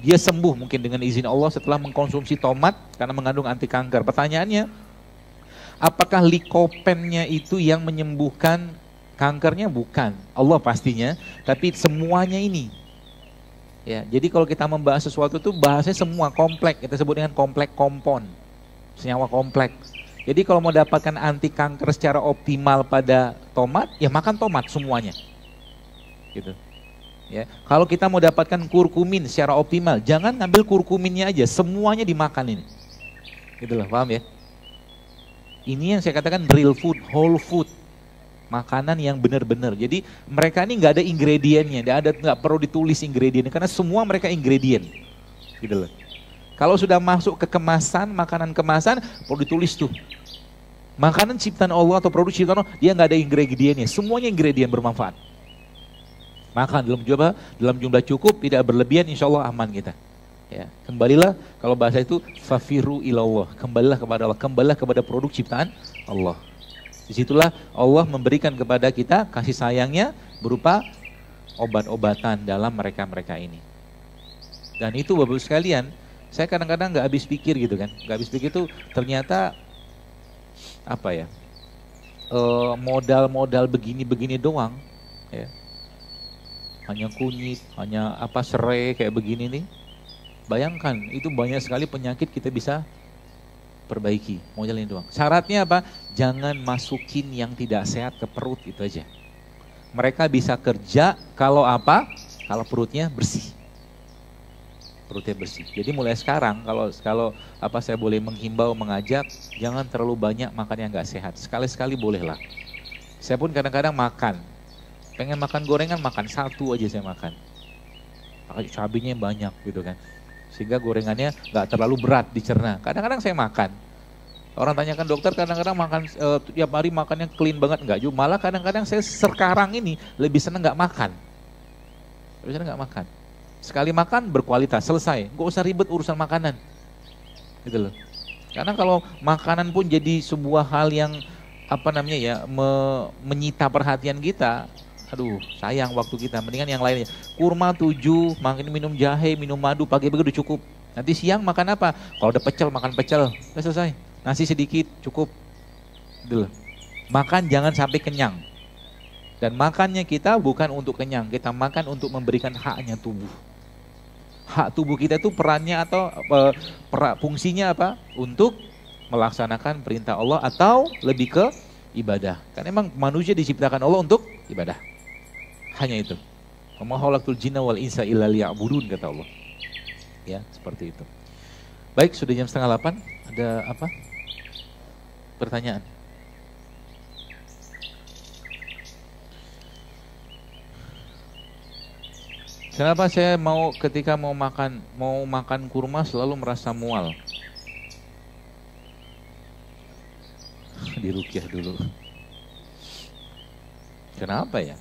dia sembuh mungkin dengan izin Allah setelah mengkonsumsi tomat karena mengandung anti kanker, pertanyaannya, Apakah likopennya itu yang menyembuhkan kankernya? Bukan. Allah pastinya, tapi semuanya ini. Ya, jadi kalau kita membahas sesuatu itu bahasnya semua kompleks. Kita sebut dengan kompleks kompon. Senyawa kompleks. Jadi kalau mau dapatkan anti kanker secara optimal pada tomat, ya makan tomat semuanya. Gitu. Ya, kalau kita mau dapatkan kurkumin secara optimal, jangan ngambil kurkuminnya aja, semuanya dimakan ini. Gitu loh, paham ya? Ini yang saya katakan real food, whole food, makanan yang benar-benar. Jadi mereka ini nggak ada ingredientnya, nggak perlu ditulis ingredientnya, karena semua mereka ingredient. Gitu loh. Kalau sudah masuk ke kemasan, makanan kemasan, perlu ditulis tuh. Makanan ciptaan Allah atau produk ciptaan Allah, dia nggak ada ingredientnya, semuanya ingredient bermanfaat. Makan dalam jumlah cukup, tidak berlebihan, insya Allah aman kita. Ya, kembalilah, kalau bahasa itu fafiru ilallah, kembalilah kepada Allah, kembalilah kepada produk ciptaan Allah. Disitulah Allah memberikan kepada kita kasih sayangnya berupa obat-obatan dalam mereka-mereka ini. Dan itu Bapak sekalian, saya kadang-kadang nggak habis pikir gitu kan, nggak habis pikir itu ternyata apa ya, modal-modal begini-begini doang, ya. Hanya kunyit, hanya apa serai kayak begini nih. Bayangkan, itu banyak sekali penyakit kita bisa perbaiki. Modal ini doang. Syaratnya apa? Jangan masukin yang tidak sehat ke perut, itu aja. Mereka bisa kerja kalau apa? Kalau perutnya bersih. Perutnya bersih. Jadi mulai sekarang kalau apa saya boleh menghimbau, mengajak, jangan terlalu banyak makan yang nggak sehat. Sekali-sekali bolehlah. Saya pun kadang-kadang makan. Pengen makan gorengan, makan satu aja saya makan. Cabenya banyak gitu kan. Sehingga gorengannya nggak terlalu berat dicerna. Kadang-kadang saya makan. Orang tanyakan dokter, kadang-kadang makan tiap hari makannya clean banget, enggak juga. Malah kadang-kadang saya sekarang ini lebih seneng nggak makan. Lebih seneng nggak makan. Sekali makan berkualitas, selesai. Nggak usah ribet urusan makanan. Gitu loh. Karena kalau makanan pun jadi sebuah hal yang apa namanya ya, menyita perhatian kita. Aduh, sayang waktu kita, mendingan yang lainnya. Kurma 7, makin minum jahe, minum madu, pagi-pagi udah cukup. Nanti siang makan apa? Kalau udah pecel, makan pecel. Udah selesai. Nasi sedikit, cukup. Gitu. Makan jangan sampai kenyang. Dan makannya kita bukan untuk kenyang, kita makan untuk memberikan haknya tubuh. Hak tubuh kita itu perannya atau fungsinya apa? Untuk melaksanakan perintah Allah atau lebih ke ibadah. Karena emang manusia diciptakan Allah untuk ibadah. Hanya itu. Wa ma khalaqtul jinna wal insa illa liya'budun, kata Allah. Ya, seperti itu. Baik, sudah jam 7:30. Ada apa? Pertanyaan? Kenapa saya ketika mau makan kurma selalu merasa mual? Diruqyah dulu. Kenapa ya?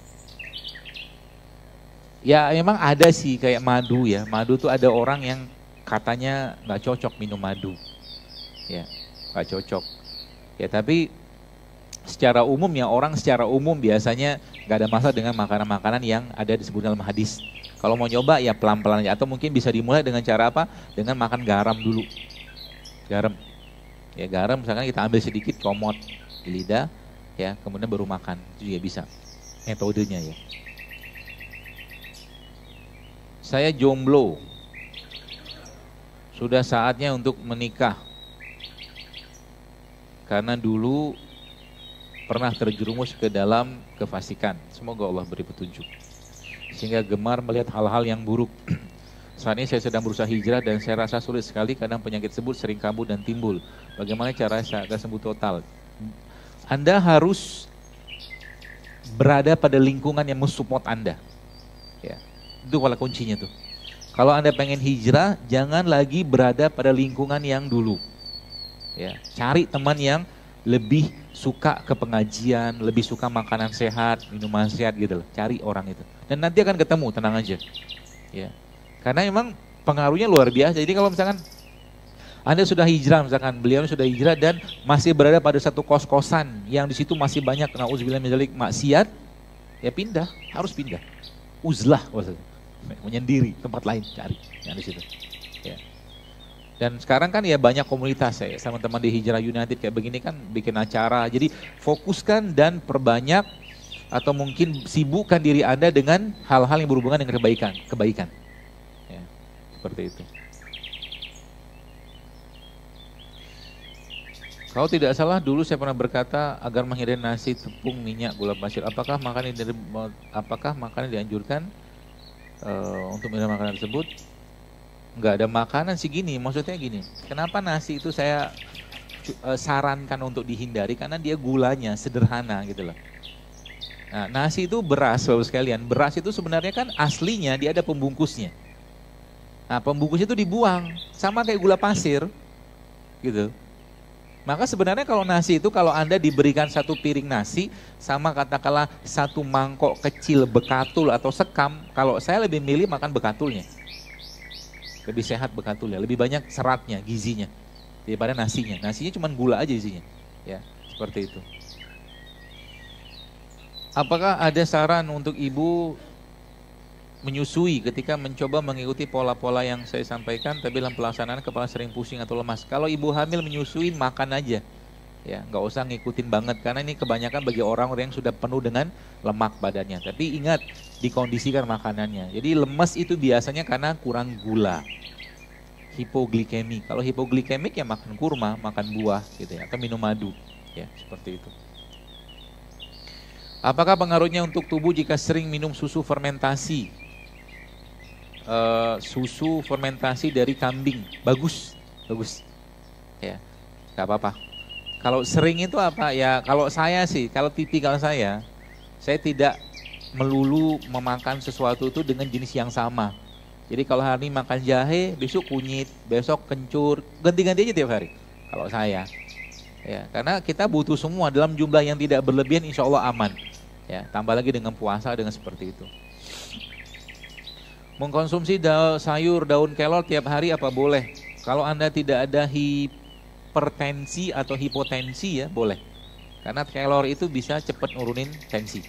Ya memang ada sih kayak madu ya. Madu tuh ada orang yang katanya nggak cocok minum madu. Ya, nggak cocok. Ya tapi secara umum ya, orang secara umum biasanya nggak ada masalah dengan makanan-makanan yang ada disebut dalam hadis. Kalau mau nyoba ya pelan-pelan aja, atau mungkin bisa dimulai dengan cara apa? Dengan makan garam dulu. Garam. Ya garam misalkan kita ambil sedikit, komot di lidah, ya kemudian baru makan. Itu juga bisa. Metodenya ya. Saya jomblo. Sudah saatnya untuk menikah. Karena dulu pernah terjerumus ke dalam kefasikan. Semoga Allah beri petunjuk. Sehingga gemar melihat hal-hal yang buruk. Saat ini saya sedang berusaha hijrah dan saya rasa sulit sekali, kadang penyakit tersebut sering kambuh dan timbul. Bagaimana cara saya agar sembuh total? Anda harus berada pada lingkungan yang mensupport Anda. Ya. Itu kalau kuncinya tuh. Kalau Anda pengen hijrah, jangan lagi berada pada lingkungan yang dulu. Ya, cari teman yang lebih suka ke pengajian, lebih suka makanan sehat, minuman sehat gitu loh. Cari orang itu. Dan nanti akan ketemu, tenang aja. Ya. Karena memang pengaruhnya luar biasa. Jadi kalau misalkan Anda sudah hijrah, misalkan beliau sudah hijrah dan masih berada pada satu kos-kosan yang di situ masih banyak na'udzubillah min dzalik maksiat, ya pindah, harus pindah. Uzlah maksudnya. Menyendiri, tempat lain cari yang di situ. Ya. Dan sekarang kan ya banyak komunitas ya, sama teman di Hijrah United kayak begini kan bikin acara. Jadi fokuskan dan perbanyak atau mungkin sibukkan diri Anda dengan hal-hal yang berhubungan dengan kebaikan. Ya, seperti itu. Kalau tidak salah dulu saya pernah berkata agar menghindari nasi, tepung, minyak, gula pasir. Apakah makanan dianjurkan untuk menghindari makanan tersebut? Nggak ada makanan sih gini, maksudnya gini. Kenapa nasi itu saya sarankan untuk dihindari? Karena dia gulanya sederhana gitu loh. Nah, nasi itu beras, Bapak sekalian. Beras itu sebenarnya kan aslinya dia ada pembungkusnya. Nah, pembungkusnya itu dibuang, sama kayak gula pasir, gitu. Maka sebenarnya kalau nasi itu kalau Anda diberikan satu piring nasi, sama katakanlah satu mangkok kecil bekatul atau sekam, kalau saya lebih milih makan bekatulnya. Lebih sehat bekatulnya, lebih banyak seratnya, gizinya daripada nasinya. Nasinya cuma gula aja isinya. Ya, seperti itu. Apakah ada saran untuk ibu menyusui ketika mencoba mengikuti pola-pola yang saya sampaikan, tapi dalam pelaksanaan kepala sering pusing atau lemas? Kalau ibu hamil menyusui, makan aja. Ya, nggak usah ngikutin banget karena ini kebanyakan bagi orang yang sudah penuh dengan lemak badannya. Tapi ingat, dikondisikan makanannya. Jadi lemes itu biasanya karena kurang gula, hipoglikemi. Kalau hipoglikemik ya makan kurma, makan buah gitu ya, atau minum madu, ya seperti itu. Apakah pengaruhnya untuk tubuh jika sering minum susu fermentasi? Susu fermentasi dari kambing, bagus, ya, nggak apa-apa. Kalau sering itu apa ya? Kalau saya sih, kalau tipikal saya tidak melulu memakan sesuatu itu dengan jenis yang sama. Jadi kalau hari ini makan jahe, besok kunyit, besok kencur, ganti-ganti aja tiap hari. Kalau saya, ya, karena kita butuh semua dalam jumlah yang tidak berlebihan, insya Allah aman. Ya, tambah lagi dengan puasa dengan seperti itu. Mengkonsumsi sayur daun kelor tiap hari apa boleh? Kalau Anda tidak ada hipertensi atau hipotensi ya boleh. Karena kelor itu bisa cepat nurunin tensi.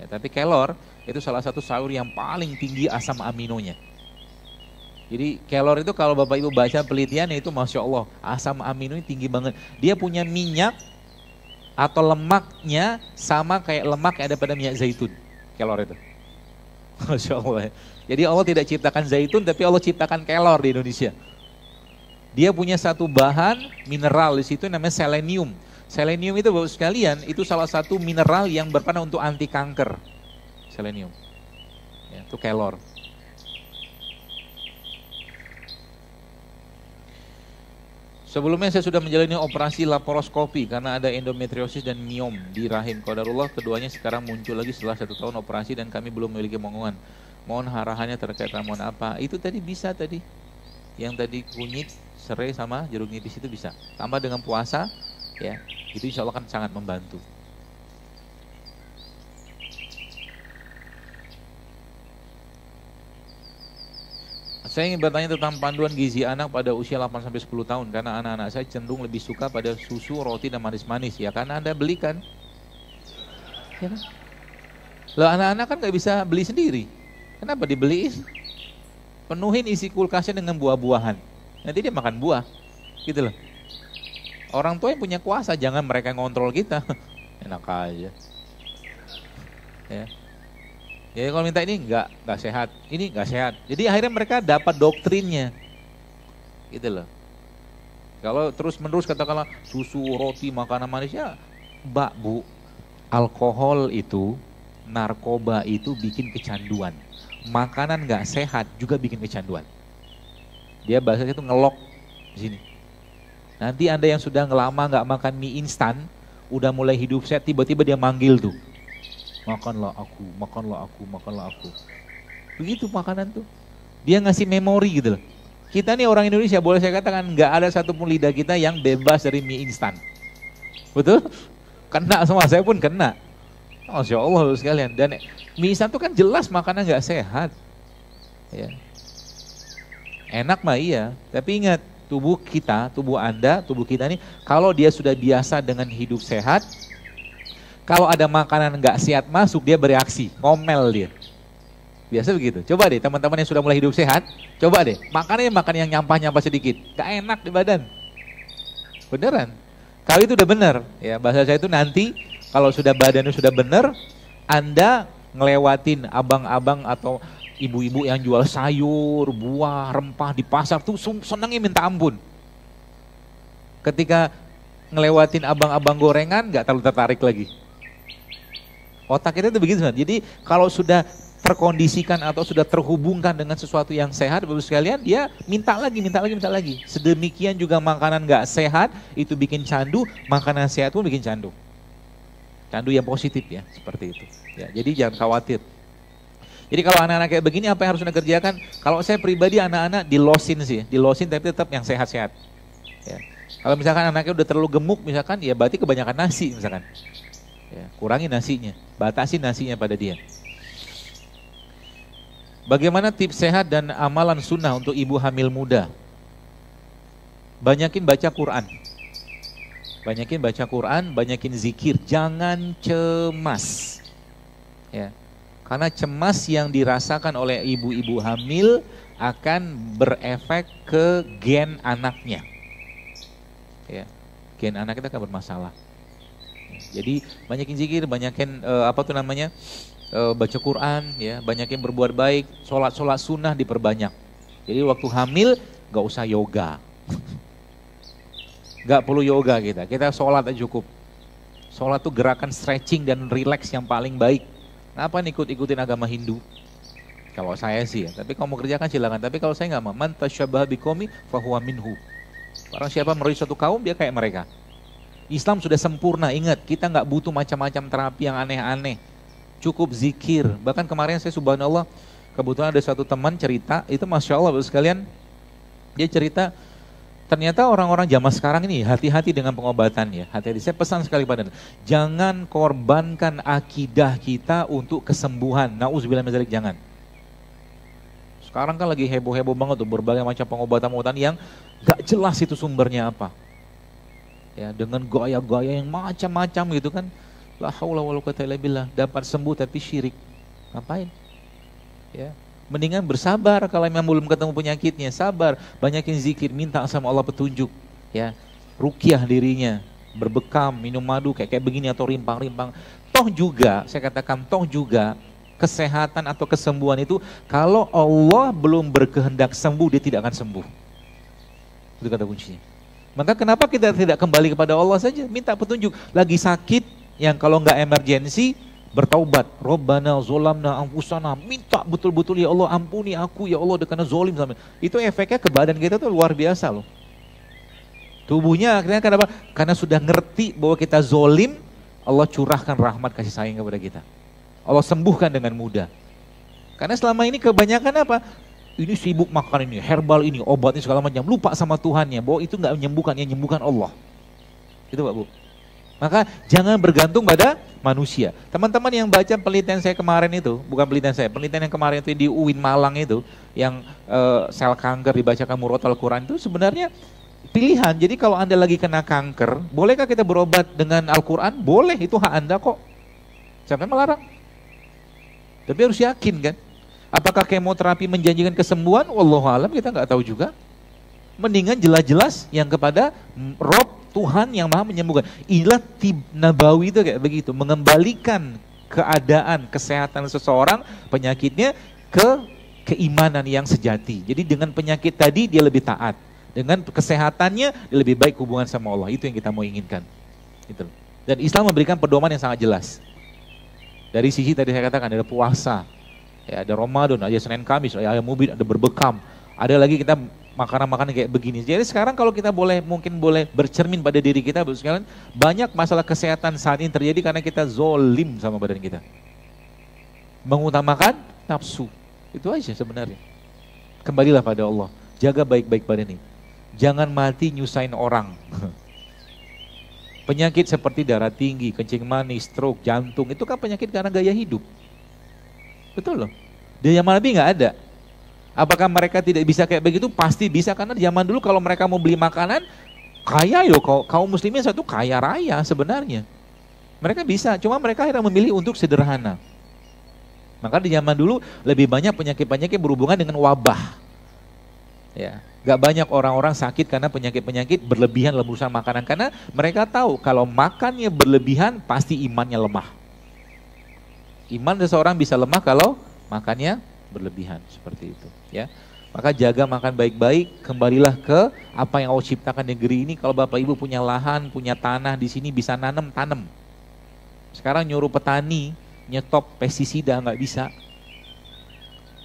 Ya, tapi kelor itu salah satu sayur yang paling tinggi asam aminonya. Jadi kelor itu kalau Bapak Ibu baca penelitiannya itu Masya Allah, asam aminonya tinggi banget. Dia punya minyak atau lemaknya sama kayak lemak yang ada pada minyak zaitun. Kelor itu. Masya Allah. Jadi Allah tidak ciptakan zaitun tapi Allah ciptakan kelor di Indonesia. Dia punya satu bahan mineral di situ namanya selenium. Selenium itu Bapak sekalian, itu salah satu mineral yang berperan untuk anti kanker. Selenium. Ya, itu kelor. Sebelumnya saya sudah menjalani operasi laparoskopi karena ada endometriosis dan miom di rahim. Qadarullah keduanya sekarang muncul lagi setelah 1 tahun operasi dan kami belum memiliki momongan. Mohon arahannya terkait ramuan apa? Itu tadi bisa tadi. Yang tadi kunyit, serai sama jeruk nipis itu bisa. Tambah dengan puasa, ya, itu insya Allah kan sangat membantu. Saya ingin bertanya tentang panduan gizi anak pada usia 8-10 tahun karena anak-anak saya cenderung lebih suka pada susu, roti, dan manis-manis. Ya karena Anda belikan. Ya kan? Loh anak-anak kan gak bisa beli sendiri. Kenapa dibeliin? Penuhin isi kulkasnya dengan buah-buahan. Nanti dia makan buah. Gitu loh. Orang tua yang punya kuasa, jangan mereka ngontrol kita. Enak aja. Ya. Ya kalau minta ini nggak sehat, ini nggak sehat. Jadi akhirnya mereka dapat doktrinnya, gitu loh. Kalau terus menerus katakanlah susu, roti, makanan manis ya, Bu, alkohol itu, narkoba itu bikin kecanduan. Makanan nggak sehat juga bikin kecanduan. Dia bahasanya itu ngelok di sini. Nanti Anda yang sudah lama nggak makan mie instan, udah mulai hidup sehat, tiba-tiba dia manggil tuh. Makanlah aku, makanlah aku, makanlah aku. Begitu makanan tuh. Dia ngasih memori gitu loh. Kita nih orang Indonesia boleh saya katakan nggak ada satupun lidah kita yang bebas dari mie instan. Betul? Kena semua, saya pun kena. Masya Allah sekalian. Dan mie instan tuh kan jelas makanan nggak sehat. Ya. Enak mah iya, tapi ingat tubuh kita, tubuh Anda, tubuh kita nih kalau dia sudah biasa dengan hidup sehat, kalau ada makanan nggak sehat masuk, dia bereaksi, ngomel dia. Biasa begitu. Coba deh teman-teman yang sudah mulai hidup sehat, coba deh makan yang nyampah-nyampah sedikit, gak enak di badan. Beneran. Kalau itu udah bener, ya bahasa saya itu nanti kalau sudah badannya sudah bener, Anda ngelewatin abang-abang atau ibu-ibu yang jual sayur, buah, rempah di pasar tuh senangnya minta ampun. Ketika ngelewatin abang-abang gorengan gak terlalu tertarik lagi. Otak kita tuh begitu. Jadi kalau sudah terkondisikan atau sudah terhubungkan dengan sesuatu yang sehat, Bapak sekalian, dia minta lagi. Sedemikian juga makanan nggak sehat itu bikin candu, makanan sehat pun bikin candu. Candu yang positif ya, seperti itu. Ya, jadi jangan khawatir. Jadi kalau anak-anak kayak begini apa yang harus Anda kerjakan? Kalau saya pribadi anak-anak dilosin sih, dilosin tapi tetap yang sehat-sehat. Ya. Kalau misalkan anaknya udah terlalu gemuk misalkan, ya berarti kebanyakan nasi misalkan. Ya, kurangi nasinya, batasi nasinya pada dia. Bagaimana tips sehat dan amalan sunnah untuk ibu hamil muda? Banyakin baca Quran. Banyakin zikir. Jangan cemas. Ya. Karena cemas yang dirasakan oleh ibu-ibu hamil akan berefek ke gen anaknya. Ya. Gen anak kita akan bermasalah. Jadi banyakin zikir, banyakin baca Quran, ya, banyakin berbuat baik, sholat sunnah diperbanyak. Jadi waktu hamil gak usah yoga, gak perlu yoga kita sholat aja cukup. Sholat tuh gerakan stretching dan relax yang paling baik. Kenapa ikutin agama Hindu? Kalau saya sih ya, tapi kalau mau kerjakan silakan. Tapi kalau saya nggak mau, man tasyabbaha biqaumin fahuwa minhu. Barang siapa merujuk suatu kaum dia kayak mereka. Islam sudah sempurna, ingat kita nggak butuh macam-macam terapi yang aneh-aneh. Cukup zikir. Bahkan kemarin saya subhanallah, kebetulan ada satu teman cerita, itu Masya Allah Bapak sekalian, dia cerita, ternyata orang-orang zaman sekarang ini hati-hati dengan pengobatannya. Hati-hati, saya pesan sekali pada Anda, jangan korbankan akidah kita untuk kesembuhan. Nauzubillah min dzalik, jangan. Sekarang kan lagi heboh-heboh banget tuh, berbagai macam pengobatan-pengobatan yang gak jelas itu sumbernya apa. Ya, dengan gaya-gaya yang macam-macam gitu kan. La haula wala quwwata illa billah, dapat sembuh tapi syirik. Ngapain? Ya, mendingan bersabar kalau memang belum ketemu penyakitnya, sabar, banyakin zikir, minta sama Allah petunjuk, ya. Ruqyah dirinya, berbekam, minum madu kayak begini atau rimpang-rimpang. Toh juga, saya katakan toh juga kesehatan atau kesembuhan itu kalau Allah belum berkehendak sembuh, dia tidak akan sembuh. Itu kata kuncinya. Maka kenapa kita tidak kembali kepada Allah saja, minta petunjuk. Lagi sakit, yang kalau nggak emergensi, bertaubat. Rabbana zolamna anfusana, minta betul-betul, ya Allah ampuni aku, ya Allah karena zolim sama. Itu efeknya ke badan kita tuh luar biasa loh. Tubuhnya akhirnya kenapa? Karena sudah ngerti bahwa kita zolim, Allah curahkan rahmat kasih sayang kepada kita. Allah sembuhkan dengan mudah. Karena selama ini kebanyakan apa? Ini sibuk makan ini, herbal ini, obat ini segala macam, lupa sama Tuhannya, bahwa itu nggak menyembuhkan, yang menyembuhkan Allah. Itu Pak Bu. Maka jangan bergantung pada manusia. Teman-teman yang baca penelitian saya kemarin itu, bukan penelitian saya, penelitian yang kemarin itu di UIN Malang itu, yang sel kanker dibacakan murotal Quran itu sebenarnya pilihan. Jadi kalau Anda lagi kena kanker, bolehkah kita berobat dengan Al-Quran? Boleh, itu hak Anda kok. Siapa yang melarang? Tapi harus yakin kan. Apakah kemoterapi menjanjikan kesembuhan? Wallahu alam, kita nggak tahu juga. Mendingan jelas-jelas yang kepada Rob Tuhan yang maha menyembuhkan. Inilah tib nabawi itu kayak begitu, mengembalikan keadaan kesehatan seseorang, penyakitnya ke keimanan yang sejati. Jadi dengan penyakit tadi dia lebih taat, dengan kesehatannya dia lebih baik hubungan sama Allah. Itu yang kita mau inginkan. Gitu. Dan Islam memberikan pedoman yang sangat jelas. Dari sisi tadi saya katakan ada puasa, ya, ada Ramadan, ada Senin Kamis, ada Mubin, ada berbekam, ada lagi kita makanan-makanan kayak begini. Jadi sekarang kalau kita mungkin boleh bercermin pada diri kita, sekalian, banyak masalah kesehatan saat ini terjadi karena kita zolim sama badan kita, mengutamakan nafsu. Itu aja sebenarnya. Kembalilah pada Allah, jaga baik-baik badan ini, jangan mati nyusahin orang. Penyakit seperti darah tinggi, kencing manis, stroke, jantung, itu kan penyakit karena gaya hidup. Betul loh. Di zaman Nabi nggak ada. Apakah mereka tidak bisa kayak begitu? Pasti bisa, karena zaman dulu kalau mereka mau beli makanan, kaya yo, kaum muslimin satu kaya raya sebenarnya. Mereka bisa, cuma mereka akhirnya memilih untuk sederhana. Maka di zaman dulu lebih banyak penyakit-penyakit berhubungan dengan wabah. Ya, gak banyak orang-orang sakit karena penyakit-penyakit berlebihan dalam urusan makanan. Karena mereka tahu kalau makannya berlebihan pasti imannya lemah. Iman seseorang bisa lemah kalau makannya berlebihan, seperti itu. Ya, maka jaga makan baik-baik, kembalilah ke apa yang Allah ciptakan negeri ini. Kalau Bapak Ibu punya lahan, punya tanah di sini bisa tanam. Sekarang nyuruh petani nyetop pestisida nggak bisa.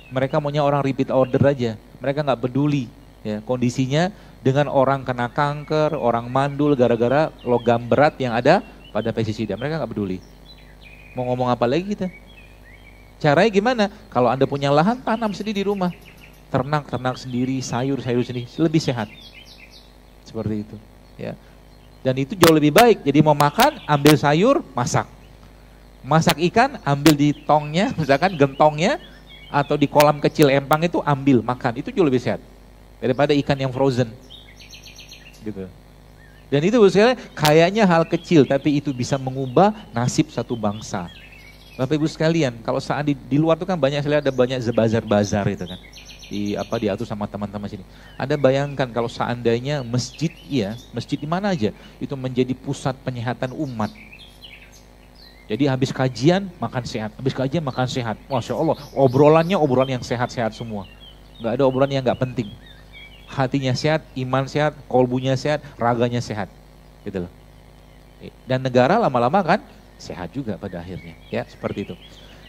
Mereka maunya orang repeat order aja. Mereka nggak peduli ya kondisinya dengan orang kena kanker, orang mandul gara-gara logam berat yang ada pada pestisida. Mereka nggak peduli. Mau ngomong apa lagi kita? Caranya gimana? Kalau Anda punya lahan, tanam sendiri di rumah. Ternak sendiri, sayur sendiri, lebih sehat. Seperti itu ya. Dan itu jauh lebih baik. Jadi mau makan, ambil sayur, masak. Masak ikan, ambil di tongnya, misalkan gentongnya, atau di kolam kecil empang itu ambil, makan. Itu jauh lebih sehat daripada ikan yang frozen. Gitu. Dan itu sebenarnya kayaknya hal kecil, tapi itu bisa mengubah nasib satu bangsa. Bapak Ibu sekalian, kalau saat di luar itu kan banyak, saya lihat ada banyak bazar itu kan. Diatur sama teman-teman sini. Anda bayangkan kalau seandainya masjid di mana aja, itu menjadi pusat penyehatan umat. Jadi habis kajian makan sehat, Masya Allah, obrolan yang sehat-sehat semua. Nggak ada obrolan yang nggak penting. Hatinya sehat, iman sehat, kolbunya sehat, raganya sehat, gitu loh. Dan negara lama-lama kan sehat juga pada akhirnya, ya seperti itu.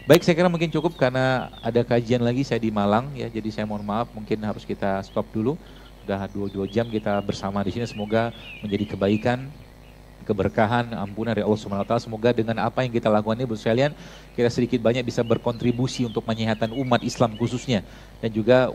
Baik, saya kira mungkin cukup karena ada kajian lagi saya di Malang, ya. Jadi saya mohon maaf, mungkin harus kita stop dulu. Sudah 2 jam kita bersama di sini, semoga menjadi kebaikan, keberkahan, ampunan dari Allah SWT. Semoga dengan apa yang kita lakukan ini, sekalian, kita sedikit banyak bisa berkontribusi untuk penyehatan umat Islam khususnya, dan juga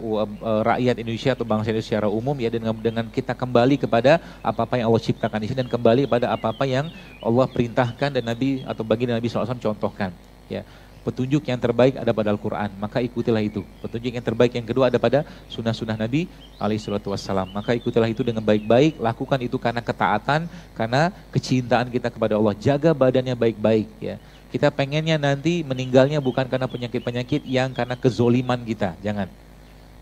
rakyat Indonesia atau bangsa Indonesia secara umum, ya, dengan kita kembali kepada apa-apa yang Allah ciptakan di sini, dan kembali kepada apa-apa yang Allah perintahkan dan Nabi atau baginda Nabi SAW contohkan. Ya, petunjuk yang terbaik ada pada Al-Quran, maka ikutilah itu. Petunjuk yang terbaik yang kedua ada pada sunnah-sunnah Nabi SAW, maka ikutilah itu dengan baik-baik. Lakukan itu karena ketaatan, karena kecintaan kita kepada Allah. Jaga badannya baik-baik, ya. Kita pengennya nanti meninggalnya bukan karena penyakit-penyakit yang karena kezoliman kita, jangan.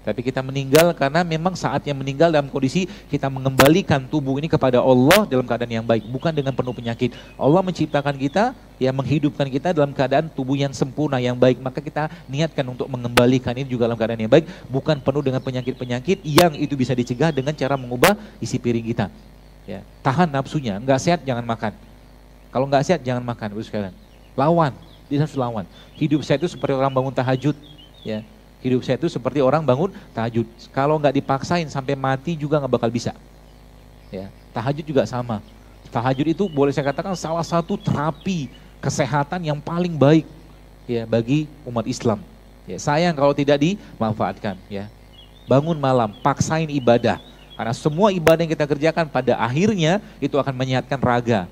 Tapi kita meninggal karena memang saatnya meninggal dalam kondisi kita mengembalikan tubuh ini kepada Allah dalam keadaan yang baik, bukan dengan penuh penyakit. Allah menciptakan kita, ya, menghidupkan kita dalam keadaan tubuh yang sempurna, yang baik. Maka kita niatkan untuk mengembalikan ini juga dalam keadaan yang baik, bukan penuh dengan penyakit-penyakit yang itu bisa dicegah dengan cara mengubah isi piring kita. Ya, tahan nafsunya, nggak sehat jangan makan. Kalau nggak sehat jangan makan, Bapak sekalian. Lawan, dia harus lawan. Hidup sehat itu seperti orang bangun tahajud, ya. Hidup saya itu seperti orang bangun tahajud. Kalau nggak dipaksain sampai mati juga nggak bakal bisa. Ya, tahajud juga sama. Tahajud itu boleh saya katakan salah satu terapi kesehatan yang paling baik, ya, bagi umat Islam. Ya, sayang kalau tidak dimanfaatkan. Ya, bangun malam, paksain ibadah. Karena semua ibadah yang kita kerjakan pada akhirnya itu akan menyehatkan raga.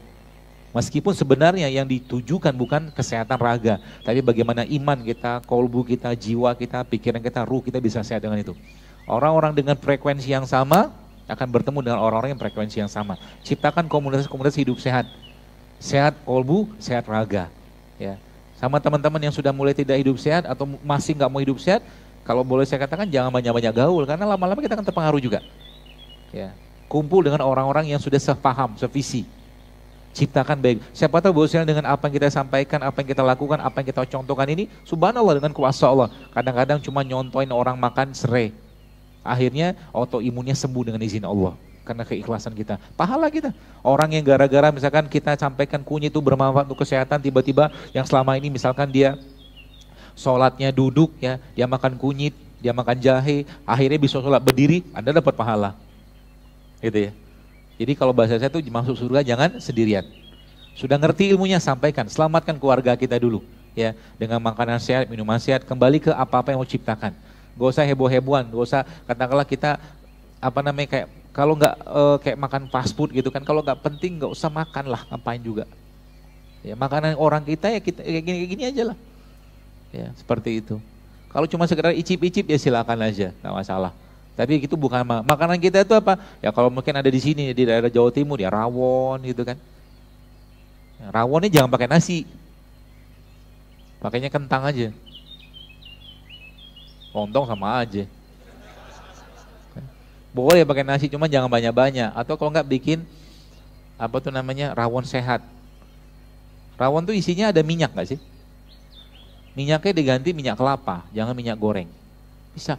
Meskipun sebenarnya yang ditujukan bukan kesehatan raga, tapi bagaimana iman kita, kolbu kita, jiwa kita, pikiran kita, ruh kita bisa sehat dengan itu. Orang-orang dengan frekuensi yang sama akan bertemu dengan orang-orang yang frekuensi yang sama. Ciptakan komunitas-komunitas hidup sehat. Sehat kolbu, sehat raga. Ya. Sama teman-teman yang sudah mulai tidak hidup sehat atau masih nggak mau hidup sehat, kalau boleh saya katakan jangan banyak-banyak gaul, karena lama-lama kita akan terpengaruh juga. Ya. Kumpul dengan orang-orang yang sudah sepaham, sevisi. Ciptakan baik. Siapa tahu bahwa dengan apa yang kita sampaikan, apa yang kita lakukan, apa yang kita contohkan ini, subhanallah dengan kuasa Allah. Kadang-kadang cuma nyontoin orang makan serai. Akhirnya autoimunnya sembuh dengan izin Allah. Karena keikhlasan kita. Pahala kita. Orang yang gara-gara misalkan kita sampaikan kunyit itu bermanfaat untuk kesehatan, tiba-tiba yang selama ini misalkan dia sholatnya duduk, ya, dia makan kunyit, dia makan jahe, akhirnya bisa sholat berdiri, Anda dapat pahala. Gitu ya. Jadi kalau bahasa saya itu masuk surga jangan sendirian. Sudah ngerti ilmunya sampaikan, selamatkan keluarga kita dulu, ya, dengan makanan sehat, minuman sehat, kembali ke apa-apa yang mau ciptakan. Gak usah heboh-hebohan, gak usah katakanlah kita kayak kalau nggak kayak makan fast food gitu kan, kalau nggak penting nggak usah makan lah, ngapain juga. Ya, makanan orang kita ya kita kayak gini aja lah. Ya, seperti itu. Kalau cuma sekedar icip-icip ya silakan aja, nggak masalah. Tapi itu bukan makanan kita itu apa? Ya kalau mungkin ada di sini di daerah Jawa Timur ya rawon gitu kan. Ya, rawonnya jangan pakai nasi. Pakainya kentang aja. Lontong sama aja. Boleh pakai nasi, cuma jangan banyak-banyak. Atau kalau nggak bikin apa tuh namanya rawon sehat. Rawon tuh isinya ada minyak nggak sih? Minyaknya diganti minyak kelapa, jangan minyak goreng. Bisa.